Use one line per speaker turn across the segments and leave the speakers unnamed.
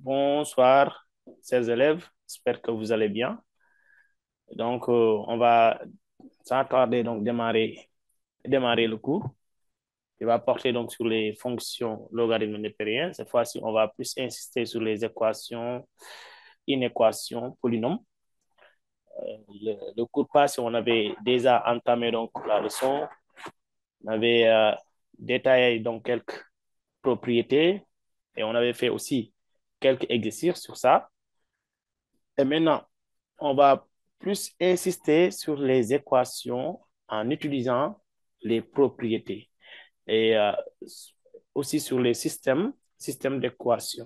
Bonsoir, chers élèves. J'espère que vous allez bien. On va sans tarder démarrer le cours. Il va porter donc sur les fonctions logarithmes népériens. Cette fois-ci, on va plus insister sur les équations, inéquations, polynômes. Le cours passé, on avait déjà entamé donc la leçon. On avait détaillé donc quelques propriétés et on avait fait aussi quelques exercices sur ça. Et maintenant, on va plus insister sur les équations en utilisant les propriétés et aussi sur les systèmes d'équations.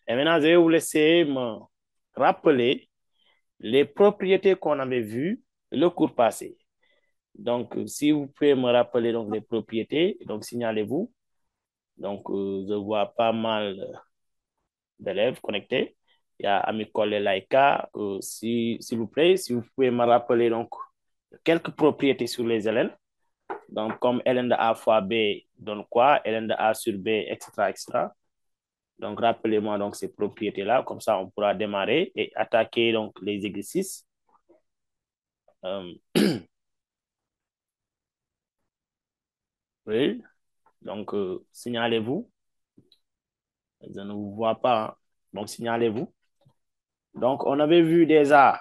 Et maintenant, je vais vous laisser me rappeler les propriétés qu'on avait vues le cours passé. Donc, si vous pouvez me rappeler donc les propriétés, donc signalez-vous. Donc, je vois pas mal d'élèves connectés. Il y a Amicole et Laïka. S'il vous plaît, si vous pouvez me rappeler donc quelques propriétés sur les ln. Donc, comme ln de A fois B donne quoi? Ln de A sur B, etc., etc. Donc, rappelez-moi donc ces propriétés-là. Comme ça, on pourra démarrer et attaquer donc les exercices. Euh, oui. Donc, signalez-vous. Je ne vous vois pas. Hein. Donc, signalez-vous. Donc, on avait vu déjà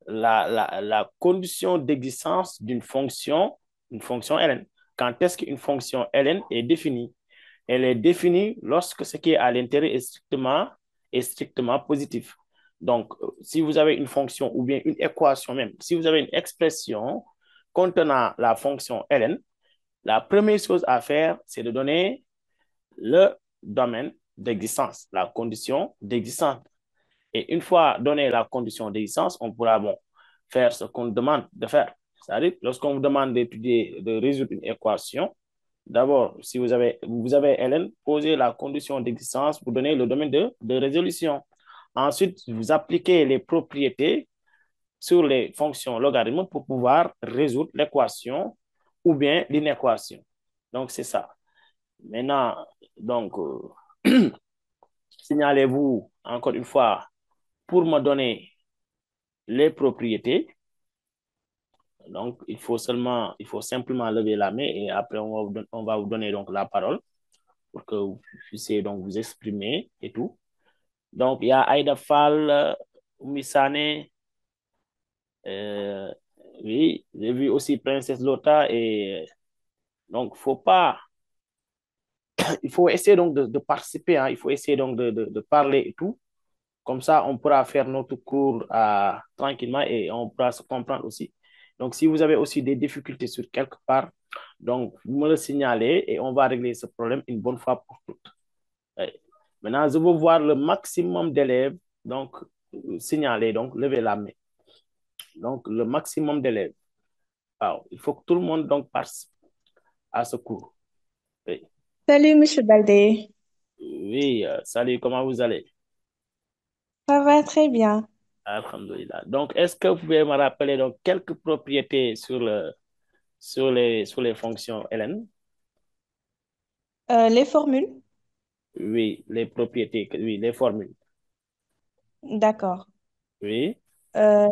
la condition d'existence d'une fonction ln. Quand est-ce qu'une fonction ln est définie? Elle est définie lorsque ce qui est à l'intérieur est strictement positif. Donc, si vous avez une fonction ou bien une équation même, si vous avez une expression contenant la fonction ln, la première chose à faire, c'est de donner le domaine d'existence, la condition d'existence. Et une fois donné la condition d'existence, on pourra faire ce qu'on demande de faire. C'est-à-dire, lorsqu'on vous demande d'étudier, de résoudre une équation, d'abord, si vous avez ln, posez la condition d'existence pour donner le domaine de résolution. Ensuite, vous appliquez les propriétés sur les fonctions logarithmes pour pouvoir résoudre l'équation ou bien l'inéquation. Donc, c'est ça. Maintenant, donc, signalez-vous encore une fois pour me donner les propriétés. Donc, il faut simplement lever la main et après, on va vous donner donc la parole pour que vous puissiez donc vous exprimer et tout. Donc, il y a Aïda Fall, Missane, euh, oui, j'ai vu aussi Princesse Lota et donc, il faut essayer donc de participer, hein, il faut essayer donc de parler et tout. Comme ça, on pourra faire notre cours tranquillement et on pourra se comprendre aussi. Donc, si vous avez aussi des difficultés sur quelque part, donc vous me le signalez et on va régler ce problème une bonne fois pour toutes. Ouais. Maintenant, je veux voir le maximum d'élèves, donc signaler, donc lever la main. Donc, le maximum d'élèves. Alors, il faut que tout le monde donc participe à ce cours. Oui,
Salut, Monsieur Baldé.
oui salut, comment vous allez?
Ça va très bien.
Alhamdulillah. Donc, est-ce que vous pouvez me rappeler donc quelques propriétés sur les fonctions ln?
Les formules?
Oui, les propriétés, oui, les formules.
D'accord.
Oui.
Euh,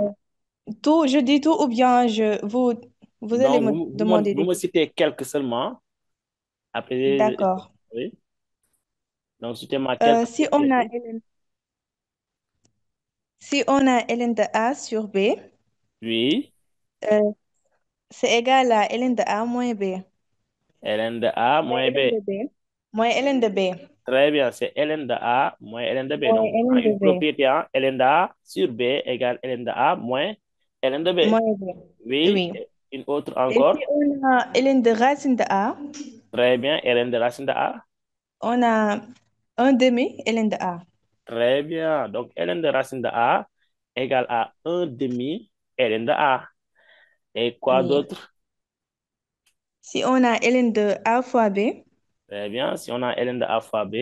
tout, je dis tout ou bien vous allez
Donc,
me demander
vous
des
me
questions.
citez quelques seulement. Après,
D'accord.
donc, citez-moi
Euh,
quelques
si on a
propriétés.
ln, si on a ln de A sur B,
Oui.
euh, c'est égal à ln de A moins B.
ln de A
Moins
moins
ln
B.
de B. Moins ln de B.
Très bien, c'est ln de A moins ln de B.
Moins
Donc, on
ln
a
de
une
B.
propriété, hein, ln de A sur B égale ln de A moins ln de B.
Moins B.
Oui,
Oui.
et une autre
Et si
encore.
on a ln de racine de A,
Très bien, ln de racine de A.
on a un demi ln de A.
Très bien. Donc, ln de racine de A égale à un demi ln de A. Et quoi
Oui.
d'autre?
Si on a ln de A fois B,
Très bien. Si on a ln de A fois B,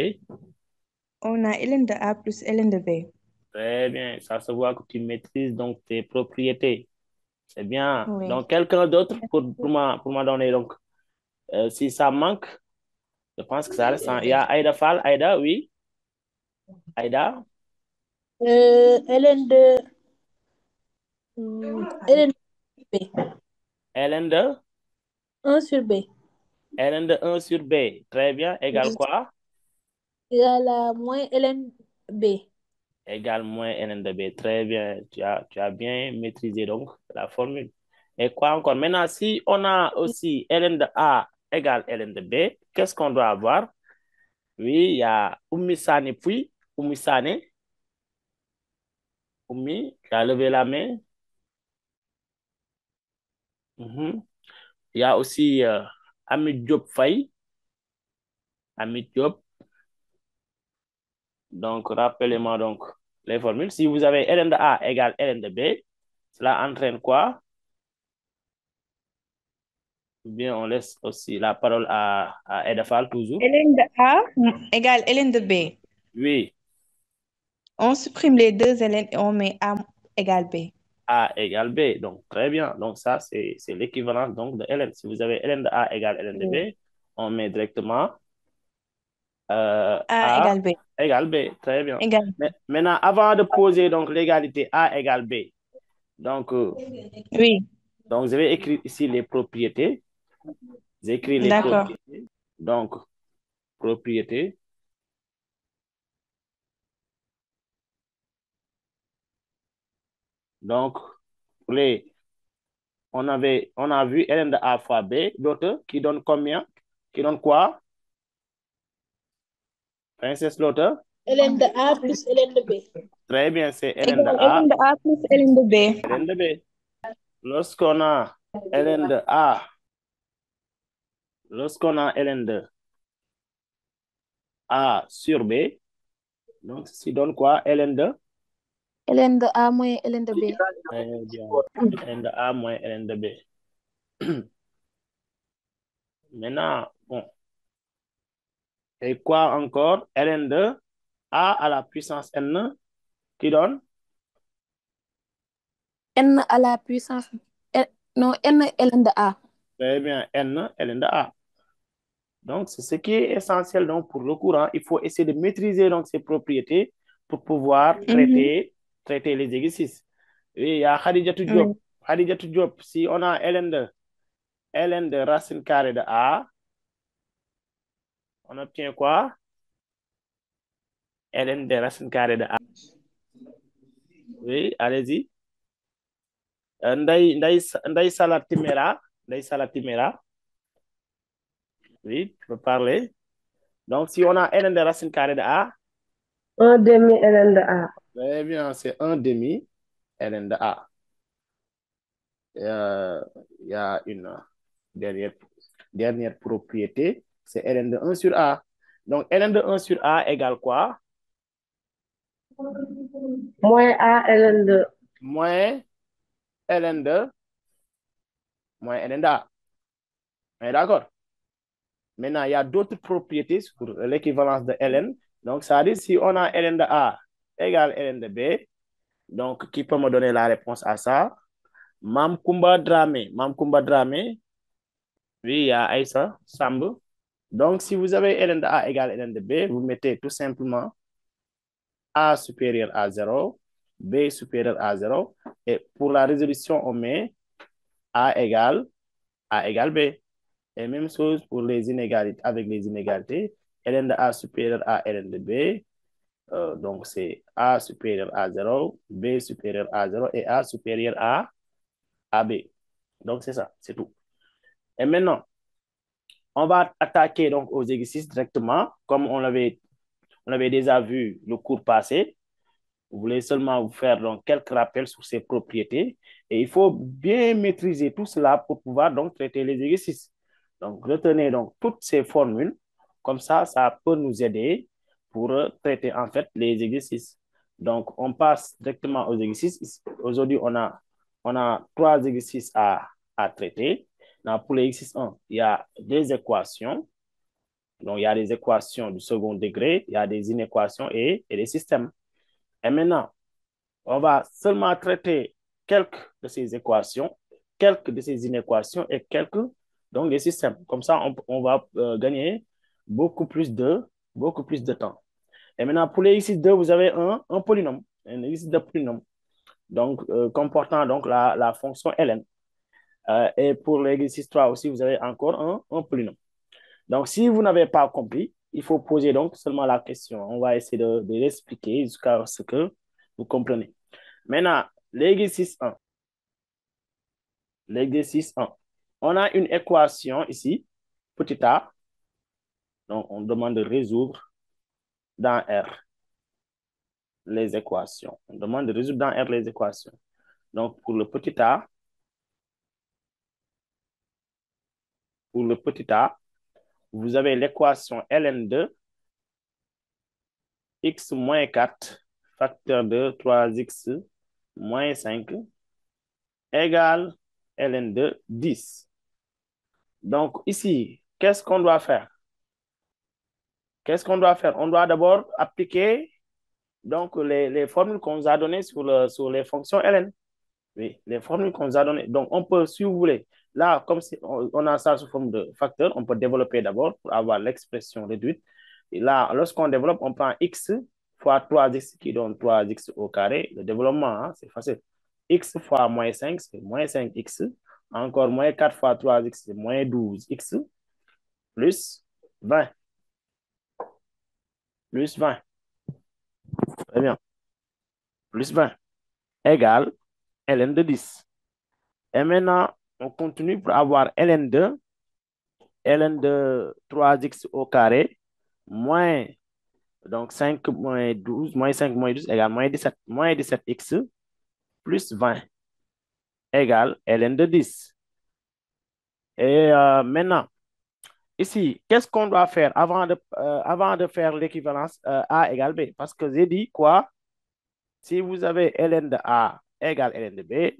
on a ln de A plus ln de B.
très bien. Ça se voit que tu maîtrises donc tes propriétés. C'est bien.
Oui.
Donc, quelqu'un d'autre pour, pour m'en donner donc. Si ça manque, je pense que ça reste. Il y a Aïda Fall. Aïda, oui. Aïda.
ln de ln de B.
ln de,
1 sur B
ln de 1 sur B. Très bien. Égale quoi?
égale à moins ln B.
Égale moins ln de B. Très bien. Tu as bien maîtrisé donc la formule. Et quoi encore? Maintenant, si on a aussi ln de A égale ln de B, qu'est-ce qu'on doit avoir? Oui, il y a Oumi Sané puis Oumi Sané. Oumi, tu as levé la main. Mhm. Il y a aussi Amit Diop Faye. Amit Diop. Donc, rappelez-moi donc les formules. Si vous avez ln de A égale ln de B, cela entraîne quoi? Ou bien on laisse aussi la parole à Edafal toujours.
ln de A égale ln de B.
Oui,
On supprime les deux ln et on met A égale B.
A égale B. Donc, très bien. Donc, ça, c'est l'équivalent donc de ln. Si vous avez ln de A égale ln de
Oui.
B, on met directement
A
A
égale B.
égale B. Très bien.
Égale.
Mais, maintenant, avant de poser donc l'égalité A égale B, donc,
Oui,
donc je vais écrire ici les propriétés. J'écris les
d'accord.
propriétés. Donc, propriétés. Donc, les, on a vu ln de A fois B, l'autre qui donne combien? Qui donne quoi? Princesse l'autre?
ln de A plus ln de B.
Très bien, c'est ln de
Égale
A,
ln de A plus ln de B.
ln de B. Lorsqu'on a ln de A, lorsqu'on a ln de A sur B, donc ceci donne quoi? Ln de?
ln de A moins ln de B.
Très bien. Ln de A moins ln de B. Maintenant, bon. Et quoi encore? Ln de A à la puissance n qui donne?
N à la puissance. Non, N ln de A.
Très bien, n ln de A. Donc, c'est ce qui est essentiel donc, pour le courant. Il faut essayer de maîtriser donc, ses propriétés pour pouvoir
Mhm.
traiter les exercices. Et il y a Khadijatou Diop.
Oui.
Khadijatou Diop, si on a ln de racine carrée de A, on obtient quoi? Ln de racine carrée de A. Oui, allez-y. Ndai Salat Timera. Ndai Salat Timera. Oui, tu peux parler. Donc, si on a ln de racine carrée de A,
Un demi ln de A.
très bien, c'est un demi ln de A. Euh, Il y a une dernière, dernière propriété, c'est ln de 1 sur A. Donc, ln de 1 sur A égale quoi?
Moins A ln de.
Moins ln de, moins ln de A. On est d'accord? Maintenant, il y a d'autres propriétés sur l'équivalence de ln. Donc, ça veut dire si on a ln de A égale ln de B, donc qui peut me donner la réponse à ça? Mam Kumba Dramé. Mam Kumba Dramé. Oui, il y a Aïssa Samb. Donc, si vous avez ln de A égale ln de B, vous mettez tout simplement A supérieur à 0, B supérieur à 0. Et pour la résolution, on met A égale B. Et même chose pour les inégalités, avec les inégalités. Ln de A supérieur à ln de B. Donc, c'est A supérieur à 0, B supérieur à 0 et A supérieur à B. Donc, c'est ça, c'est tout. Et maintenant, on va attaquer donc aux exercices directement, comme on avait déjà vu le cours passé. Vous voulez seulement vous faire donc quelques rappels sur ces propriétés et il faut bien maîtriser tout cela pour pouvoir donc traiter les exercices. Donc, retenez donc toutes ces formules. Comme ça peut nous aider pour traiter en fait les exercices. Donc, on passe directement aux exercices. Aujourd'hui, on a trois exercices à traiter. Donc, pour l'exercice 1, il y a des équations. Donc, il y a des équations du second degré, il y a des inéquations et des systèmes. Et maintenant, on va seulement traiter quelques de ces équations, quelques de ces inéquations et quelques Donc, des systèmes. Comme ça, on va gagner beaucoup plus de temps. Et maintenant, pour l'exercice 2, vous avez un polynôme, un exercice de polynôme, donc comportant donc la fonction ln. Et pour l'exercice 3 aussi, vous avez encore un polynôme. Donc, si vous n'avez pas compris, il faut poser donc seulement la question. On va essayer de l'expliquer jusqu'à ce que vous compreniez. Maintenant, l'exercice 1. L'exercice 1. On a une équation ici, petit a. Donc, on demande de résoudre dans R les équations. On demande de résoudre dans R les équations. Donc, pour le petit a, vous avez l'équation ln2 x moins 4 facteur de 3x moins 5 égale ln2 10. Donc, ici, qu'est-ce qu'on doit faire? Qu'est-ce qu'on doit faire? On doit d'abord appliquer donc, les formules qu'on nous a données sur les fonctions ln. Oui, les formules qu'on nous a données. Donc, on peut, si vous voulez, là, comme si on a ça sous forme de facteur, on peut développer d'abord pour avoir l'expression réduite. Et là, lorsqu'on développe, on prend x fois 3x qui donne 3x au carré. Le développement, hein, c'est facile. X fois moins 5, c'est moins 5x. Encore moins 4 fois 3x, c'est moins 12x. Plus 20. Plus 20. Très bien. Plus 20 égale ln de 10. Et maintenant, on continue pour avoir ln de 3x au carré, moins, donc 5 moins 12, moins 5 moins 12 égale moins 17x plus 20 égale ln de 10. Et maintenant, ici, qu'est-ce qu'on doit faire avant de faire l'équivalence A égale B? Parce que j'ai dit quoi? Si vous avez ln de A égale ln de B,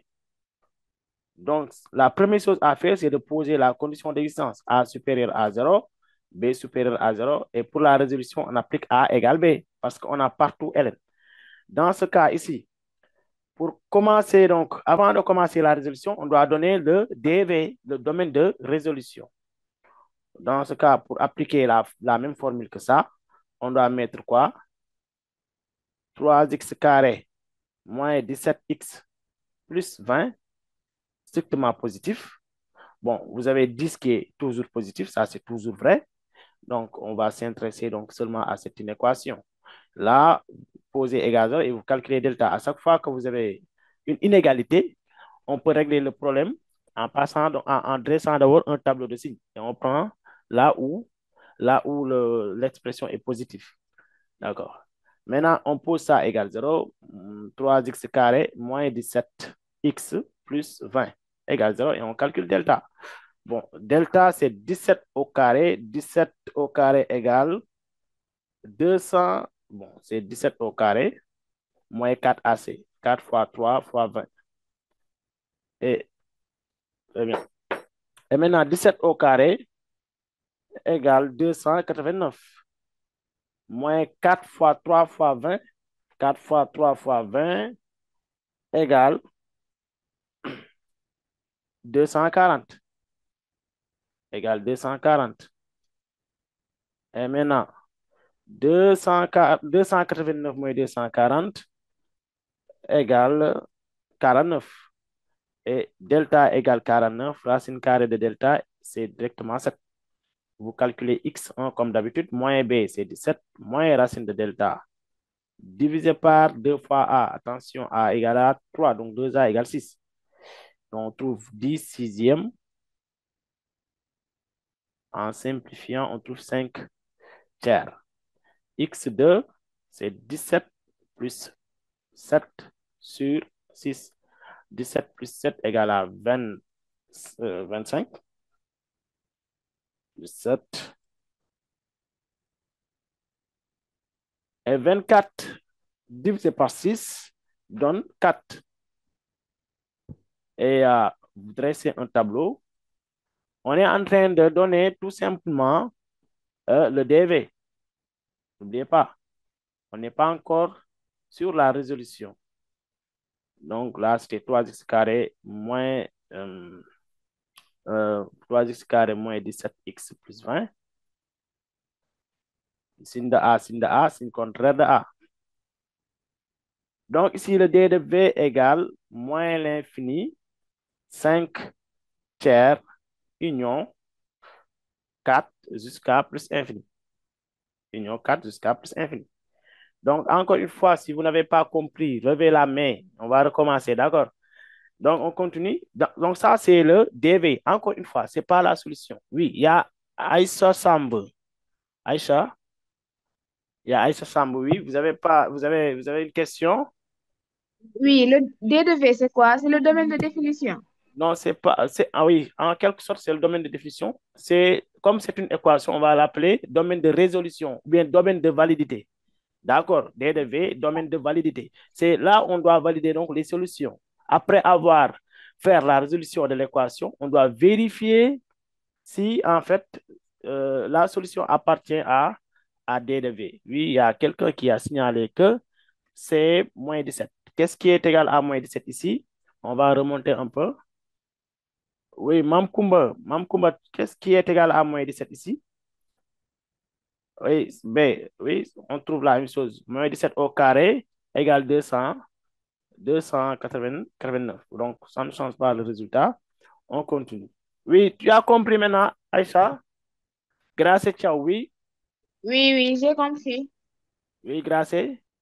donc la première chose à faire, c'est de poser la condition d'existence A supérieur à 0, B supérieur à 0, et pour la résolution, on applique A égale B, parce qu'on a partout ln. Dans ce cas ici, pour commencer, donc, avant de commencer la résolution, on doit donner le DV, le domaine de résolution. Dans ce cas, pour appliquer la même formule que ça, on doit mettre quoi? 3x carré moins 17x plus 20, strictement positif. Bon, vous avez 10 qui est toujours positif, ça c'est toujours vrai. Donc, on va s'intéresser donc seulement à cette inéquation. Là, posez égal 0 et vous calculez delta. À chaque fois que vous avez une inégalité, on peut régler le problème en dressant d'abord un tableau de signes. Et on prend là où l'expression est positive. D'accord. Maintenant, on pose ça égal 0, 3x carré moins 17x plus 20 égale 0 et on calcule delta. Bon, delta, c'est 17 au carré. 17 au carré égale 200. Bon, c'est 17 au carré moins 4ac. 4 fois 3 fois 20. Et, très bien. Et maintenant, 17 au carré égale 289. Moins 4 fois 3 fois 20. 4 fois 3 fois 20 égale 240. Égale 240. Et maintenant, 289 moins 240 égale 49. Et delta égale 49, racine carrée de delta, c'est directement 7. Vous calculez x1 comme d'habitude, moins b, c'est 17, moins racine de delta, divisé par 2 fois a. Attention, a égale à 3, donc 2a égale 6. Donc, on trouve 10 sixièmes. En simplifiant, on trouve 5 tiers. x2, c'est 17 plus 7 sur 6. 17 plus 7 égale à 25. 17. Et 24 divisé par 6 donne 4. Et vous dressez un tableau. On est en train de donner tout simplement le DV. N'oubliez pas, on n'est pas encore sur la résolution. Donc là, c'était 3x carré moins 3x carré moins 17x plus 20. Signe de A, signe de A, signe contraire de A. Donc, ici, le d de v égale moins l'infini, 5 tiers, union 4 jusqu'à plus infini. Union 4 jusqu'à plus infini. Donc, encore une fois, si vous n'avez pas compris, levez la main. On va recommencer, d'accord? Donc, on continue. Donc, ça, c'est le dv. Encore une fois, ce n'est pas la solution. Oui, il y a Aïssa Samb. Aïcha? Il y a Aïssa Samb, oui. Vous avez une question?
Oui, le D de V, c'est quoi? C'est le domaine de définition.
Non, c'est pas. Ah oui, en quelque sorte, c'est le domaine de définition. Comme c'est une équation, on va l'appeler domaine de résolution ou bien domaine de validité. D'accord? D de V, domaine de validité. C'est là où on doit valider donc les solutions. Après avoir fait la résolution de l'équation, on doit vérifier si en fait la solution appartient à D de V. Oui, il y a quelqu'un qui a signalé que c'est moins 17. Qu'est-ce qui est égal à moins 17 ici? On va remonter un peu. Oui, Mam Kumba, qu'est-ce qui est égal à moins 17 ici? Oui, B, oui, on trouve la même chose. Moins 17 au carré égale 289. Donc, ça ne change pas le résultat. On continue. Oui, tu as compris maintenant, Aïcha? Grâce, ciao, oui.
Oui, oui, j'ai compris.
Oui, grâce.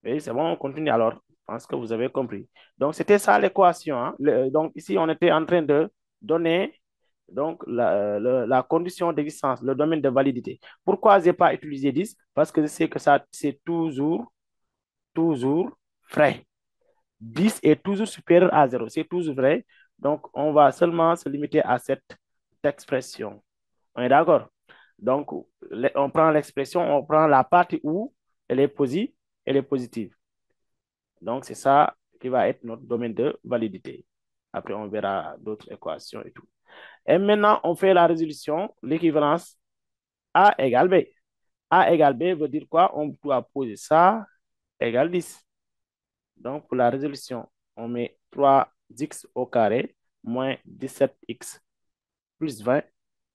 Oui, c'est bon, on continue alors. Je pense que vous avez compris. Donc, c'était ça l'équation, hein. Donc, ici, on était en train de donner donc, la condition d'existence, le domaine de validité. Pourquoi je n'ai pas utilisé 10? Parce que je sais que ça, c'est toujours vrai. 10 est toujours supérieur à 0. C'est toujours vrai. Donc, on va seulement se limiter à cette expression. On est d'accord? Donc, on prend l'expression, on prend la partie où elle est positive. Donc, c'est ça qui va être notre domaine de validité. Après, on verra d'autres équations et tout. Et maintenant, on fait la résolution, l'équivalence A égale B. A égale B veut dire quoi? On doit poser ça égale 10. Donc, pour la résolution, on met 3x au carré moins 17x plus 20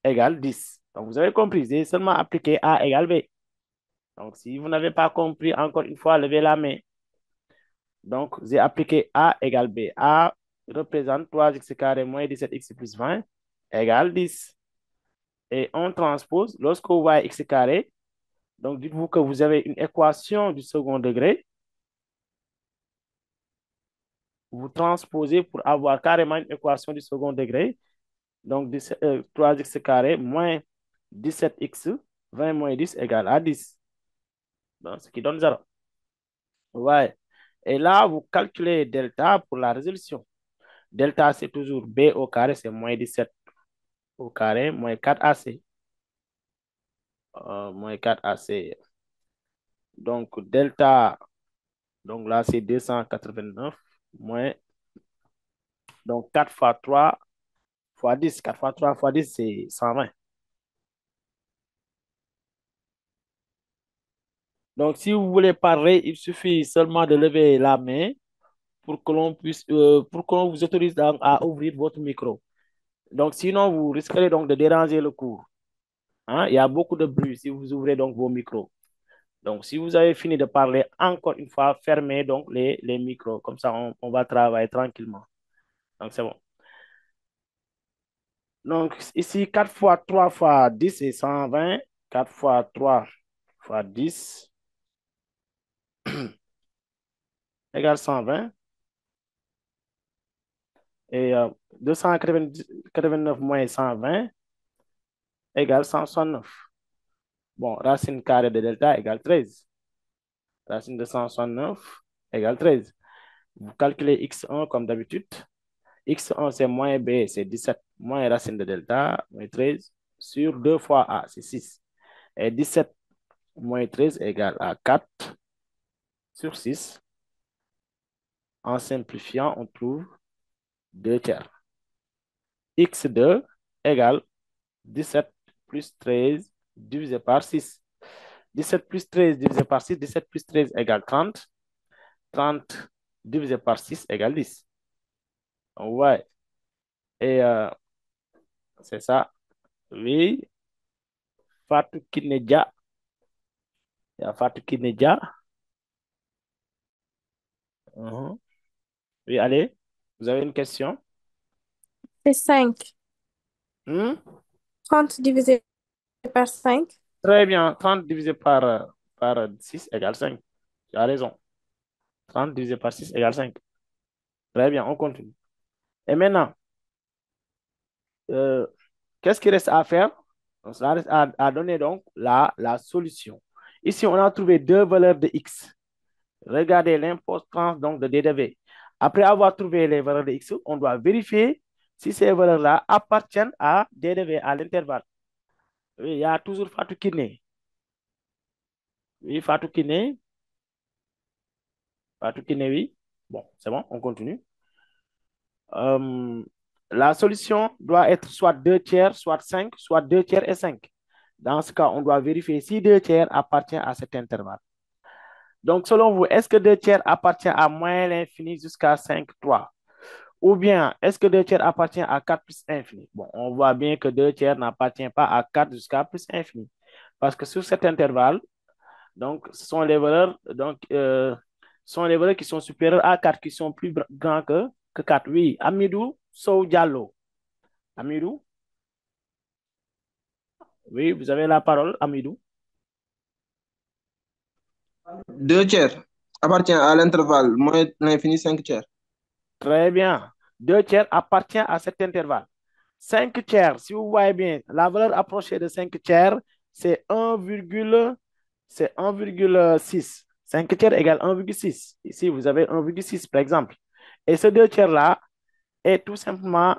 égale 10. Donc, vous avez compris, j'ai seulement appliqué A égale B. Donc, si vous n'avez pas compris, encore une fois, levez la main. Donc, j'ai appliqué A égale B. A représente 3x carré moins 17x plus 20 égale 10. Et on transpose, lorsque vous voyez x carré, donc dites-vous que vous avez une équation du second degré. Vous transposez pour avoir carrément une équation du second degré. Donc, 3x carré moins 17x, 20 moins 10 égale à 10. Donc, ce qui donne 0. Ouais. Et là, vous calculez delta pour la résolution. Delta, c'est toujours b au carré, c'est moins 17 au carré, moins 4ac. Moins 4ac. Donc, delta, donc là, c'est 289 moins, donc 4 fois 3 fois 10. 4 fois 3 fois 10, c'est 120. Donc, si vous voulez parler, il suffit seulement de lever la main pour que l'on puisse, pour qu'on vous autorise à ouvrir votre micro. Donc, sinon, vous risquerez donc de déranger le cours. Hein? Il y a beaucoup de bruit si vous ouvrez donc vos micros. Donc, si vous avez fini de parler, encore une fois, fermez donc les micros. Comme ça, on va travailler tranquillement. Donc, c'est bon. Donc, ici, 4 fois 3 fois 10, c'est 120. 4 fois 3 fois 10 égale 120. Et 289 moins 120 égale 169. Bon, racine carrée de delta égale 13. Racine de 169 égale 13. Vous calculez x1 comme d'habitude. X1, c'est moins b, c'est 17, moins racine de delta, moins 13, sur 2 fois a, c'est 6. Et 17 moins 13 égale à 4 sur 6. En simplifiant, on trouve 2 tiers. X2 égale 17 plus 13 divisé par 6. 17 plus 13 divisé par 6, 17 plus 13 égale 30. 30 divisé par 6 égale 10. Ouais. Et C'est ça. Oui. Fatou Kineja. Il y a Fatou Kineja. Mhm. Oui, allez. Vous avez une question?
C'est 5.
Hmm?
30 divisé par 5.
Très bien. 30 divisé par 6 égale 5. Tu as raison. 30 divisé par 6 égale 5. Très bien, on continue. Et maintenant, euh, qu'est-ce qui reste à faire? Donc, ça reste à donner donc la solution. Ici, on a trouvé deux valeurs de x. Regardez l'importance donc de d de v. Après avoir trouvé les valeurs de x, on doit vérifier si ces valeurs-là appartiennent à d de v, à l'intervalle. Oui, il y a toujours Fatou Kiné. Oui, Fatou Kiné. Fatou Kiné, oui. Bon, c'est bon, on continue. Euh, la solution doit être soit 2 tiers, soit 5, soit 2 tiers et 5. Dans ce cas, on doit vérifier si 2 tiers appartient à cet intervalle. Donc, selon vous, est-ce que 2 tiers appartient à moins l'infini jusqu'à 5, 3? Ou bien, est-ce que 2 tiers appartient à 4 plus infini? Bon, on voit bien que 2 tiers n'appartient pas à 4 jusqu'à plus infini. Parce que sur cet intervalle, donc, ce sont les valeurs, sont les valeurs qui sont supérieures à 4, qui sont plus grands que 4. Oui, Amidou Sow Diallo. Amidou, oui, vous avez la parole, Amidou.
2 tiers appartient à l'intervalle moins l'infini 5 tiers.
Très bien. 2 tiers appartient à cet intervalle. 5 tiers, si vous voyez bien, la valeur approchée de 5 tiers, c'est 1,6. 5 tiers égale 1,6. Ici, vous avez 1,6 par exemple. Et ce 2 tiers-là est tout simplement,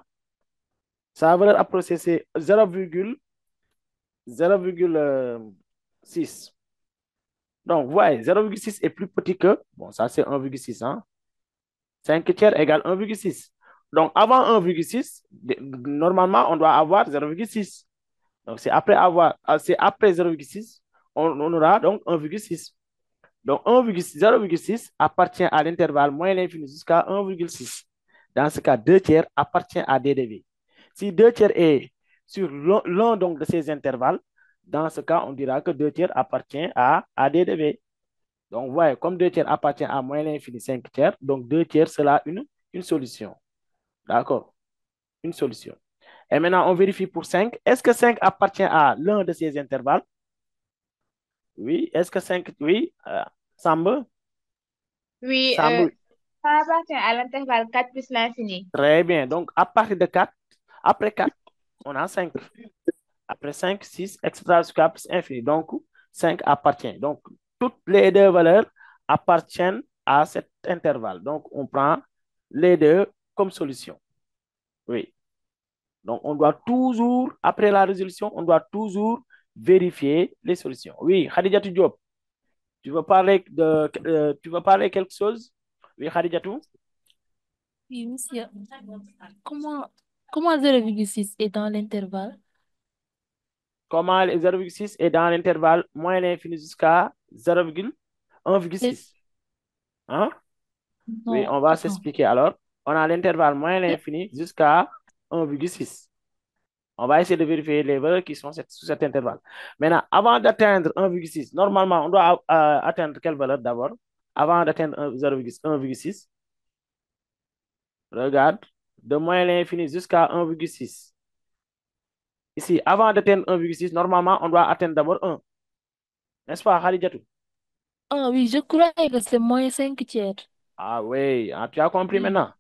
sa valeur approchée, c'est 0,6. Donc, vous voyez, 0,6 est plus petit que, bon, ça c'est 1,6, hein. 5 tiers égale 1,6. Donc, avant 1,6, normalement, on doit avoir 0,6. Donc, c'est après 0,6, on aura donc 1,6. Donc, 0,6 appartient à l'intervalle moins l'infini jusqu'à 1,6. Dans ce cas, 2 tiers appartient à DDV. Si 2 tiers est sur l'un donc de ces intervalles, dans ce cas, on dira que 2 tiers appartient à DDV. Donc, vous voyez, comme 2 tiers appartient à moins l'infini 5 tiers, donc 2 tiers sera une solution. D'accord? Une solution. Et maintenant, on vérifie pour 5. Est-ce que 5 appartient à l'un de ces intervalles? Oui. Est-ce que 5, oui, Samba?
Oui,
Samba,
ça appartient à l'intervalle 4 plus l'infini.
très bien. Donc, à partir de 4, après 4, on a 5. Après 5, 6, etc. jusqu'à plus infini. Donc, 5 appartient. Donc, toutes les deux valeurs appartiennent à cet intervalle. Donc, on prend les deux comme solution. Oui. Donc, on doit toujours, après la résolution, on doit toujours vérifier les solutions. Oui, Khadijatou Diop, tu veux parler quelque chose? Oui, Khadijatou?
Oui, monsieur. Comment, comment 0,6 est dans l'intervalle?
Comment 0,6 est dans l'intervalle moins l'infini jusqu'à
C'est-
1,6? Hein? Oui,
Non,
on va
attends.
s'expliquer alors. On a l'intervalle moins l'infini jusqu'à 1,6. On va essayer de vérifier les valeurs qui sont sous cet intervalle. Maintenant, avant d'atteindre 1,6, normalement, on doit atteindre quelle valeur d'abord? Avant d'atteindre 1,6, regarde, de moins l'infini jusqu'à 1,6. Ici, avant d'atteindre 1,6, normalement, on doit atteindre d'abord 1. N'est-ce pas, Khadijatou?
Ah oui, je croyais que c'est moins 5 tiers.
Ah oui, ah, tu as compris
Oui,
maintenant.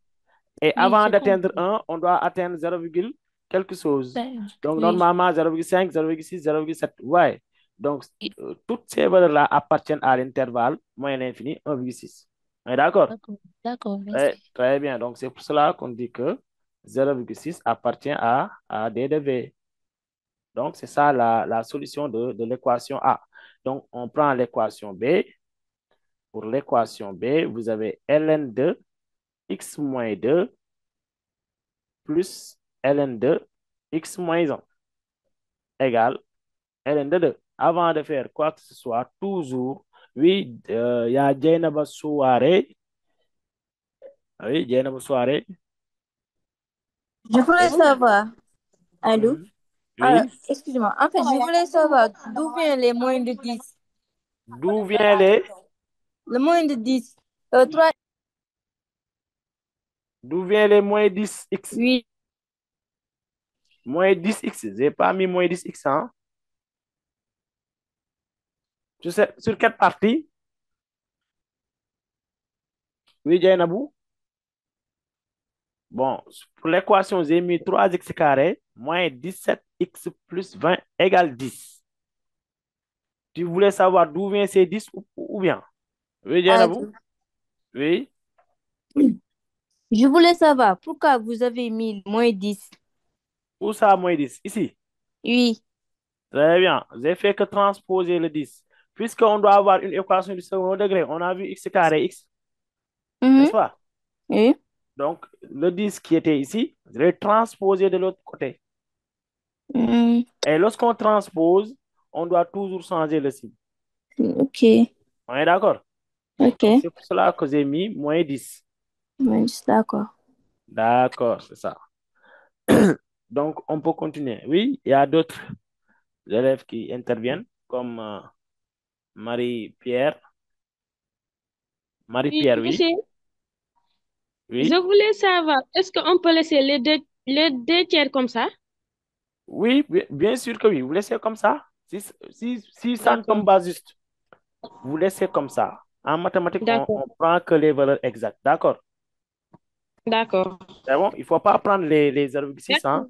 Et
oui,
avant
j'ai
d'atteindre
compris.
1, on doit atteindre 0, quelque chose.
5,
Donc,
oui.
normalement, 0,5, 0,6, 0,7. Ouais. Donc,
Oui,
toutes ces valeurs-là appartiennent à l'intervalle moins l'infini 1,6. On est d'accord?
d'accord, d'accord,
Ouais,
merci.
très bien. Donc, c'est pour cela qu'on dit que 0,6 appartient à D de V. Donc, c'est ça la solution de l'équation A. Donc, on prend l'équation B. Pour l'équation B, vous avez ln de x moins 2 plus ln de x moins 1 égale ln de 2. Avant de faire quoi que ce soit, toujours, oui, il y a Djainaba Souare. Oui, Djainaba Souare.
Je voulais
Et
savoir, Allô? Alors,
Oui.
excusez-moi. En fait, je voulais savoir d'où viennent les moins de 10.
D'où vient les...
Le moins de 10. 3,
D'où vient les moins 10x?
oui.
Moins 10x. J'ai pas mis moins 10x, hein? Tu sais, sur quelle partie? Oui, Jainabou? Bon, pour l'équation, j'ai mis 3x carré moins 17x plus 20 égale 10. Tu voulais savoir d'où vient ces 10 ou bien? Oui, Jainabou?
Allô?
Oui.
Je voulais savoir pourquoi vous avez mis moins 10.
Où ça, moins 10? Ici.
Oui.
Très bien. J'ai fait que transposer le 10. Puisqu'on doit avoir une équation du second degré, on a vu x carré x, n'est-ce
Mhm.
pas?
Oui.
Donc, le 10 qui était ici, je vais transposer de l'autre côté.
Mhm.
Et lorsqu'on transpose, on doit toujours changer le signe.
Ok.
On est d'accord?
Ok.
Donc, c'est pour cela que j'ai mis moins 10.
Ouais, je suis d'accord.
D'accord, c'est ça. Donc, on peut continuer. Oui, il y a d'autres élèves qui interviennent, comme Marie-Pierre.
Oui,
Marie-Pierre, oui.
monsieur, je
Oui.
voulais savoir, est-ce qu'on peut laisser les deux tiers comme ça?
Oui, bien sûr que oui. Vous laissez comme ça. Si ça ne tombe
D'accord,
pas juste, vous laissez comme ça. En mathématiques,
d'accord,
on prend que les valeurs exactes. D'accord?
d'accord,
C'est bon? Il ne faut pas prendre les 0,6, hein.
d'accord,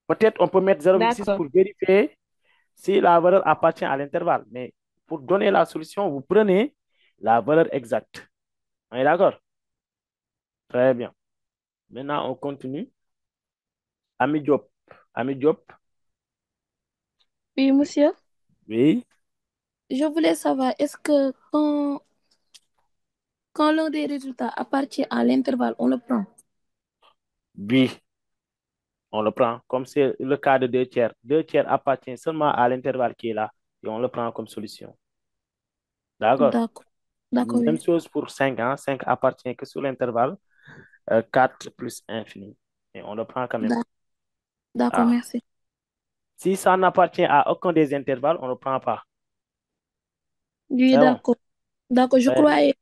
Peut-être on peut mettre 0,6
d'accord,
pour vérifier si la valeur appartient à l'intervalle. Mais pour donner la solution, vous prenez la valeur exacte. On est d'accord? Très bien. Maintenant, on continue. Ami Diop. Ami Diop.
Oui, monsieur.
Oui.
Je voulais savoir, est-ce que quand l'un des résultats appartient à l'intervalle, on le prend?
Oui. On le prend comme c'est le cas de 2 tiers. 2 tiers appartient seulement à l'intervalle qui est là et on le prend comme solution. D'accord?
D'accord. D'accord,
Même
oui.
chose pour 5. Hein? 5 appartient que sur l'intervalle 4 plus infini. Et on le prend quand même.
D'ac- D'accord,
Ah.
merci.
Si ça n'appartient à aucun des intervalles, on ne le prend pas.
Oui,
C'est bon.
d'accord. D'accord,
Très bien.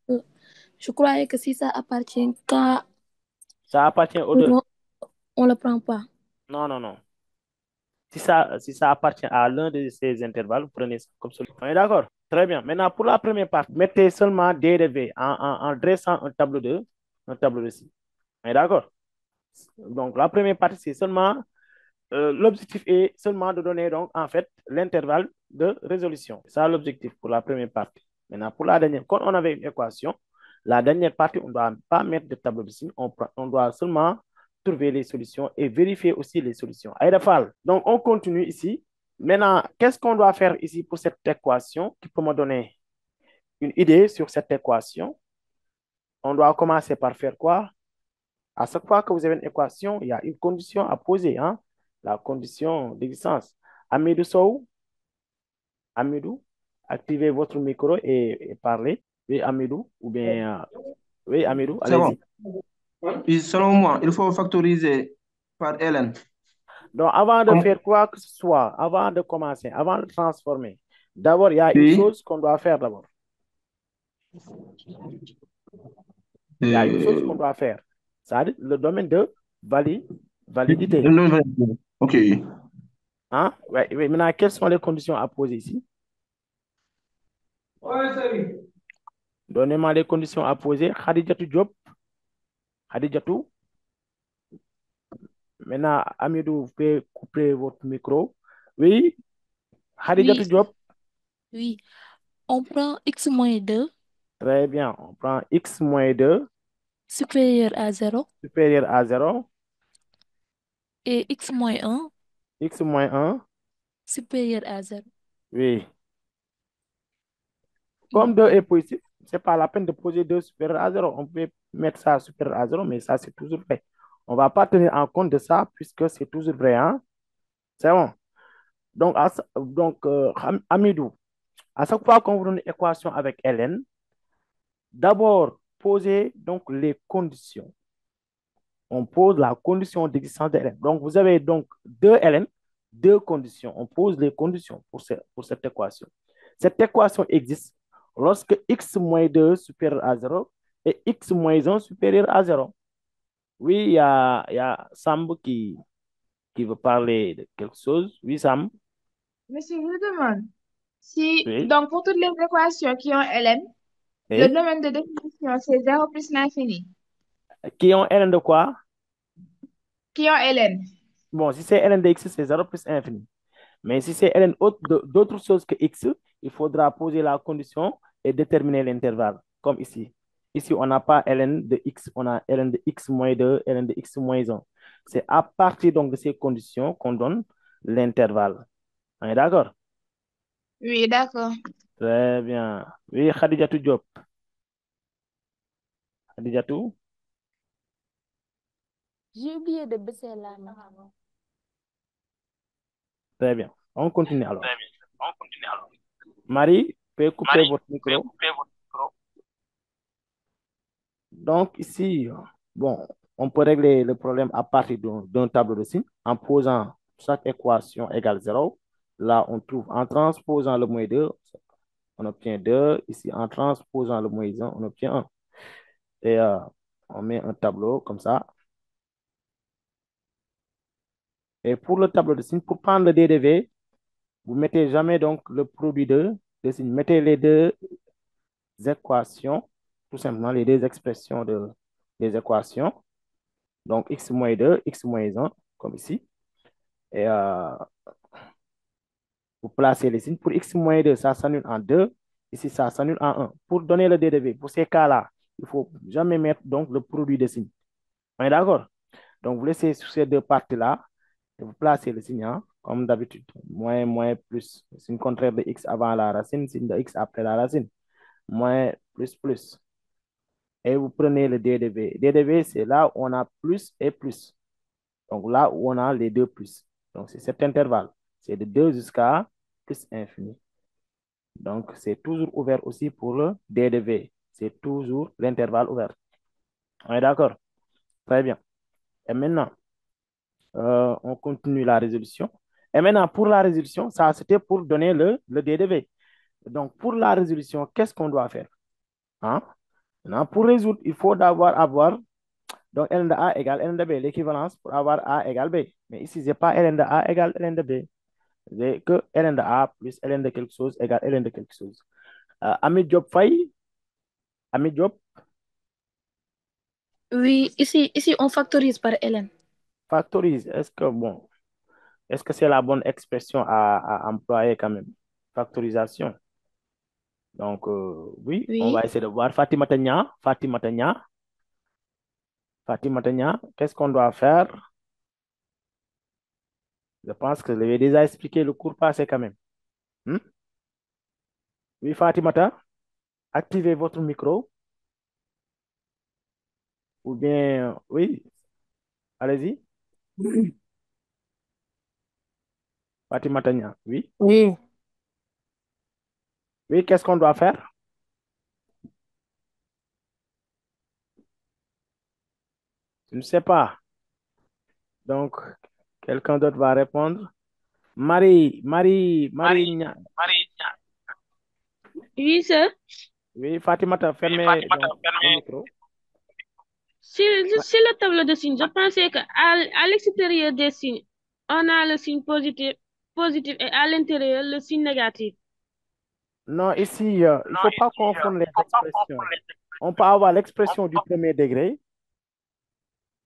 je croyais que si ça appartient qu'à
Ça appartient aux deux.
un, on le prend pas.
Non, non, non. Si ça appartient à l'un de ces intervalles, vous prenez ça comme solution. On est d'accord? Très bien. Maintenant, pour la première partie, mettez seulement dérivés en dressant un tableau de ci. On est d'accord? Donc, la première partie, c'est seulement, l'objectif est seulement de donner, donc, en fait, l'intervalle de résolution. C'est ça l'objectif pour la première partie. Maintenant, pour la dernière, quand on avait une équation, la dernière partie, on ne doit pas mettre de tableau de signes, on doit seulement trouver les solutions et vérifier aussi les solutions. Aïda Fall. Donc, on continue ici. Maintenant, qu'est-ce qu'on doit faire ici pour cette équation qui peut me donner une idée sur cette équation? On doit commencer par faire quoi? À chaque fois que vous avez une équation, il y a une condition à poser, hein? La condition d'existence. Amidou Sow, Amidou, activez votre micro et parlez. Oui, Amidou, ou bien, oui, Amidou,
C'est bon.
allez-y.
Et selon moi, il faut factoriser par ln.
Donc, avant de
Comme,
faire quoi que ce soit, avant de commencer, avant de transformer, d'abord, il y a une
oui.
chose qu'on doit faire d'abord. Il y a une chose qu'on
Euh,
doit faire. C'est-à-dire le domaine de validité.
ok.
Hein? Ouais, ouais. Maintenant, quelles sont les conditions à poser ici? Donnez-moi les conditions à poser. Khadijatou Diop. Khadijatou. Maintenant, Amidou, vous pouvez couper votre micro. Oui, Khadijatou
Oui,
Diop.
oui. On prend x moins 2
Très bien. On prend x moins 2
supérieur à 0
supérieur à 0.
et x moins 1
X moins 1.
supérieur à 0.
Oui. Comme 2 est positif, ce n'est pas la peine de poser 2 supérieur à 0. On peut mettre ça supérieur à 0, mais ça, c'est toujours vrai. On ne va pas tenir en compte de ça puisque c'est toujours vrai. Hein? C'est bon. Donc, Amidou, à chaque fois qu'on vous donne une équation avec Ln, d'abord, posez donc les conditions. on pose la condition d'existence de ln. Donc, vous avez donc deux ln, deux conditions. On pose les conditions pour cette équation. Cette équation existe lorsque x moins 2 supérieur à 0 et x moins 1 supérieur à 0. Oui, il y a Sam qui veut parler de quelque chose. Oui, Sam.
Monsieur, je demande si,
Oui.
donc, pour toutes les équations qui ont ln, le
Et
domaine de définition, c'est 0 plus l'infini.
qui ont ln de quoi?
Qui ont ln.
Bon, si c'est ln de x, c'est 0 plus infini. Mais si c'est ln d'autres choses que x, il faudra poser la condition et déterminer l'intervalle, comme ici. Ici, on n'a pas ln de x, on a ln de x moins 2, ln de x moins 1. C'est à partir donc de ces conditions qu'on donne l'intervalle. On est d'accord?
Oui, d'accord.
Très bien. Oui, Khadijatou Diop. Khadijatou?
J'ai oublié de baisser la main.
Très bien. On continue alors. Marie, pouvez couper votre micro. Donc ici, bon, on peut régler le problème à partir d'un tableau de signes en posant chaque équation égale 0. Là, on trouve en transposant le moins 2, on obtient 2. Ici, en transposant le moins 1, on obtient 1. Et on met un tableau comme ça. Et pour le tableau de signes, pour prendre le DDV, vous ne mettez jamais donc le produit de signes. Mettez les deux équations, tout simplement les deux expressions des équations. Donc, x moins 2, x moins 1, comme ici. Et vous placez les signes. Pour x moins 2, ça s'annule en 2. Ici, ça s'annule en 1. Pour donner le dérivé, pour ces cas-là, il ne faut jamais mettre donc le produit des signes. On est d'accord? Donc, vous laissez sur ces deux parties-là et vous placez le signe, hein, comme d'habitude. Moins, moins, plus. Signe contraire de x avant la racine, signe de x après la racine. Moins, plus, plus. Et vous prenez le dérivé. Dérivé, c'est là où on a plus et plus. Donc, là où on a les deux plus. Donc, c'est cet intervalle. C'est de 2 jusqu'à plus infini. Donc, c'est toujours ouvert aussi pour le D de V. C'est toujours l'intervalle ouvert. On est d'accord? Très bien. Et maintenant, on continue la résolution. Et maintenant, pour la résolution, ça, c'était pour donner le D de V. Donc, pour la résolution, qu'est-ce qu'on doit faire? Hein? Maintenant, pour résoudre, il faut d'abord avoir donc ln de A égale ln de B, l'équivalence pour avoir A égale B. Mais ici, je n'ai pas ln de A égale ln de B. J'ai que ln de A plus ln de quelque chose égale ln de quelque chose. Ami Diop Faye, Ami Diop,
Oui, ici, on factorise par ln.
factorise. Est-ce que c'est la bonne expression à employer quand même? Factorisation. Donc, oui, on va
Oui.
essayer de voir. Fatima Tania, qu'est-ce qu'on doit faire? Je pense que je l'ai déjà expliqué le cours passé quand même. Hmm? Oui, Fatimata, activez votre micro. Ou bien, oui, allez-y. Fatima Tania, oui.
Oui.
Oui, qu'est-ce qu'on doit faire? Je ne sais pas. Donc, quelqu'un d'autre va répondre. Marie,
Oui, sir.
oui, Fatimata, fermez donc le micro.
Sur le tableau de signes, je pensais à l'extérieur des signes, on a le signe positif et à l'intérieur, le signe négatif.
Non, ici, il ne faut pas confondre les expressions. On peut avoir l'expression du premier degré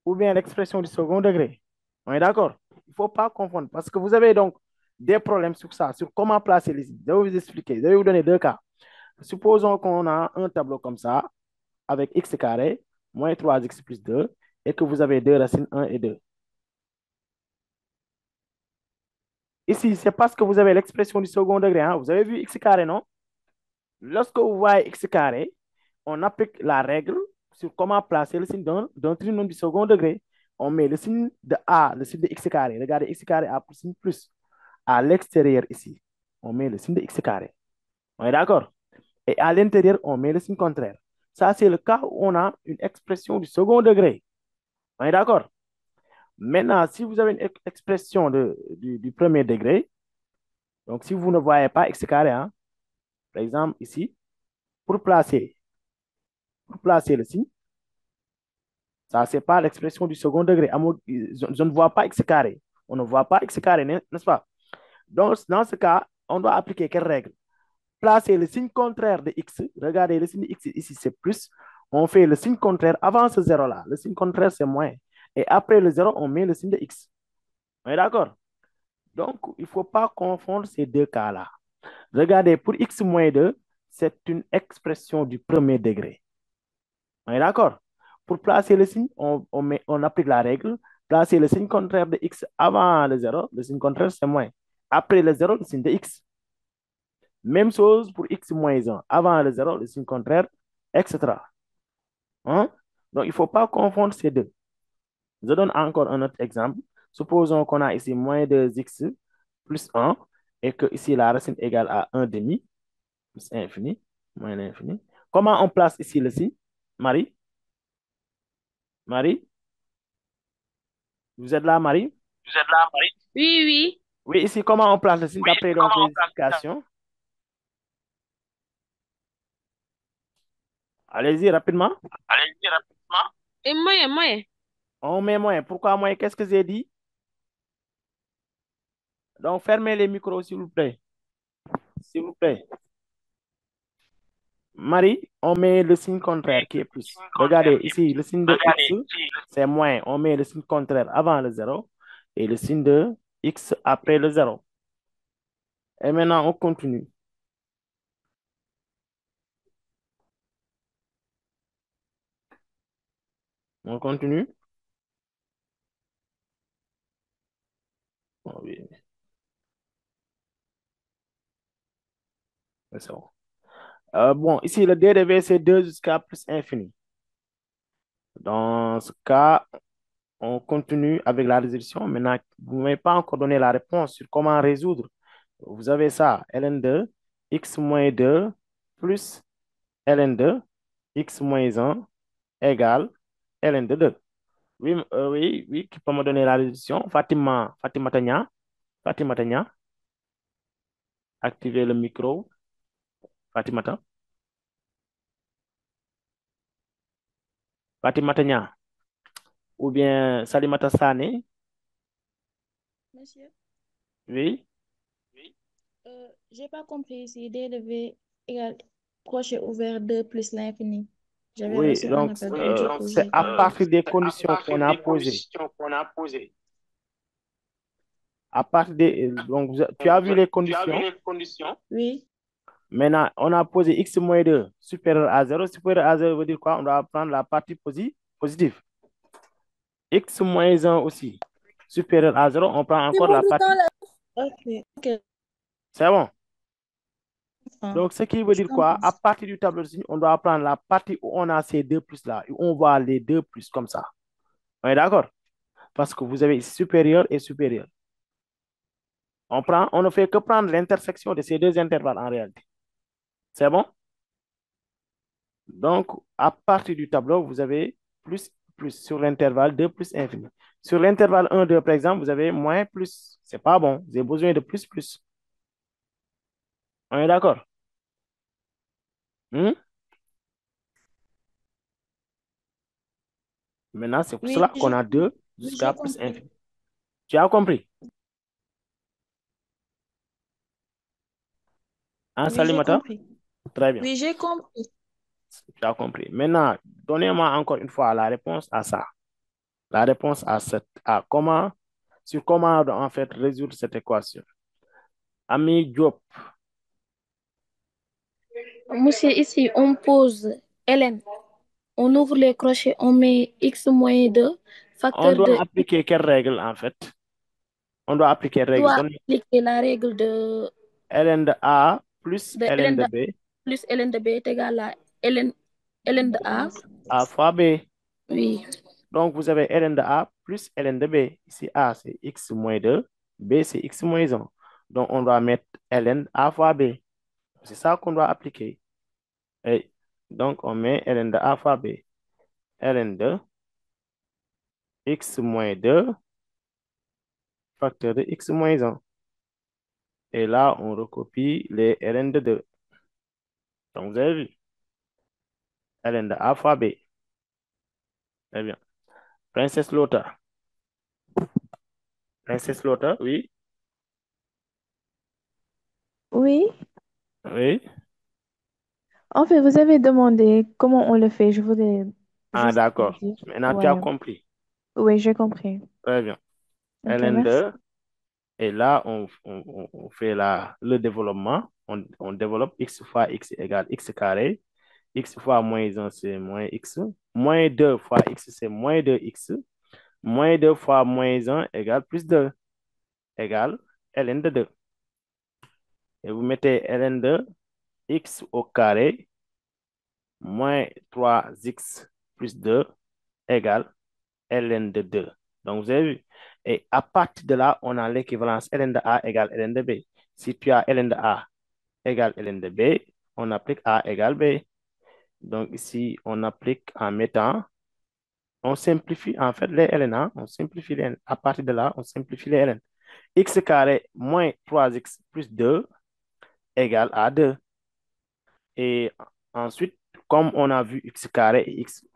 ou bien l'expression du second degré. On est d'accord? Il ne faut pas confondre parce que vous avez donc des problèmes sur ça, sur comment placer les signes. Je vais vous expliquer. Je vais vous donner deux cas. Supposons qu'on a un tableau comme ça avec x carré moins 3x plus 2 et que vous avez deux racines 1 et 2. Ici, c'est parce que vous avez l'expression du second degré. Hein. Vous avez vu x carré, non? Lorsque vous voyez x carré, on applique la règle sur comment placer le signe d'un trinôme du second degré. On met le signe de A, le signe de x carré. Regardez, x carré a pour signe plus. À l'extérieur ici, on met le signe de x carré. On est d'accord? Et à l'intérieur, on met le signe contraire. Ça, c'est le cas où on a une expression du second degré. On est d'accord? Maintenant, si vous avez une expression du premier degré, donc si vous ne voyez pas x carré, hein, par exemple ici, pour placer le signe, ça, c'est pas l'expression du second degré. Je ne vois pas x carré. On ne voit pas x carré, n'est-ce pas? Donc, dans ce cas, on doit appliquer quelle règle? Placer le signe contraire de x. Regardez, le signe de x ici, c'est plus. On fait le signe contraire avant ce zéro-là. Le signe contraire, c'est moins. Et après le zéro, on met le signe de x. On est d'accord? Donc, il ne faut pas confondre ces deux cas-là. Regardez, pour x moins 2, c'est une expression du premier degré. On est d'accord? Pour placer le signe, on applique la règle. Placer le signe contraire de x avant le zéro. Le signe contraire, c'est moins. Après le zéro, le signe de x. Même chose pour x moins 1. Avant le zéro, le signe contraire, etc. Hein? Donc, il ne faut pas confondre ces deux. Je donne encore un autre exemple. Supposons qu'on a ici moins 2x plus 1 et que ici la racine égale à 1 demi plus infini, moins l'infini. Comment on place ici le signe? Marie? Marie? Vous êtes là, Marie?
Oui, oui.
Oui, ici, comment on place le signe d'après donc les explications? Allez-y rapidement.
Et moyen.
On met moins. Pourquoi moins? Qu'est-ce que j'ai dit? Donc, fermez les micros, s'il vous plaît. S'il vous plaît. Marie, on met le signe contraire qui est plus. Regardez, ici, le signe de x, c'est moins. On met le signe contraire avant le zéro et le signe de x après le zéro. Et maintenant, on continue. On continue. Oh, oui, c'est bon. Bon, ici, le dérivé, c'est 2 jusqu'à plus infini. Dans ce cas, on continue avec la résolution. Maintenant, vous ne m'avez pas encore donné la réponse sur comment résoudre. Vous avez ça, ln2, x moins 2 plus ln2, x moins 1 égale ln de 2. Oui, oui, qui peut me donner la résolution? Fatima Tania, activez le micro. Fatimata. Fatima Tania. Ou bien Salimata Sane.
Monsieur,
Oui.
j'ai pas compris ici. D levé égale crochet ouvert 2 plus l'infini. J'avais
Oui,
reçu un
donc
appel, donc du coup,
c'est
j'ai
à
pas.
partir des conditions qu'on a posées. À partir des, donc, tu as vu les conditions.
Oui,
Maintenant, on a posé x moins 2 supérieur à 0. Supérieur à 0 veut dire quoi? On doit prendre la partie positive. X moins 1 aussi supérieur à 0. On prend encore la partie.
ok.
C'est bon.
Enfin,
Donc, ce qui veut
je
dire quoi?
comprends.
À partir du tableau de signe, on doit prendre la partie où on a ces deux plus là. Où on voit les deux plus comme ça. On est d'accord? Parce que vous avez supérieur et supérieur. On ne fait que prendre l'intersection de ces deux intervalles en réalité. C'est bon? Donc, à partir du tableau, vous avez plus, plus sur l'intervalle 2 plus infini. Sur l'intervalle 1, 2, par exemple, vous avez moins, plus. C'est pas bon. Vous avez besoin de plus, plus. On est d'accord? Hmm? Maintenant, c'est pour cela
Oui,
qu'on a 2
oui,
jusqu'à
j'ai
plus
compris.
infini. Tu as compris? Hein,
Oui, j'ai
Salimata?
compris.
Très bien.
Oui, j'ai compris.
Tu as compris. Maintenant, donnez-moi encore une fois la réponse à ça. La réponse à comment, sur comment, en fait, résoudre cette équation. Ami Diop,
Monsieur, ici, on pose ln. On ouvre les crochets, on met x moins 2,
on
facteur
doit
de x
appliquer quelle règle, en fait? On doit appliquer règle.
doit
Donne
appliquer la règle de,
ln de A plus
de
ln
ln
de
de
B,
plus ln de b est égal à ln de a.
A fois B.
Oui,
Donc, vous avez ln de A plus ln de B. Ici, A, c'est x moins 2. B, c'est x moins 1. Donc, on doit mettre ln A fois B. C'est ça qu'on doit appliquer. Et donc, on met ln de A fois B. ln de x moins 2, facteur de x moins 1. Et là, on recopie les ln de 2. Donc, vous avez vu, ln de A fois B. Très bien. Princesse Lota. Princesse Lota, oui.
Oui.
Oui.
En fait, vous avez demandé comment on le fait. Je voudrais
Ah,
juste vous
d'accord.
dire.
Maintenant, tu as
Ouais.
compris.
Oui, j'ai compris.
Très bien.
Ok,
ln
merci.
2. Et là, on fait le développement. On développe x fois x égale x carré. X fois moins 1, c'est moins x. Moins 2 fois x, c'est moins 2x. Moins 2 fois moins 1 égale plus 2, égale ln de 2. Et vous mettez ln de x au carré moins 3x plus 2 égale ln de 2. Donc, vous avez vu. Et à partir de là, on a l'équivalence ln de A égale ln de B. Si tu as ln de A égale ln de B, on applique A égale B. Donc, ici, on applique en mettant, on simplifie en fait les ln. On simplifie les ln. À partir de là, on simplifie les ln. X carré moins 3x plus 2 égale à 2. Et ensuite, comme on a vu x carré et x,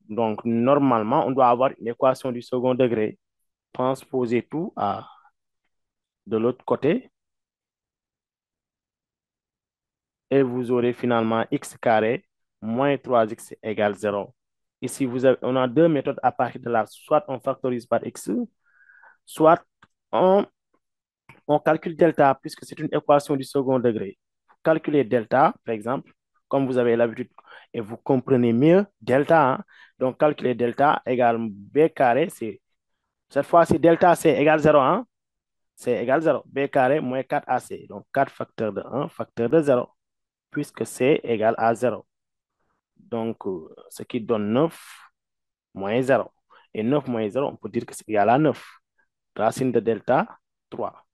donc normalement, on doit avoir une équation du second degré. Transposer tout de l'autre côté et vous aurez finalement x carré moins 3x égale 0. Ici, on a deux méthodes à partir de là. Soit on factorise par x, soit on, on calcule delta puisque c'est une équation du second degré. Calculer delta, par exemple, comme vous avez l'habitude et vous comprenez mieux delta. Donc, calculer delta égale b carré, cette fois-ci delta c égale 0. C égale 0. B carré moins 4ac. Donc, 4 facteur de 1, facteur de 0, puisque c égale à 0. Donc, ce qui donne 9 moins 0. Et 9 moins 0, on peut dire que c'est égal à 9. Racine de delta, 3.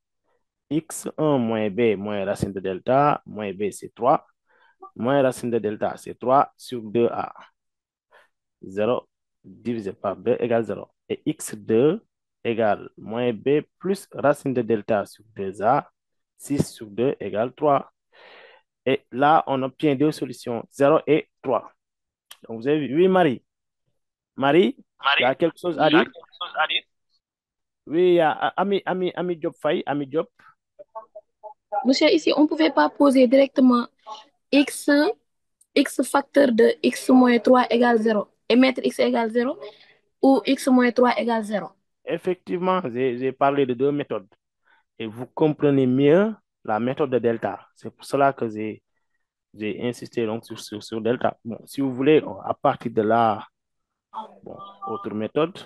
X1 moins b moins racine de delta, moins b, c'est 3. Moins racine de delta, c'est 3 sur 2a. 0 divisé par 2 égale 0. Et x2 égale moins b plus racine de delta sur 2a. 6 sur 2 égale 3. Et là, on obtient deux solutions, 0 et 3. Donc, vous avez vu, oui, Marie. Marie, tu as quelque chose à
Oui.
dire? Oui, il y a Ami Diop Faye, Ami Diop.
Monsieur, ici, on ne pouvait pas poser directement x, x facteur de x moins 3 égale 0 et mettre x égale 0 ou x moins 3 égale 0.
Effectivement, j'ai parlé de deux méthodes. Et vous comprenez mieux la méthode de delta. C'est pour cela que j'ai insisté donc sur delta. Bon, si vous voulez, à partir de là, bon, autre méthode.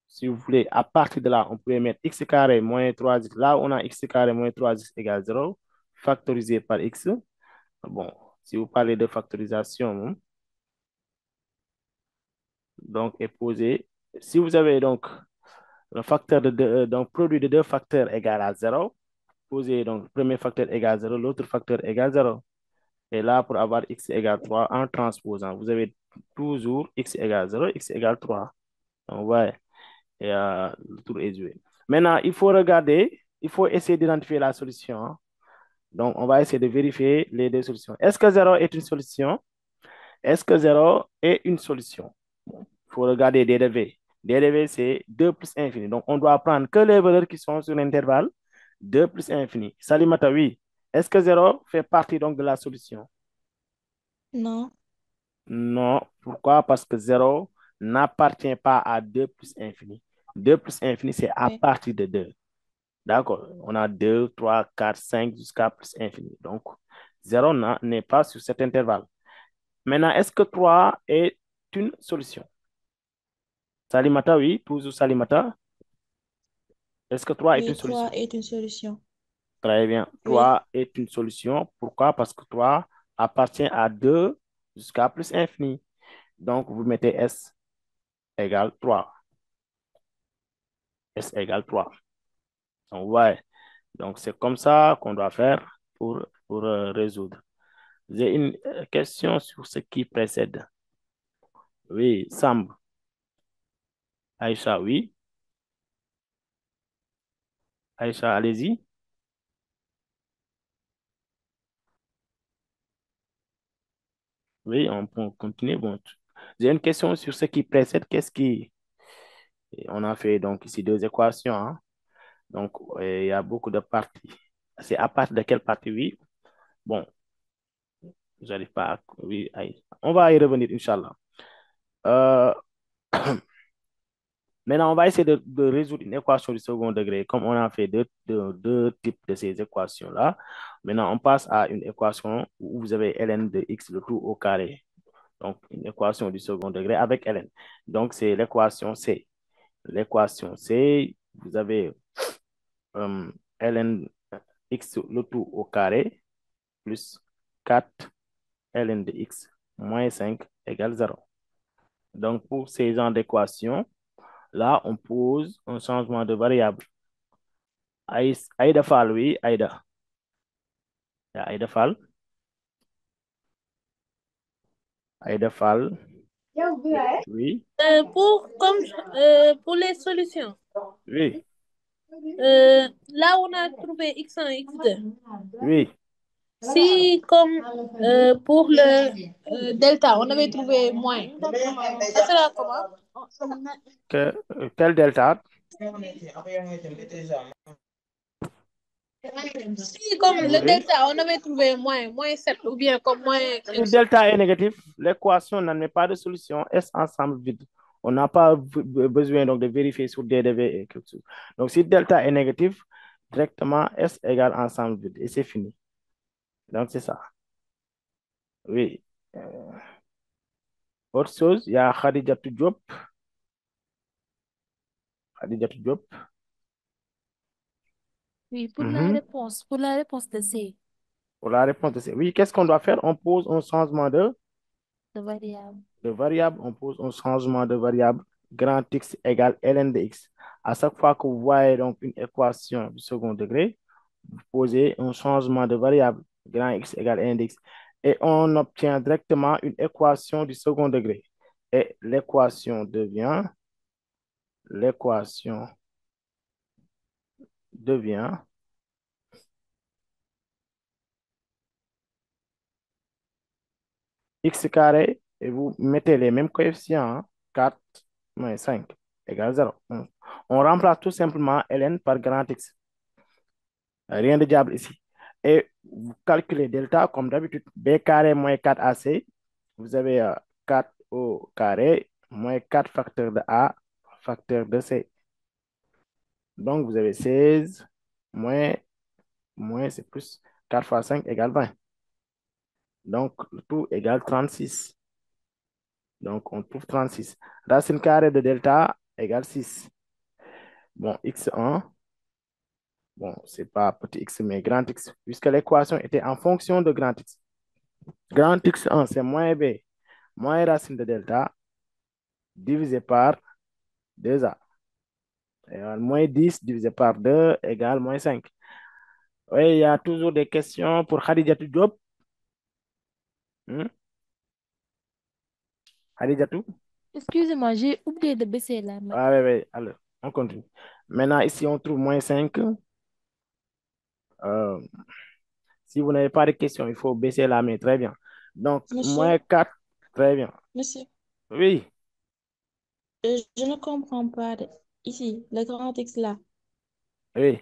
Si vous voulez, à partir de là, on peut mettre x carré moins 3x. Là, on a x carré moins 3x égale 0, factorisé par x. Bon, si vous parlez de factorisation, donc, est posé. Si vous avez donc le facteur donc produit de deux facteurs égal à 0, posez donc premier facteur égale 0, l'autre facteur égale 0. Et là, pour avoir x égale 3 en transposant, vous avez toujours x égale 0, x égale 3. Donc, ouais, et, le tour est joué. Maintenant, il faut regarder, il faut essayer d'identifier la solution. Donc, on va essayer de vérifier les deux solutions. Est-ce que 0 est une solution? Est-ce que 0 est une solution? Bon, il faut regarder dérivé. Dérivé, c'est 2 plus infini. Donc, on doit prendre que les valeurs qui sont sur l'intervalle 2 plus infini. Salimata, oui. Est-ce que 0 fait partie donc de la solution?
Non.
Non. Pourquoi? Parce que 0 n'appartient pas à 2 plus infini. 2 plus infini, c'est à
Oui.
partir de 2. D'accord? On a 2, 3, 4, 5 jusqu'à plus infini. Donc, 0 n'est pas sur cet intervalle. Maintenant, est-ce que 3 est une solution? Salimata, oui. Toujours Salimata. Est-ce que 3 est une
Oui, 3
solution?
est une solution.
Très bien.
Oui.
3 est une solution. Pourquoi? Parce que 3 appartient à 2 jusqu'à plus infini. Donc, vous mettez S égale 3. S égale 3. Donc, ouais. Donc, c'est comme ça qu'on doit faire pour résoudre. J'ai une question sur ce qui précède. Oui, Sam. Aïcha, oui. Aïcha, allez-y. Oui, on peut continuer. Bon, j'ai une question sur ce qui précède. Qu'est-ce qui... On a fait donc ici deux équations, hein. Donc, il y a beaucoup de parties. C'est à partir de quelle partie, oui? Bon, j'arrive pas à... Oui, on va y revenir, Inch'Allah. Euh, Maintenant, on va essayer de résoudre une équation du second degré. Comme on a fait deux types de ces équations-là, maintenant, on passe à une équation où vous avez ln de x, le tout au carré. Donc, une équation du second degré avec ln. Donc, c'est l'équation C. L'équation C, vous avez ln x, le tout au carré, plus 4 ln de x moins 5 égale 0. Donc, pour ces genres d'équations, là, on pose un changement de variable. Aïda Fall, oui, Aïda. Aïda Fall. Aïda Fall. Oui,
Pour les solutions,
oui,
là on a trouvé x1, x2.
oui.
Si comme pour le delta, on avait trouvé moins, ça sera comment?
Quel delta?
Si comme le delta, on avait trouvé moins 7 ou bien comme moins
Si
15.
delta est négatif, l'équation n'en pas de solution, S ensemble vide. On n'a pas besoin donc de vérifier sur DDV et quelque chose. Donc, si delta est négatif, directement S égale ensemble vide et c'est fini. Donc, c'est ça. Oui. Autre chose, il y a Khadijatou Diop. Khadijatou Diop.
Oui, pour la réponse de C,
Pour la réponse de C. Oui, qu'est-ce qu'on doit faire? On pose un changement
de variable.
de variable. On pose un changement de variable. Grand X égale ln de x. À chaque fois que vous voyez donc une équation du second degré, vous posez un changement de variable. Grand X égale ln de x. Et on obtient directement une équation du second degré. Et l'équation devient x carré et vous mettez les mêmes coefficients, hein, 4 moins 5 égale 0. On remplace tout simplement ln par grand X. Rien de diable ici. Et vous calculez delta comme d'habitude. B carré moins 4AC. Vous avez 4 au carré moins 4 facteurs de A facteur de C. Donc, vous avez 16 moins c'est plus 4 fois 5 égale 20. Donc, le tout égale 36. Donc, on trouve 36. Racine carrée de delta égale 6. Bon, x1, bon, c'est pas petit x, mais grand X, puisque l'équation était en fonction de grand X. Grand X1, c'est moins b, moins racine de delta, divisé par 2a. Égale moins 10 divisé par 2 égale moins 5. Oui, il y a toujours des questions pour Khadijatou Diop. Khadijatou?
Excusez-moi, j'ai oublié de baisser la main.
Ah, oui, oui, alors, on continue. Maintenant, ici, on trouve moins 5. Si vous n'avez pas de questions, il faut baisser la main. Très bien. Donc,
Monsieur,
moins 4. Très bien.
monsieur,
Oui,
je ne comprends pas. Ici, le grand X là,
oui.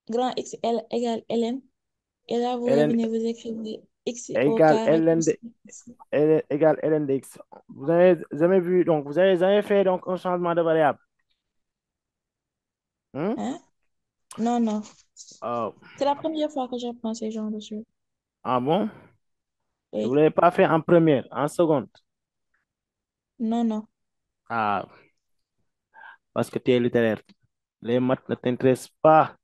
grand XL égale LN. Et là, vous
ln
revenez, vous écrivez X au
égale
carré
ln
plus
de, égale ln de x. Vous avez jamais vu, donc vous avez jamais fait donc un changement de variable.
Hein? Non, non.
Oh,
C'est la première fois que j'apprends ce genre de choses.
ah bon? Et vous
Oui.
ne l'avez pas fait en première, en seconde.
Non, non.
Ah, parce que tu es littéraire. Les maths ne t'intéressent pas.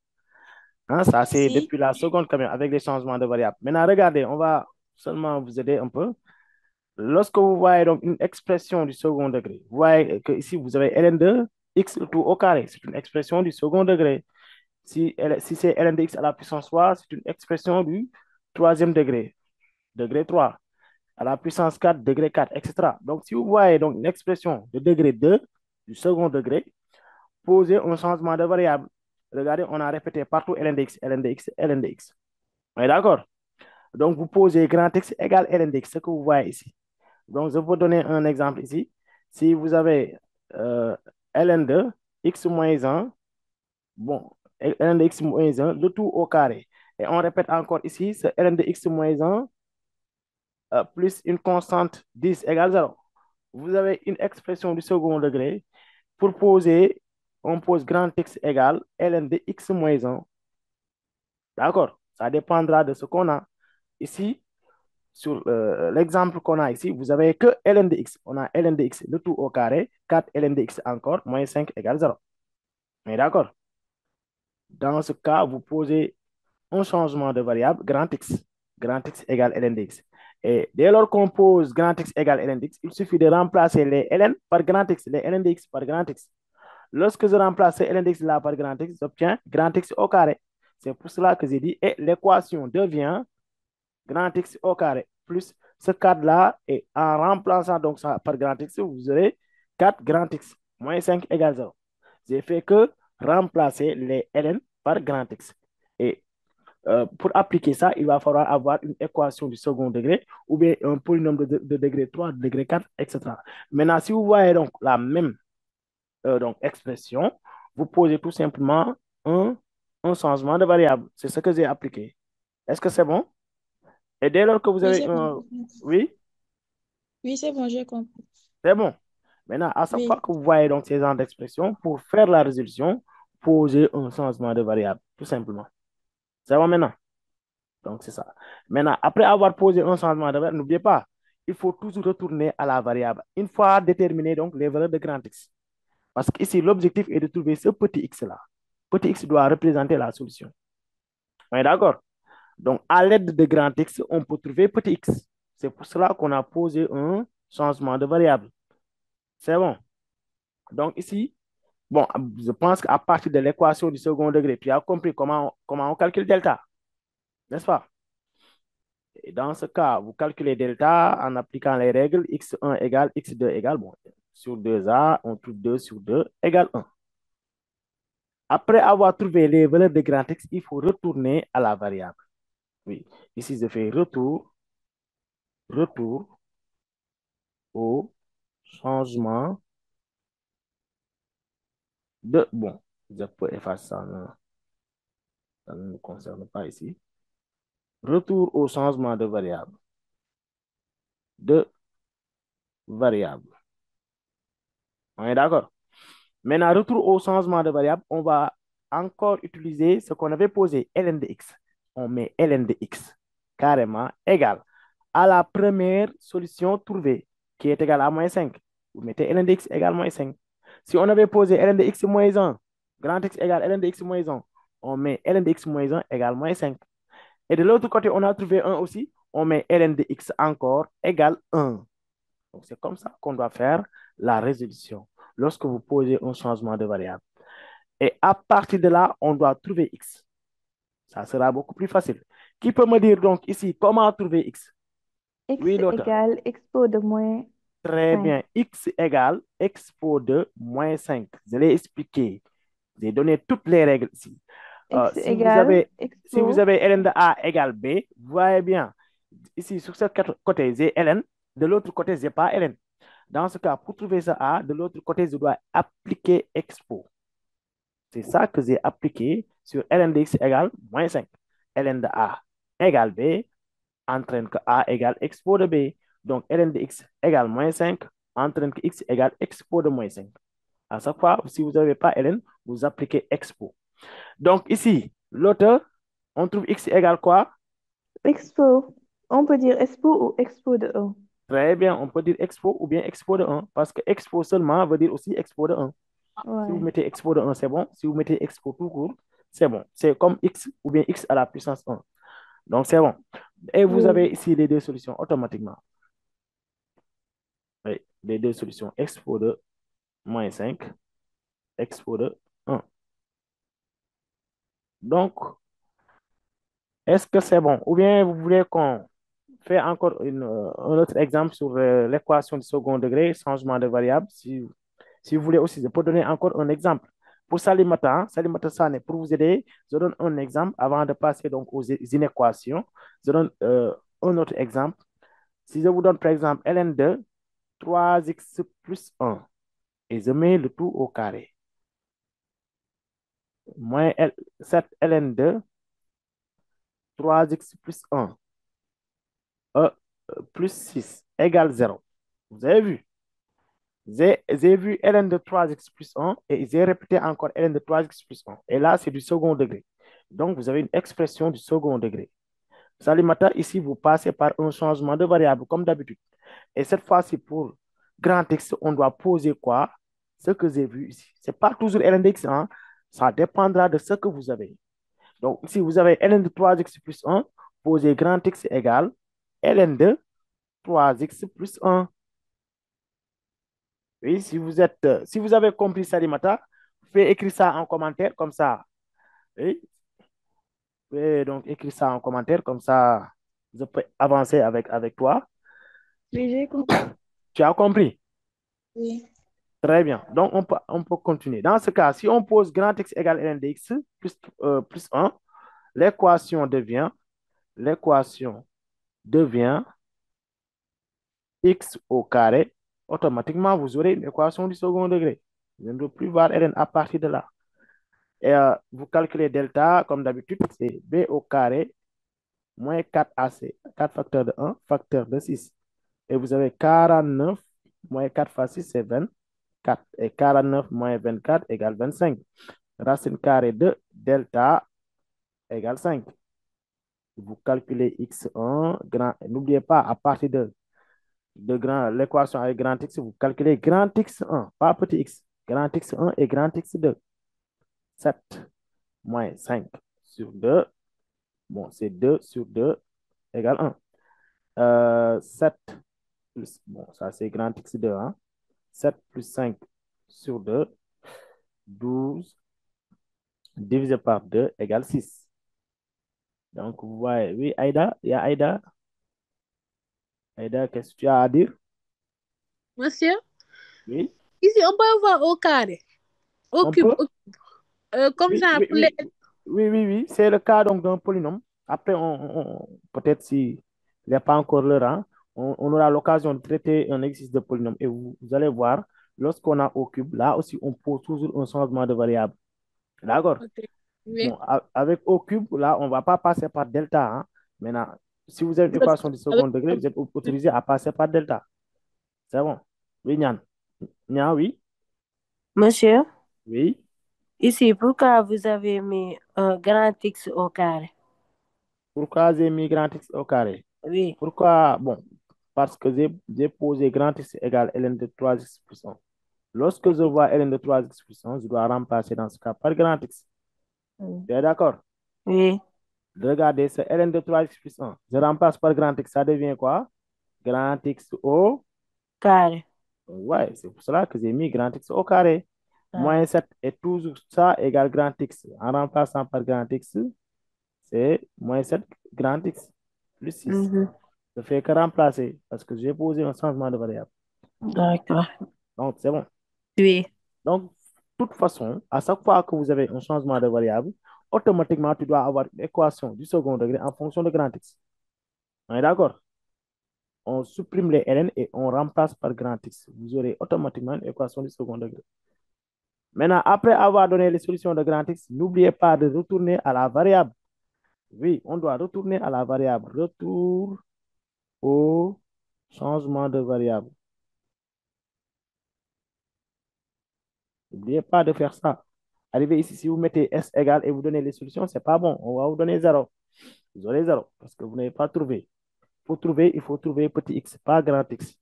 Hein, ça, c'est
Si.
depuis la seconde quand même, avec les changements de variables. Maintenant, regardez, on va seulement vous aider un peu. Lorsque vous voyez donc une expression du second degré, vous voyez que ici, vous avez ln de x tout au carré. C'est une expression du second degré. Si c'est ln de x à la puissance 3, c'est une expression du troisième degré. degré 3, à la puissance 4, degré 4, etc. Donc, si vous voyez donc une expression de degré 2, du second degré, posez un changement de variable. Regardez, on a répété partout ln de x, ln de x, ln de x. On est d'accord? Donc, vous posez grand X égale ln de x, ce que vous voyez ici. Donc, je peux donner un exemple ici. Si vous avez ln de x moins 1, bon, ln de x moins 1, le tout au carré. Et on répète encore ici, c'est ln de x moins 1 plus une constante 10 égale 0. Vous avez une expression du second degré. Pour poser, on pose grand X égale ln de x moins 1. D'accord? Ça dépendra de ce qu'on a. Ici, sur l'exemple qu'on a ici, vous avez que ln de x. On a ln de x, le tout au carré, 4 ln de x encore, moins 5 égale 0. Mais d'accord? Dans ce cas, vous posez un changement de variable, grand X égale ln de x. Et dès lors qu'on pose grand X égale ln de x, il suffit de remplacer les ln par grand X, les ln de x par grand X. Lorsque je remplace ln de x là par grand X, j'obtiens grand X au carré. C'est pour cela que j'ai dit, et l'équation devient grand X au carré, plus ce cadre-là, et en remplaçant donc ça par grand X, vous aurez 4 grand X, moins 5 égale 0. J'ai fait que remplacer les ln par grand X. Et pour appliquer ça, il va falloir avoir une équation du second degré ou bien un polynôme de degré 3, de degré 4, etc. Maintenant, si vous voyez donc la même donc, expression, vous posez tout simplement un changement de variable. C'est ce que j'ai appliqué. Est-ce que c'est bon? Et dès lors que vous
Oui,
avez
c'est bon.
Oui,
Oui, c'est bon, j'ai compris.
c'est bon. Maintenant, à chaque
Oui.
fois que vous voyez donc ces genres d'expressions, pour faire la résolution, posez un changement de variable, tout simplement. C'est bon maintenant? Donc, c'est ça. Maintenant, après avoir posé un changement de variable, n'oubliez pas, il faut toujours retourner à la variable. Une fois déterminé donc les valeurs de grand X. Parce qu'ici, l'objectif est de trouver ce petit x-là. Petit x doit représenter la solution. On est d'accord? Donc, à l'aide de grand X, on peut trouver petit x. C'est pour cela qu'on a posé un changement de variable. C'est bon. Donc, ici, bon, je pense qu'à partir de l'équation du second degré, tu as compris comment on calcule delta. N'est-ce pas? Et dans ce cas, vous calculez delta en appliquant les règles x1 égale x2 égale, bon, sur 2a, on trouve 2 sur 2 égale 1. Après avoir trouvé les valeurs de grand X, il faut retourner à la variable. Oui, ici je fais retour au changement de... Bon, je peux effacer ça, ça ne me concerne pas ici. Retour au changement de variable. On est d'accord? Maintenant, retour au changement de variable, on va encore utiliser ce qu'on avait posé, ln de x. On met ln de x carrément égal à la première solution trouvée, qui est égale à moins 5. Vous mettez ln de x égale moins 5. Si on avait posé ln de x moins 1, grand X égale ln de x moins 1, on met ln de x moins 1 égale moins 5. Et de l'autre côté, on a trouvé 1 aussi, on met ln de x encore égale 1. Donc, c'est comme ça qu'on doit faire la résolution lorsque vous posez un changement de variable. Et à partir de là, on doit trouver x. Ça sera beaucoup plus facile. Qui peut me dire donc ici comment trouver x?
X
Oui, l'autre.
égale expo de moins
Très
5.
bien. X égale expo de moins 5. Je l'ai expliqué. J'ai donné toutes les règles ici.
X
Si
égale
vous
expo.
avez ln de A égale B, vous voyez bien, ici sur ce côté, j'ai ln, de l'autre côté, je n'ai pas ln. Dans ce cas, pour trouver ce A, de l'autre côté, je dois appliquer expo. C'est ça que j'ai appliqué sur ln de x égale moins 5. ln de A égale B entraîne que A égale expo de B. Donc, ln de x égale moins 5 entraîne que x égale expo de moins 5. À chaque fois, si vous n'avez pas ln, vous appliquez expo. Donc, ici, l'autre, on trouve x égale quoi?
Expo. On peut dire expo ou expo de 1.
Très bien, on peut dire expo ou bien expo de 1, parce que expo seulement veut dire aussi expo de 1. Si vous
Ouais.
mettez expo de 1, c'est bon. Si vous mettez expo tout court, c'est bon. C'est comme x ou bien x à la puissance 1. Donc, c'est bon. Et vous
Oui.
avez ici les deux solutions automatiquement. Oui, les deux solutions. Expo de moins 5, expo de 1. Donc, est-ce que c'est bon? Ou bien vous voulez qu'on faire encore un autre exemple sur l'équation du second degré, changement de variable. Si vous voulez aussi, je peux donner encore un exemple. Pour Salimata, Salimata Sane, pour vous aider, je donne un exemple avant de passer donc aux inéquations. Je donne un autre exemple. Si je vous donne par exemple ln2, 3x plus 1, et je mets le tout au carré. Moins 7 ln2, 3x plus 1, plus 6 égale 0. Vous avez vu? J'ai vu ln de 3x plus 1 et j'ai répété encore ln de 3x plus 1. Et là, c'est du second degré. Donc, vous avez une expression du second degré. Salimata, ici, vous passez par un changement de variable comme d'habitude. Et cette fois-ci, pour grand X, on doit poser quoi? Ce que j'ai vu ici. Ce n'est pas toujours ln de x, hein? Ça dépendra de ce que vous avez. Donc, si vous avez ln de 3x plus 1, posez grand X égale ln de 3x plus 1. Oui, si vous avez compris Salimata, faites écrire ça en commentaire comme ça. Oui, faites donc écrire ça en commentaire comme ça, je peux avancer avec toi.
Oui, j'ai compris.
Tu as compris?
Oui.
Très bien. Donc, on peut continuer. Dans ce cas, si on pose grand X égale ln de x plus 1, l'équation devient x au carré. Automatiquement, vous aurez une équation du second degré. Vous ne devez plus voir ln à partir de là. Et vous calculez delta, comme d'habitude, c'est b au carré moins 4ac. 4 facteur de 1, facteur de 6. Et vous avez 49 moins 4 fois 6, c'est 24. Et 49 moins 24 égale 25. Racine carrée de delta égale 5. Vous calculez x1, grand. N'oubliez pas, à partir de l'équation avec grand X, vous calculez grand X1, pas petit x. Grand X1 et grand X2. 7 moins 5 sur 2. Bon, c'est 2 sur 2 égale 1. 7 plus, bon, ça c'est grand X2, hein. 7 plus 5 sur 2, 12 divisé par 2 égale 6. Donc, vous voyez, oui, Aïda, il y a Aïda. Aïda, qu'est-ce que tu as à dire?
Monsieur,
Oui,
ici, on peut avoir au carré, au
on
cube,
peut?
comme
Oui,
ça,
oui,
pour les...
oui. C'est le cas donc d'un polynôme. Après, peut-être s'il n'est pas encore l'heure, hein, on aura l'occasion de traiter un exercice de polynôme. Et vous allez voir, lorsqu'on a au cube, là aussi, on pose toujours un changement de variable. D'accord?
Ok. Oui.
Bon, avec au cube, là, on ne va pas passer par delta, hein. Maintenant, si vous avez une équation du second degré, vous êtes autorisé à passer par delta. C'est bon? Oui, Nyan. Nyan, oui?
Monsieur,
Oui.
ici, pourquoi vous avez mis un grand X au carré?
Pourquoi j'ai mis grand X au carré?
Oui.
Pourquoi? Bon, parce que j'ai posé grand X égale ln de 3x plus 1. Lorsque je vois ln de 3x plus 1, je dois remplacer dans ce cas par grand X. Tu es d'accord?
Oui.
Regardez, c'est ln de 3x plus 1. Je remplace par grand X, ça devient quoi? Grand X au
Carré.
ouais, c'est pour cela que j'ai mis grand X au carré. Moins 7 et toujours ça égale grand X. En remplaçant par grand X, c'est moins 7 grand X plus 6.
Mhm.
Je fais que remplacer parce que j'ai posé un changement de variable.
D'accord.
Donc, c'est bon.
Oui.
Donc, de toute façon, à chaque fois que vous avez un changement de variable, automatiquement, tu dois avoir une équation du second degré en fonction de grand X. On est d'accord? On supprime les ln et on remplace par grand X. Vous aurez automatiquement une équation du second degré. Maintenant, après avoir donné les solutions de grand X, n'oubliez pas de retourner à la variable. Oui, on doit retourner à la variable. Retour au changement de variable. N'oubliez pas de faire ça. Arrivez ici, si vous mettez S égale et vous donnez les solutions, ce n'est pas bon. On va vous donner 0. Vous aurez 0 parce que vous n'avez pas trouvé. Pour trouver, il faut trouver petit x, pas grand X.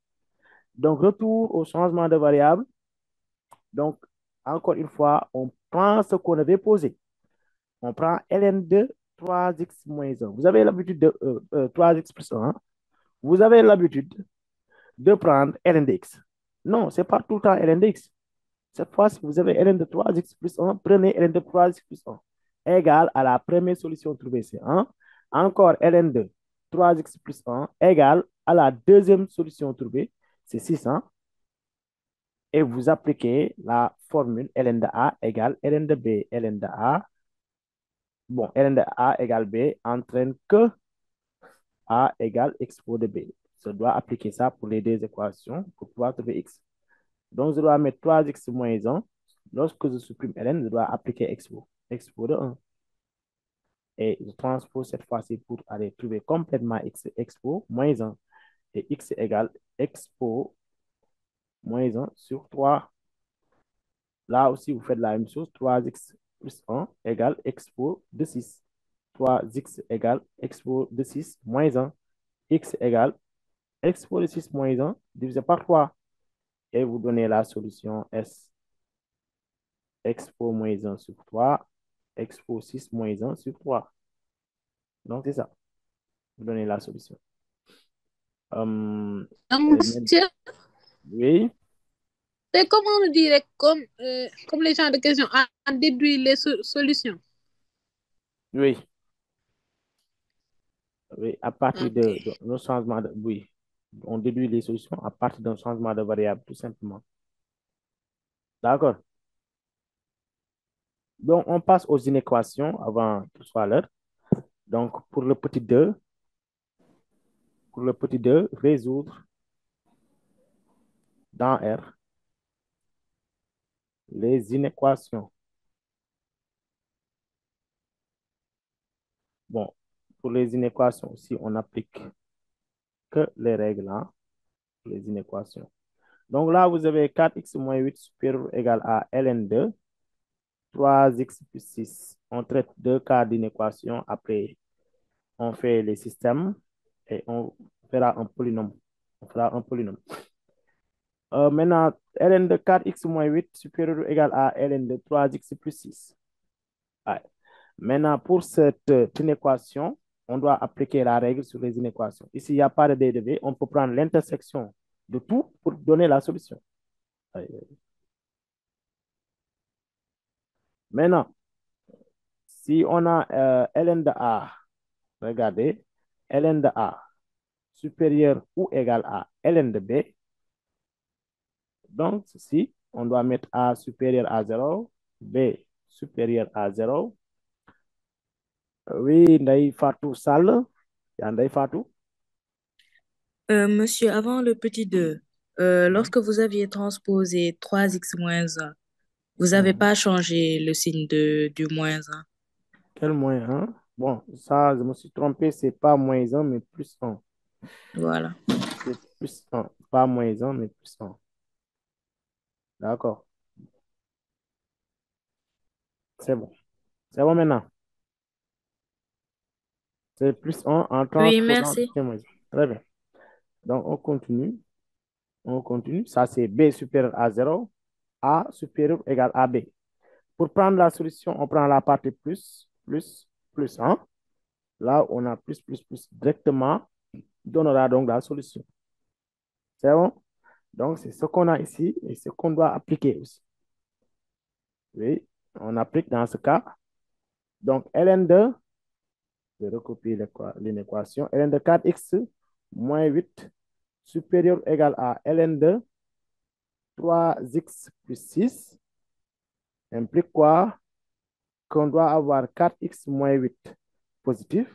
Donc, retour au changement de variable. Donc, encore une fois, on prend ce qu'on avait posé. On prend ln de 3x moins 1. Vous avez l'habitude de 3x plus 1. Vous avez l'habitude de prendre ln de x. Non, ce n'est pas tout le temps ln de x. Cette fois, si vous avez ln de 3x plus 1, prenez ln de 3x plus 1 égale à la première solution trouvée, c'est 1. Encore ln de 3x plus 1 égale à la deuxième solution trouvée, c'est 6, hein? Et vous appliquez la formule ln de A égale ln de B. ln de A, bon, ln de A égale B entraîne que A égale x pour de B. Je dois appliquer ça pour les deux équations pour pouvoir trouver x. Donc, je dois mettre 3x moins 1. Lorsque je supprime ln, je dois appliquer x pour de 1. Et je transpose cette fois-ci pour aller trouver complètement x pour moins 1. Et x égale x pour moins 1 sur 3. Là aussi, vous faites la même chose. 3x plus 1 égale x pour de 6. 3x égale x pour de 6 moins 1. X égale x pour de 6 moins 1 divisé par 3. Et vous donnez la solution S. X pour moins 1 sur 3. X pour 6 moins 1 sur 3. Donc, c'est ça. Vous donnez la solution.
Monsieur,
Oui,
c'est comment on dirait, comme les gens de question, en déduire les solutions.
oui, oui, à partir
Ok.
d'un changement de... Oui, on déduit les solutions à partir d'un changement de variable, tout simplement. D'accord. Donc, on passe aux inéquations avant que ce soit l'heure. Donc, pour le petit 2, résoudre dans R les inéquations. Bon, pour les inéquations aussi, on n'applique que les règles, hein, pour les inéquations. Donc là, vous avez 4x moins 8 supérieur ou égal à ln2, 3x plus 6. On traite deux cas d'inéquation. Après, on fait les systèmes et on fera un polynôme. Maintenant, ln de 4x moins 8 supérieur ou égal à ln de 3x plus 6. Ouais. Maintenant, pour cette inéquation, on doit appliquer la règle sur les inéquations. Ici, il n'y a pas de D de V. On peut prendre l'intersection de tout pour donner la solution. Maintenant, si on a ln de A, regardez, ln de A supérieur ou égal à ln de B. Donc, ceci, on doit mettre A supérieur à 0, B supérieur à 0. Oui, Ndeye Fatou Sall. Il y a Ndeye Fatou.
Monsieur, avant le petit 2, lorsque vous aviez transposé 3x moins 1, vous n'avez pas changé le signe du moins 1.
Quel moins 1? Bon, ça, je me suis trompé, c'est pas moins 1, mais plus 1.
Voilà.
C'est plus 1, pas moins 1, mais plus 1. D'accord. C'est bon. C'est bon maintenant. C'est plus 1 en
Oui,
transposant
merci.
moins 1. Très bien. Donc, on continue. On continue. Ça, c'est B supérieur à 0. A supérieur égal à B. Pour prendre la solution, on prend la partie plus, plus, plus 1. Là, on a plus, plus, plus directement, donnera donc la solution. C'est bon? Donc, c'est ce qu'on a ici et ce qu'on doit appliquer aussi. Oui, on applique dans ce cas. Donc, ln2, je recopie l'équation. ln de 4x moins 8 supérieur ou égal à ln2 3x plus 6 implique quoi? Qu'on doit avoir 4x moins 8 positif,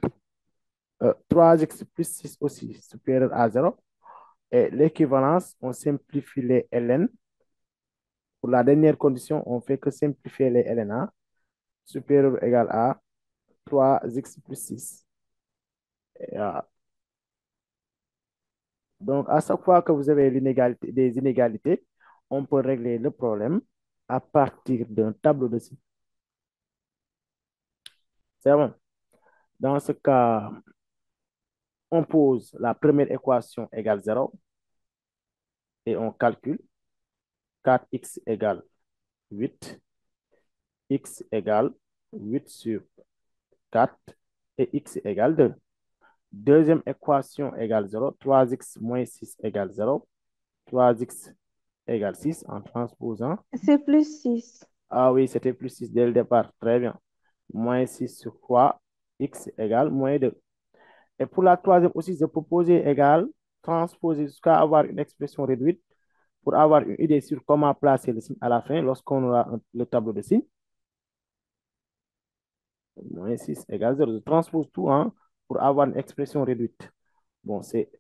3x plus 6 aussi supérieur à 0. Et l'équivalence, on simplifie les ln. Pour la dernière condition, on fait que simplifier les ln1 supérieur ou égal à 3x plus 6. Et, donc, à chaque fois que vous avez des inégalités, on peut régler le problème à partir d'un tableau de signes. C'est bon. Dans ce cas, on pose la première équation égale 0 et on calcule 4x égale 8, x égale 8 sur 4 et x égale 2. Deuxième équation égale 0, 3x moins 6 égale 0, 3x égale 6 en transposant.
C'est plus 6.
Ah oui, c'était plus 6 dès le départ. Très bien. Moins 6 sur 3, x égale moins 2. Et pour la troisième aussi, je peux poser égal, transposer jusqu'à avoir une expression réduite pour avoir une idée sur comment placer le signe à la fin lorsqu'on aura le tableau de signes. Moins 6 égale 0. Je transpose tout pour avoir une expression réduite. Bon, c'est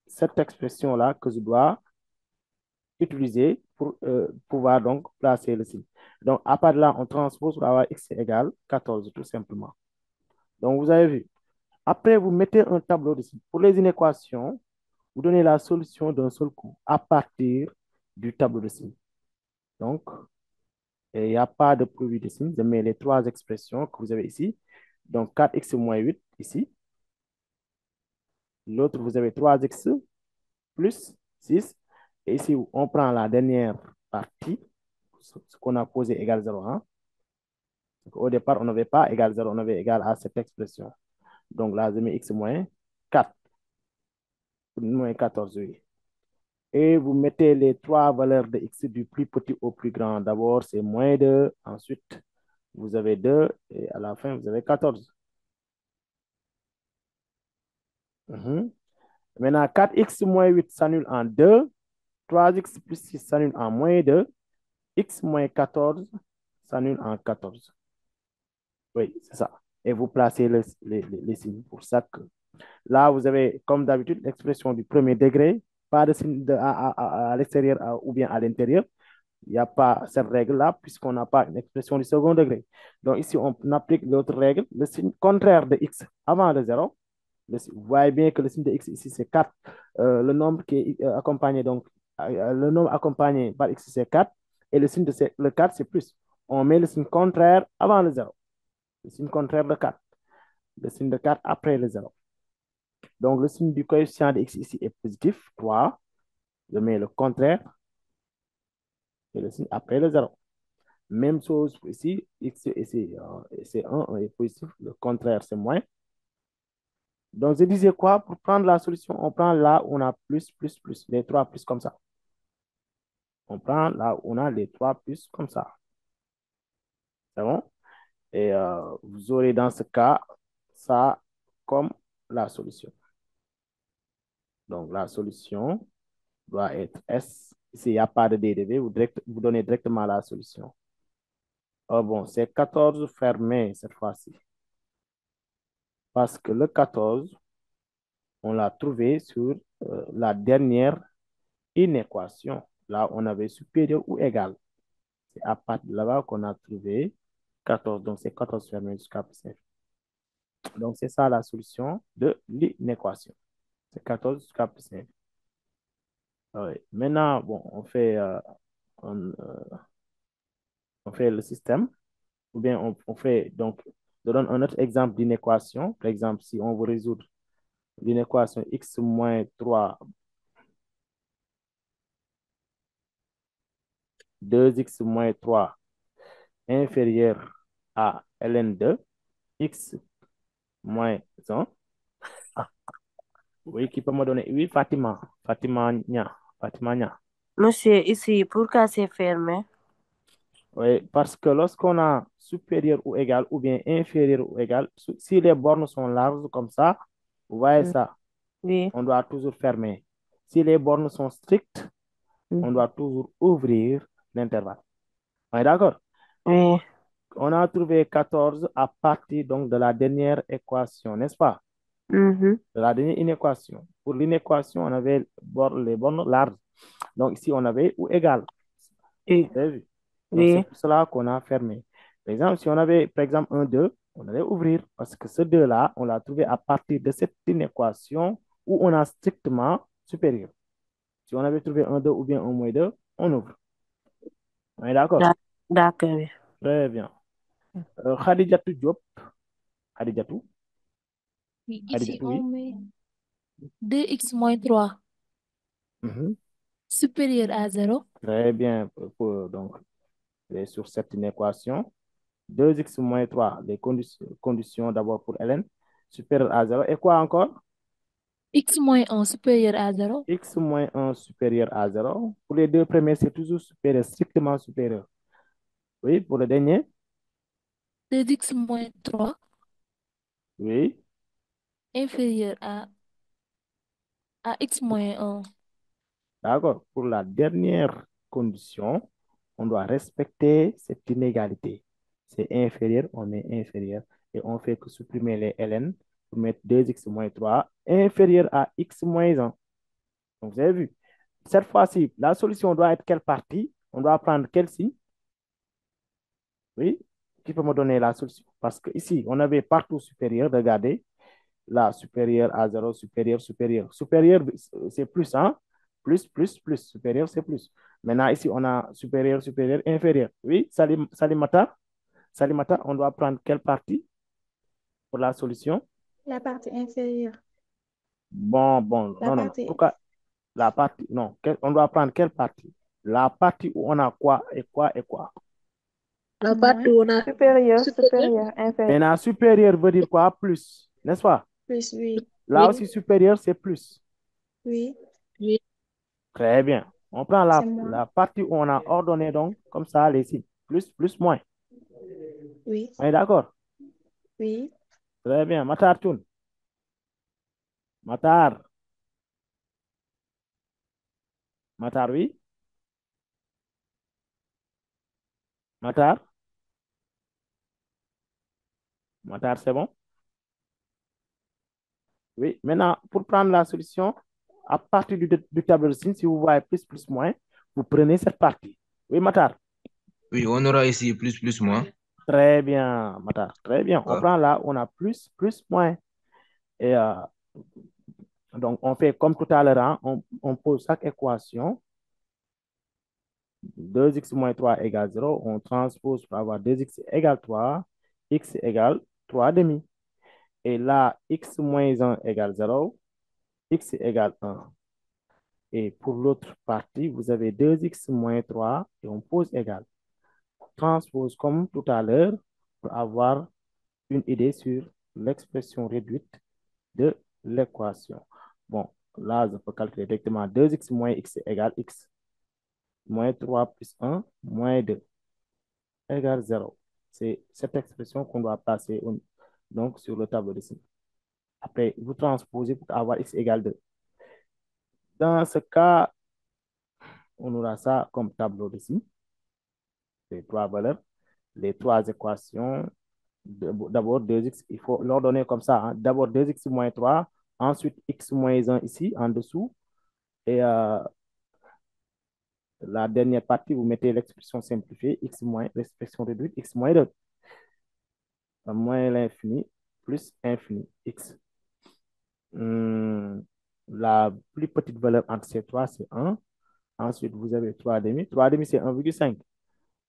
cette expression-là que je dois utiliser pour pouvoir donc placer le signe. Donc, à part de là, on transpose pour avoir x égale 14, tout simplement. Donc, vous avez vu. Après, vous mettez un tableau de signes. Pour les inéquations, vous donnez la solution d'un seul coup à partir du tableau de signes. Donc, il n'y a pas de produit de signes. Je mets les trois expressions que vous avez ici. Donc, 4x moins 8 ici. L'autre, vous avez 3x plus 6. Et ici, on prend la dernière partie, ce qu'on a posé égal 0. Au départ, on n'avait pas égal 0, on avait égal à cette expression. Donc là, je mets x moins 4. Moins 14, oui. Et vous mettez les trois valeurs de x du plus petit au plus grand. D'abord, c'est moins 2. Ensuite, vous avez 2. Et à la fin, vous avez 14. Maintenant, 4x moins 8 s'annule en 2. 3x plus 6 s'annule en moins 2. X moins 14 s'annule en 14. Oui, c'est ça. Et vous placez les signes pour ça que là, vous avez, comme d'habitude, l'expression du premier degré, pas de signe à l'extérieur ou bien à l'intérieur. Il n'y a pas cette règle-là, puisqu'on n'a pas une expression du second degré. Donc ici, on applique l'autre règle, le signe contraire de x avant le 0. Vous voyez bien que le signe de x ici, c'est 4. Le nombre qui est accompagné, donc, le nombre accompagné par x, c'est 4. Et le signe de le 4, c'est plus. On met le signe contraire avant le 0. Le signe contraire de 4. Le signe de 4 après le 0. Donc, le signe du coefficient de x ici est positif, 3. Je mets le contraire et le signe après le 0. Même chose ici, x c'est 1 est positif, le contraire c'est moins. Donc, je disais quoi? Pour prendre la solution, on prend là où on a plus, plus, plus, les trois plus comme ça. On prend là où on a les trois plus comme ça. C'est bon? Et vous aurez dans ce cas ça comme la solution. Donc, la solution doit être S. S'il n'y a pas de dérivé, vous donnez directement la solution. Oh bon, c'est 14 fermé cette fois-ci. Parce que le 14, on l'a trouvé sur la dernière inéquation. Là, on avait supérieur ou égal. C'est à partir de là-bas qu'on a trouvé 14. Donc, c'est 14 fermé jusqu'à plus 5. Donc, c'est ça la solution de l'inéquation. C'est 14 jusqu'à plus 5. Oui. Maintenant, bon, on fait le système. Ou bien on fait, donc, je donne un autre exemple d'inéquation. Par exemple, si on veut résoudre l'inéquation x moins 3, 2x moins 3 inférieur à ln2, x moins 1. Ah, oui, qui peut me donner? Oui, Fatima. Fatima Nia.
Monsieur, ici, pourquoi c'est fermé?
Oui, parce que lorsqu'on a supérieur ou égal ou bien inférieur ou égal, si les bornes sont larges comme ça, vous voyez ça,
Oui.
on doit toujours fermer. Si les bornes sont strictes, on doit toujours ouvrir l'intervalle. On est d'accord?
Oui.
On a trouvé 14 à partir donc de la dernière équation, n'est-ce pas? De la dernière inéquation. Pour l'inéquation, on avait les bornes larges. Donc ici, on avait ou égal.
Oui.
Vous avez vu? Donc
Oui.
c'est pour cela qu'on a fermé. Par exemple, si on avait, par exemple, un 2, on allait ouvrir parce que ce 2-là, on l'a trouvé à partir de cette inéquation où on a strictement supérieur. Si on avait trouvé un 2 ou bien un moins 2, on ouvre. On est d'accord?
D'accord, oui.
Très bien. Khadijatou Diop. Khadijatou.
Oui, ici,
Khadijatou, oui.
on met 2x moins 3 supérieur à 0.
Très bien. Donc, sur cette inéquation, 2x moins 3, les conditions d'abord pour Hélène, supérieur à 0. Et quoi encore?
X moins 1 supérieur à 0.
X moins 1 supérieur à 0. Pour les deux premiers, c'est toujours supérieur, strictement supérieur. Oui, pour le dernier?
2x moins 3
Oui.
inférieur à x moins 1.
D'accord. Pour la dernière condition, on doit respecter cette inégalité. C'est inférieur, on met inférieur. Et on fait que supprimer les ln pour mettre 2x moins 3 inférieur à x moins 1. Donc, vous avez vu. Cette fois-ci, la solution doit être quelle partie? On doit prendre quel signe? Oui, qui peut me donner la solution? Parce que ici, on avait partout supérieur. Regardez, là, supérieur à 0, supérieur, supérieur. Supérieur, c'est plus, hein? Plus, plus, plus. Supérieur, c'est plus. Maintenant, ici, on a supérieur, supérieur, inférieur. Oui, Salimata? Salimata, on doit prendre quelle partie pour la solution?
La partie inférieure.
Bon,
La
non, non.
partie,
Pourquoi la partie, non. On doit prendre quelle partie? La partie où on a quoi et quoi et quoi?
La partie
moins,
où on a
Supérieur,
supérieur.
supérieur, inférieur.
Maintenant, supérieur veut dire quoi? Plus, n'est-ce pas?
plus, oui,
Là
Oui,
aussi, supérieur, c'est plus.
oui,
oui.
Très bien. On prend
c'est moins,
la partie où on a ordonné donc comme ça les signes. Plus, plus, moins.
oui,
On est d'accord?
oui,
Très bien. Matar Toun. Matar. Matar, oui. Matar. Matar, c'est bon? Oui. Maintenant, pour prendre la solution, à partir du tableau de signes, si vous voyez plus, plus, moins, vous prenez cette partie. Oui, Matar.
Oui, on aura ici plus, moins.
Très bien, Matar. Très bien. On
Ah,
prend là, on a plus, plus, moins. Et donc, on fait comme tout à l'heure, hein, on pose chaque équation. 2x moins 3 égale 0. On transpose pour avoir 2x égale 3. X égale 3 demi. Et là, x moins 1 égale 0. X égale 1. Et pour l'autre partie, vous avez 2x moins 3 et on pose égal. Transpose comme tout à l'heure pour avoir une idée sur l'expression réduite de l'équation. Bon, là, je peux calculer directement 2x moins x égale x. Moins 3 plus 1, moins 2 égale 0. C'est cette expression qu'on doit passer donc, sur le tableau de signes. Après, vous transposez pour avoir x égale 2. Dans ce cas, on aura ça comme tableau de signes. Les trois valeurs, les trois équations. D'abord 2x, il faut l'ordonner comme ça, hein. D'abord 2x moins 3, ensuite x moins 1 ici, en dessous. Et la dernière partie, vous mettez l'expression simplifiée, x moins, l'expression réduite, x moins 2. Moins l'infini plus infini, x. La plus petite valeur entre ces trois, c'est 1. Ensuite, vous avez 3 demi. 3 demi, c'est 1,5.